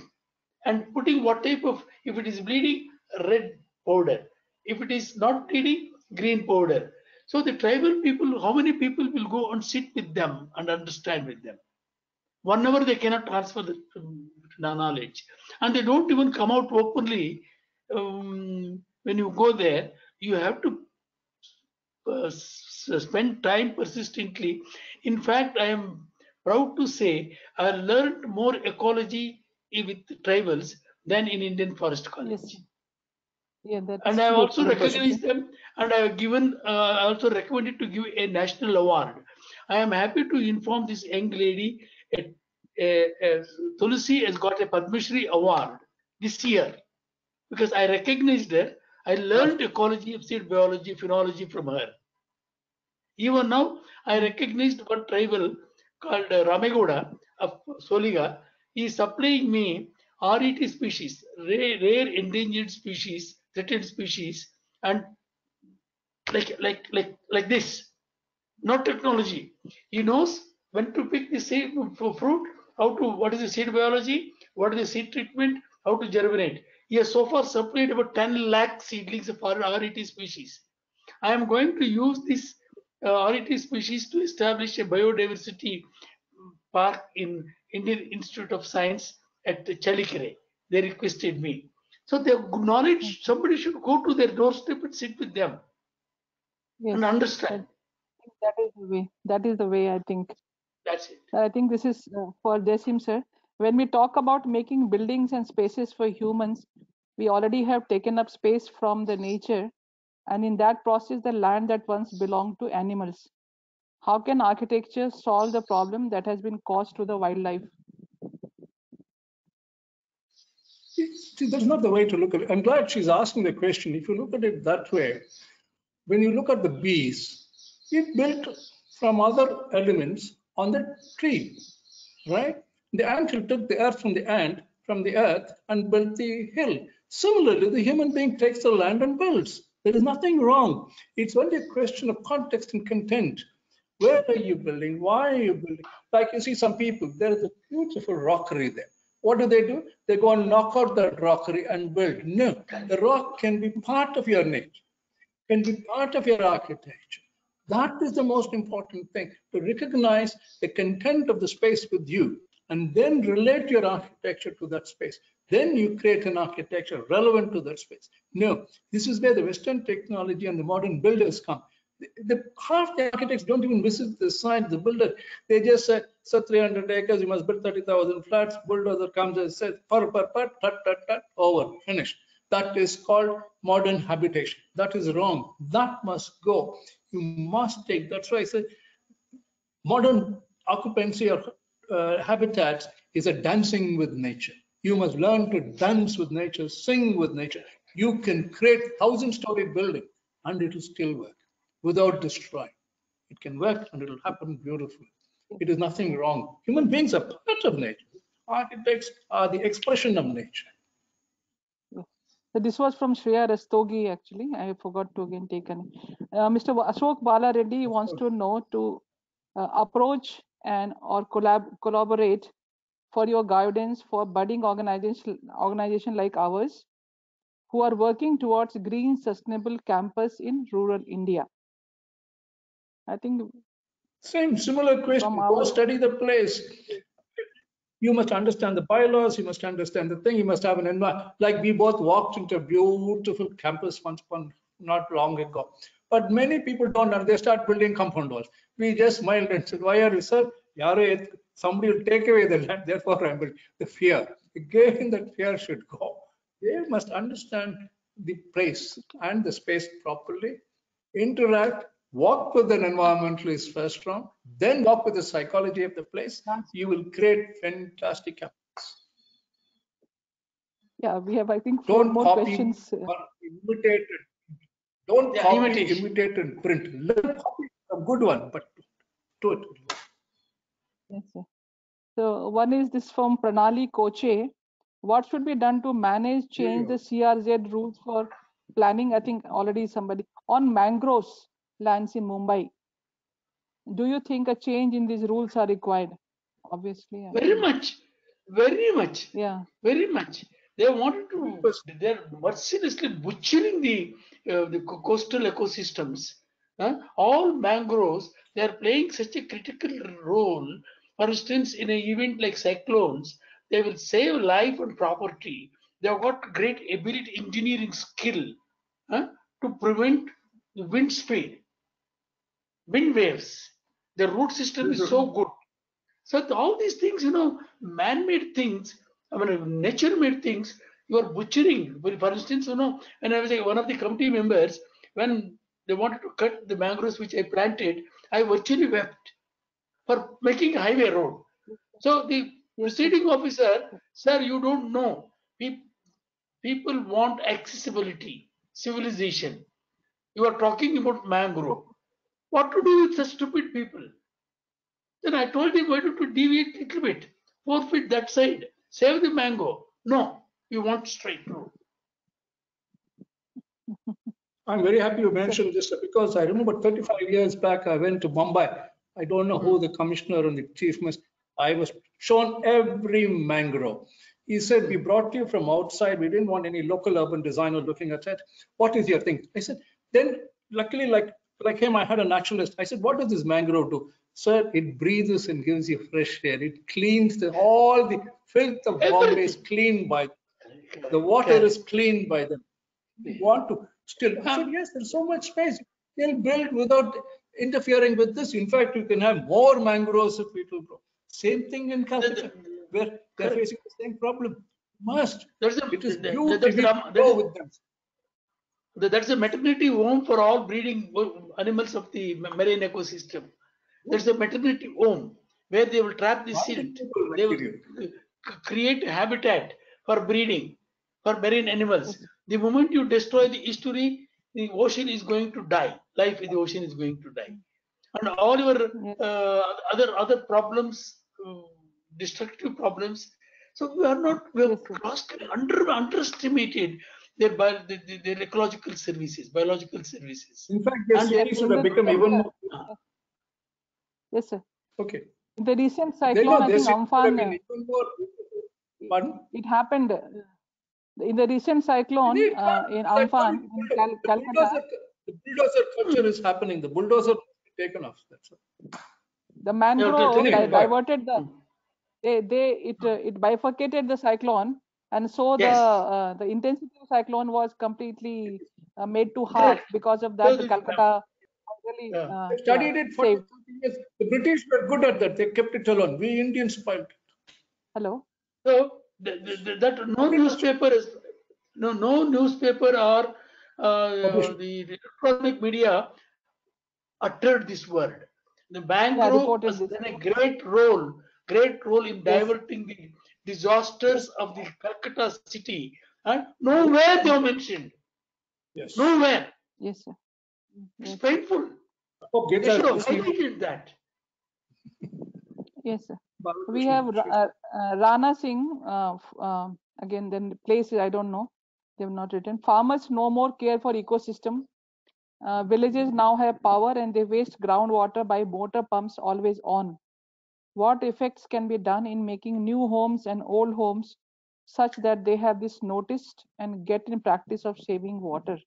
and putting what type of, if it is bleeding, red powder, if it is not bleeding, green powder. So the tribal people, how many people will go and sit with them and understand with them? 1 hour they cannot transfer the knowledge, and they don't even come out openly. When you go there, you have to spend time persistently. In fact, I am proud to say I learned more ecology with tribals than in Indian Forest College. Yes. Yeah, that's and I have true. also recognized them, and I have given, I also recommended to give a national award. I am happy to inform this young lady, Tulsi has got a Padma Shri award this year because I recognized her. I learned ecology, seed biology, phenology from her. Even now, I recognized one tribal called Ramegoda of Soliga. He is supplying me RET species, rare endangered species, threatened species, and like this. Not technology. He knows when to pick the seed for fruit, what is the seed biology, what is the seed treatment, how to germinate. He has so far supplied about 10 lakh seedlings of RET species. I am going to use this RET species to establish a biodiversity park in Indian Institute of Science at Chalikere. They requested me. So their knowledge, somebody should go to their doorstep and sit with them and understand. That is the way. That is the way, I think. That's it. I think this is for Jasim sir. When we talk about making buildings and spaces for humans, we already have taken up space from the nature, and in that process, the land that once belonged to animals. How can architecture solve the problem that has been caused to the wildlife? See, that's not the way to look at it. I'm glad she's asking the question. If you look at it that way, when you look at the bees, it built from other elements on the tree, right? The anthill took the earth from the earth and built the hill. Similarly, the human being takes the land and builds. There is nothing wrong. It's only a question of context and content. Where are you building? Why are you building? Like you see some people, there is a beautiful rockery there. What do? They go and knock out that rockery and build. No, the rock can be part of your nature, can be part of your architecture. That is the most important thing, to recognize the content of the space with you and then relate your architecture to that space. Then you create an architecture relevant to that space. No, this is where the Western technology and the modern builders come. Half the architects don't even visit the site, the builder. They just say, so 300 acres, you must build 30,000 flats. Bulldozer comes and says, over, finished. That is called modern habitation. That is wrong. That must go. You must take. That's why I said modern occupancy or habitats is a dancing with nature. You must learn to dance with nature, sing with nature. You can create 1,000-story building and it will still work without destroying. It can work and it will happen beautifully. It is nothing wrong. Human beings are part of nature. Architects are the expression of nature. So this was from Shreya Rastogi, actually. I forgot to again take an. Mr. Ashok Bala Reddy wants to know to approach and or collaborate for your guidance for budding organization like ours who are working towards green sustainable campus in rural India. I think similar question. Go study the place. You must understand the bylaws, you must understand the thing, you must have an environment. Like we both walked into a beautiful campus once upon not long ago. But many people don't know, they start building compound walls. We just smiled and said, why are you, sir? Somebody will take away the land, therefore I'm building. The fear. Again, that fear should go. They must understand the place and the space properly, interact, walk with an environmentalist first round, then walk with the psychology of the place. You will create fantastic campus. Yeah, we have, I think, 4 Don't more copy questions. or imitate. Don't Yeah, copy, imitation. imitate, and print. Learn copy a good one, but do it. Yes, sir. So one is this from Pranali Koche. What should be done to manage, change the CRZ rules for planning? I think already somebody on mangroves lands in Mumbai. Do you think a change in these rules are required? Obviously, yeah. Very much, very much, Yeah. very much. They wanted to. They're mercilessly butchering the coastal ecosystems. All mangroves. They are playing such a critical role. For instance, in an event like cyclones, they will save life and property. They have got great ability, engineering skill to prevent the wind speed, wind waves. The root system is so good. So all these things, man-made things, I mean, nature-made things, you are butchering. For instance, when I was one of the committee members, when they wanted to cut the mangroves which I planted, I virtually wept for making a highway road. So the proceeding officer, sir, you don't know. People want accessibility, civilization. You are talking about mangrove. What to do with such stupid people? Then I told him, why don't you deviate a little bit, 4 feet that side, save the mango. No, you want straight road. I'm very happy you mentioned this because I remember 35 years back, I went to Mumbai. I don't know who the commissioner and the chief minister. I was shown every mangrove. He said, we brought you from outside. We didn't want any local urban designer looking at it. What is your thing? I said, then luckily, like him, I had a naturalist. I said, what does this mangrove do? Sir, it breathes and gives you fresh air. It cleans all the filth of Bombay is cleaned by them. The water is cleaned by them. You want to still, I said, yes, there's so much space. They'll build without interfering with this. In fact, you can have more mangroves if it will grow. Same thing in Calcutta, where they're facing the same problem. It is beautiful to go with them. That's a maternity home for all breeding animals of the marine ecosystem. There's a maternity home where they will trap the silt. They will create a habitat for breeding for marine animals. The moment you destroy the estuary, the ocean is going to die. Life in the ocean is going to die, and all your other problems, destructive problems. So we have underestimated their ecological services, biological services. In fact, their cities should have become even more. Yes, sir. Okay. In the recent cyclone, I think Amphan. It happened in the recent cyclone in Amphan in Calcutta. The bulldozer culture is happening. The bulldozer taken off. That's it. The mangrove diverted the. It bifurcated the cyclone, and so the intensity of cyclone was completely made to half. Because of that, the Calcutta really studied it for 30 years. The British were good at that. They kept it alone. We Indians spoiled it. Hello. So that no newspaper or the electronic media uttered this word. The mangrove has done a great role in diverting the disasters of the Calcutta city. And nowhere they are mentioned. Yes. Nowhere. Yes, sir. It's painful. They should have highlighted that. Yes, sir. We have Rana Singh, again, then places I don't know. They have not written. Farmers no more care for ecosystem. Villages now have power and they waste groundwater by motor pumps always on. What effects can be done in making new homes and old homes such that they have this noticed and get in practice of saving water?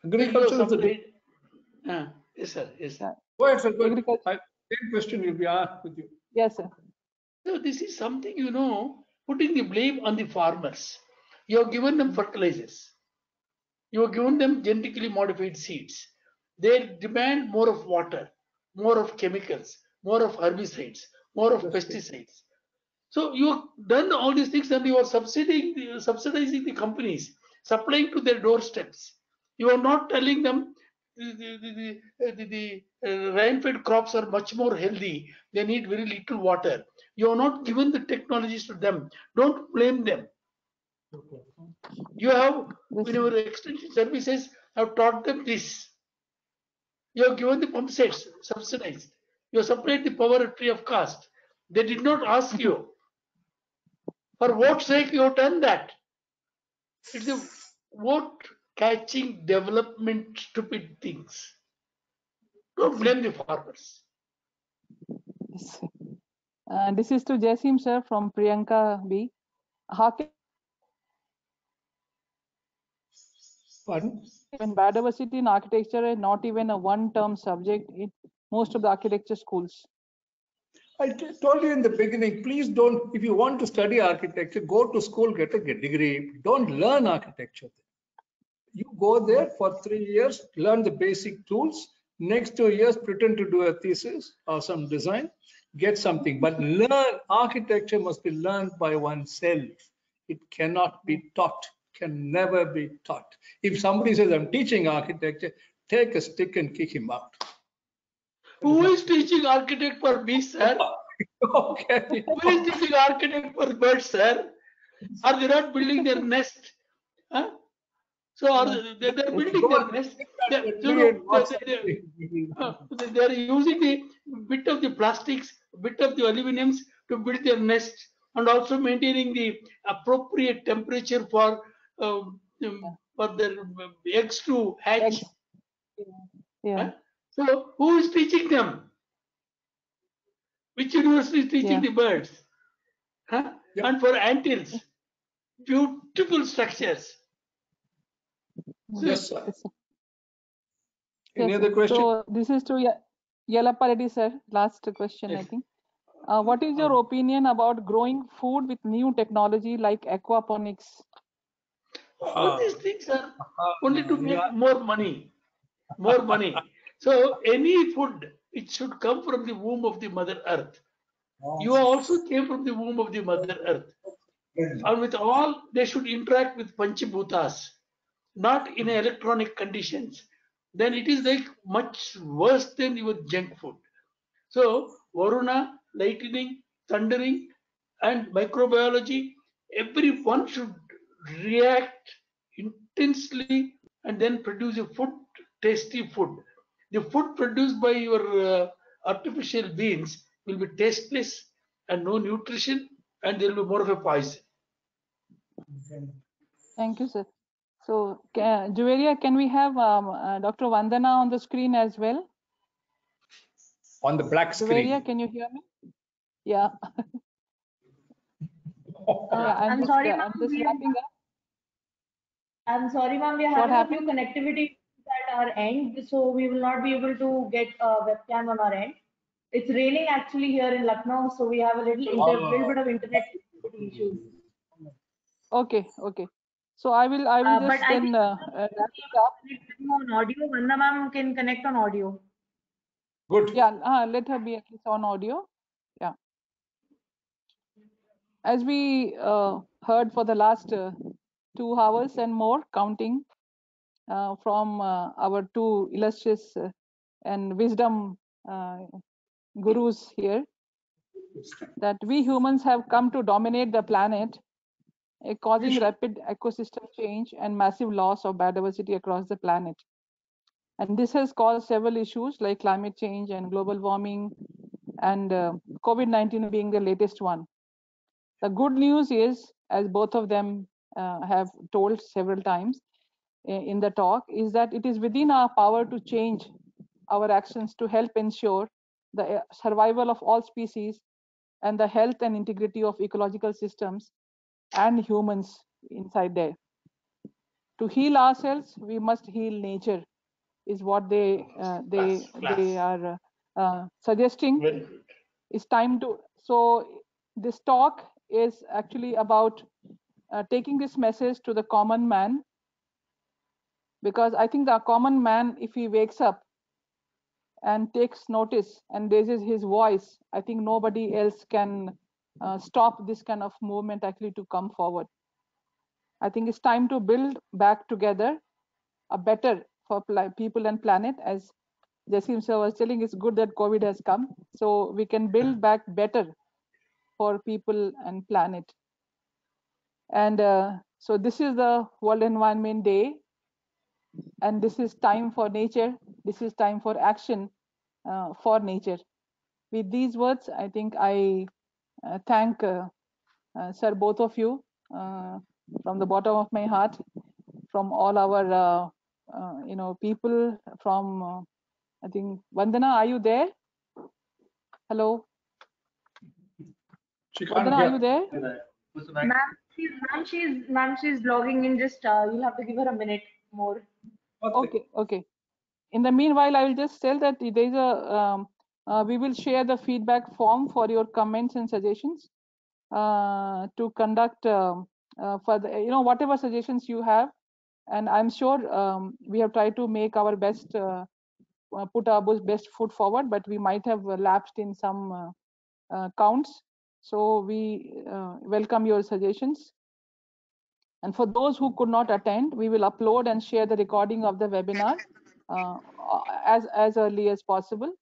Agriculture is a yes, sir. Yes. Go ahead, sir. Same question will be asked with you. Yes, sir. So this is something, putting the blame on the farmers. You have given them fertilizers. You have given them genetically modified seeds. They demand more of water, more of chemicals, more of herbicides, more of pesticides. So you have done all these things and you are subsidizing the companies, supplying to their doorsteps. You are not telling them the rain-fed crops are much more healthy. They need very little water. You have not given the technologies to them. Don't blame them. You have, in your extension services, have taught them this. You have given the pump sets subsidized. You have supplied the power free of cost. They did not ask you. For what sake you have done that? It's a vote catching development stupid things. Don't blame the farmers. Yes. This is to Jasim sir from Priyanka B. How can Pardon? when biodiversity in architecture is not even a one-term subject in most of the architecture schools? I told you in the beginning, please don't, if you want to study architecture, go to school, get a degree. Don't learn architecture. You go there for 3 years, learn the basic tools. Next 2 years, pretend to do a thesis or some design, get something. But learn architecture must be learned by oneself. It cannot be taught, can never be taught. If somebody says, I'm teaching architecture, take a stick and kick him out. Who is teaching architect for bees, sir? Okay. Who is teaching architect for birds, sir? Are they not building their nest? Huh? So are they're building their nest. They're using the bit of the plastics, bit of the aluminiums to build their nest, and also maintaining the appropriate temperature for their eggs to hatch. Eggs. Yeah. Huh? So who is teaching them? Which university is teaching the birds? Huh? Yep. And for antilles, beautiful structures. Yes, sir. Yes, sir. Any Yes, other sir. question? So this is to Yellappa Reddy sir. Last question, Yes. I think. What is your opinion about growing food with new technology like aquaponics? All these things are only to make more money. More money. So any food, it should come from the womb of the Mother Earth. You also came from the womb of the Mother Earth. And with all, they should interact with Panchabhutas, not in electronic conditions. Then it is like much worse than your junk food. So Varuna, lightning, thundering, and microbiology, everyone should react intensely and then produce a food, tasty food. The food produced by your artificial beings will be tasteless and no nutrition, and there will be more of a poison. Thank you, sir. So, Juveria, can we have Dr. Vandana on the screen as well? On the black screen. Juveria, can you hear me? Yeah. I'm sorry, I'm just wrapping up. I'm sorry, ma'am. We are What having a few happened? connectivity at our end, so we will not be able to get a webcam on our end. It's raining actually here in Lucknow, so we have a little bit of internet issues. Okay, okay. So I will But just I then think wrap it up. on audio. Vanda ma'am can connect on audio. Good. Yeah, let her be at least on audio. Yeah. As we heard for the last 2 hours and more, counting from our two illustrious and wisdom gurus here, that we humans have come to dominate the planet, causing rapid ecosystem change and massive loss of biodiversity across the planet. And this has caused several issues like climate change and global warming, and COVID-19 being the latest one. The good news is, as both of them have told several times in the talk, is that it is within our power to change our actions to help ensure the survival of all species and the health and integrity of ecological systems and humans inside there. To heal ourselves, we must heal nature, is what they are suggesting Very good. it's time to. So this talk is actually about taking this message to the common man, because I think the common man, if he wakes up and takes notice and raises his voice, I think nobody else can stop this kind of movement actually to come forward. I think it's time to build back together a better for people and planet. As Jasim sir was telling, it's good that COVID has come, so we can build back better for people and planet. And so this is the World Environment Day, and this is time for nature. This is time for action for nature. With these words, I think I thank sir, both of you, from the bottom of my heart, from all our people, from I think Vandana, are you there? Hello, She can't Vandana, are you hear. there? Ma'am, she's logging in. Just you'll have to give her a minute more. Okay. In the meanwhile, I will just tell that there is we will share the feedback form for your comments and suggestions to conduct for the, whatever suggestions you have. And I'm sure we have tried to make our best, put our best foot forward, but we might have lapsed in some counts. So we welcome your suggestions. And for those who could not attend, we will upload and share the recording of the webinar as early as possible.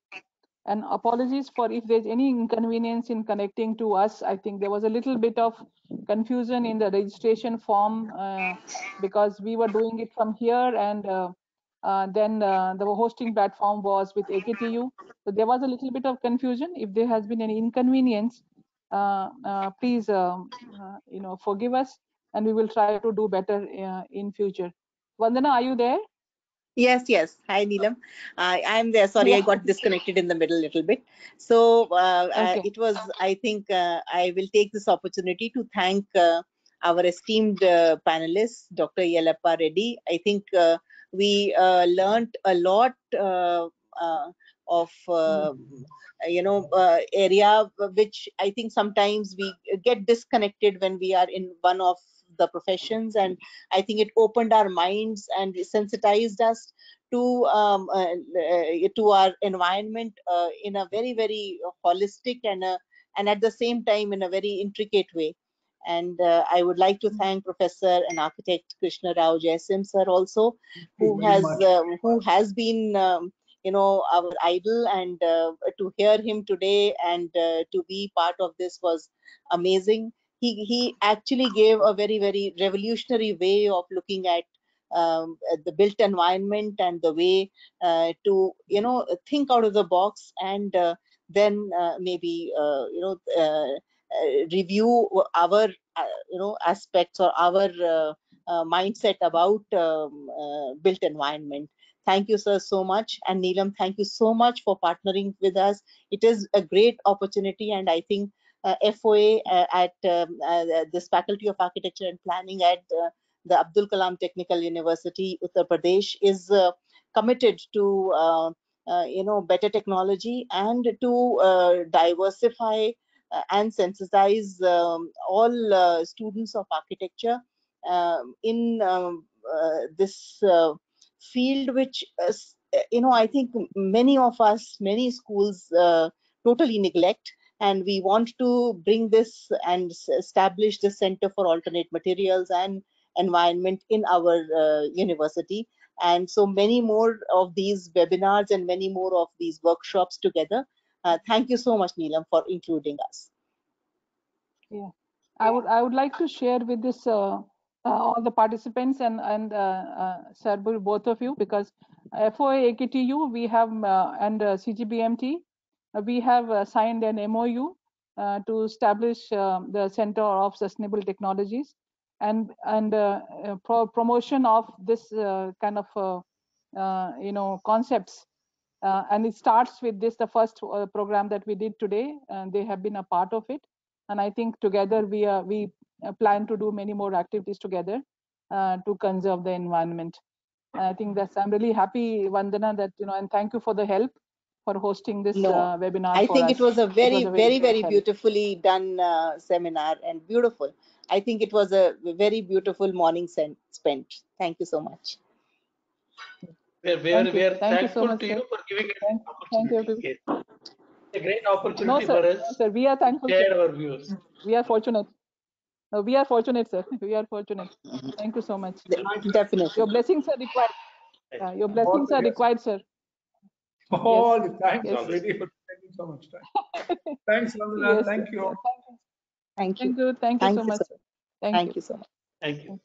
And apologies for if there's any inconvenience in connecting to us. I think there was a little bit of confusion in the registration form because we were doing it from here, and then the hosting platform was with AKTU. So there was a little bit of confusion. If there has been any inconvenience, please forgive us, and we will try to do better in future. Vandana, are you there? Yes. Hi, Neelam. I'm there. Sorry, Yeah. I got disconnected in the middle a little bit. So Okay. it was, I think, I will take this opportunity to thank our esteemed panelists, Dr. Yellappa Reddy. I think we learned a lot of area which I think sometimes we get disconnected when we are in one of the professions, and I think it opened our minds and sensitized us to our environment in a very, very holistic and at the same time in a very intricate way. And I would like to thank Professor and Architect Krishna Rao Jaisim sir also, who has been our idol, and to hear him today and to be part of this was amazing. He actually gave a very, very revolutionary way of looking at the built environment and the way to think out of the box, and then maybe review our aspects or our mindset about built environment. Thank you, sir, so much. And Neelam, thank you so much for partnering with us. It is a great opportunity, and I think FOA at this Faculty of Architecture and Planning at the Abdul Kalam Technical University, Uttar Pradesh, is committed to better technology and to diversify and sensitize all students of architecture in this field, which I think many of us, many schools totally neglect. And we want to bring this and establish the Center for Alternate Materials and Environment in our university. And so many more of these webinars and many more of these workshops together. Thank you so much, Neelam, for including us. Yeah, I would like to share with this all the participants and sir, both of you, because FOA AKTU we have and CGBMT we have signed an MOU to establish the Center of Sustainable Technologies and promotion of this kind of concepts. And it starts with this, the first program that we did today, and they have been a part of it. And I think together we plan to do many more activities together to conserve the environment. And I think I'm really happy, Vandana, that and thank you for the help. for hosting this No, webinar I for think us. it was a very, a very, great very help. beautifully done seminar and beautiful. I think it was a very beautiful morning spent. Thank you so much. We are Thank you so thankful much, to sir. you for giving us Thank opportunity. you. Yes. It's a great opportunity No, for sir. us No, sir. We are thankful. to share our views. We are fortunate. No, we are fortunate, sir. We are fortunate. Thank you so much. Definitely. Your blessings are required. Your blessings are required, sir. All Yes. the time. Yes. Really for spending so much time. Thanks, Vandana. Yes, Thank sir. you. Yeah, Thank you. Thank you so much. Sir. Thank Thank you. you so much. Thank you.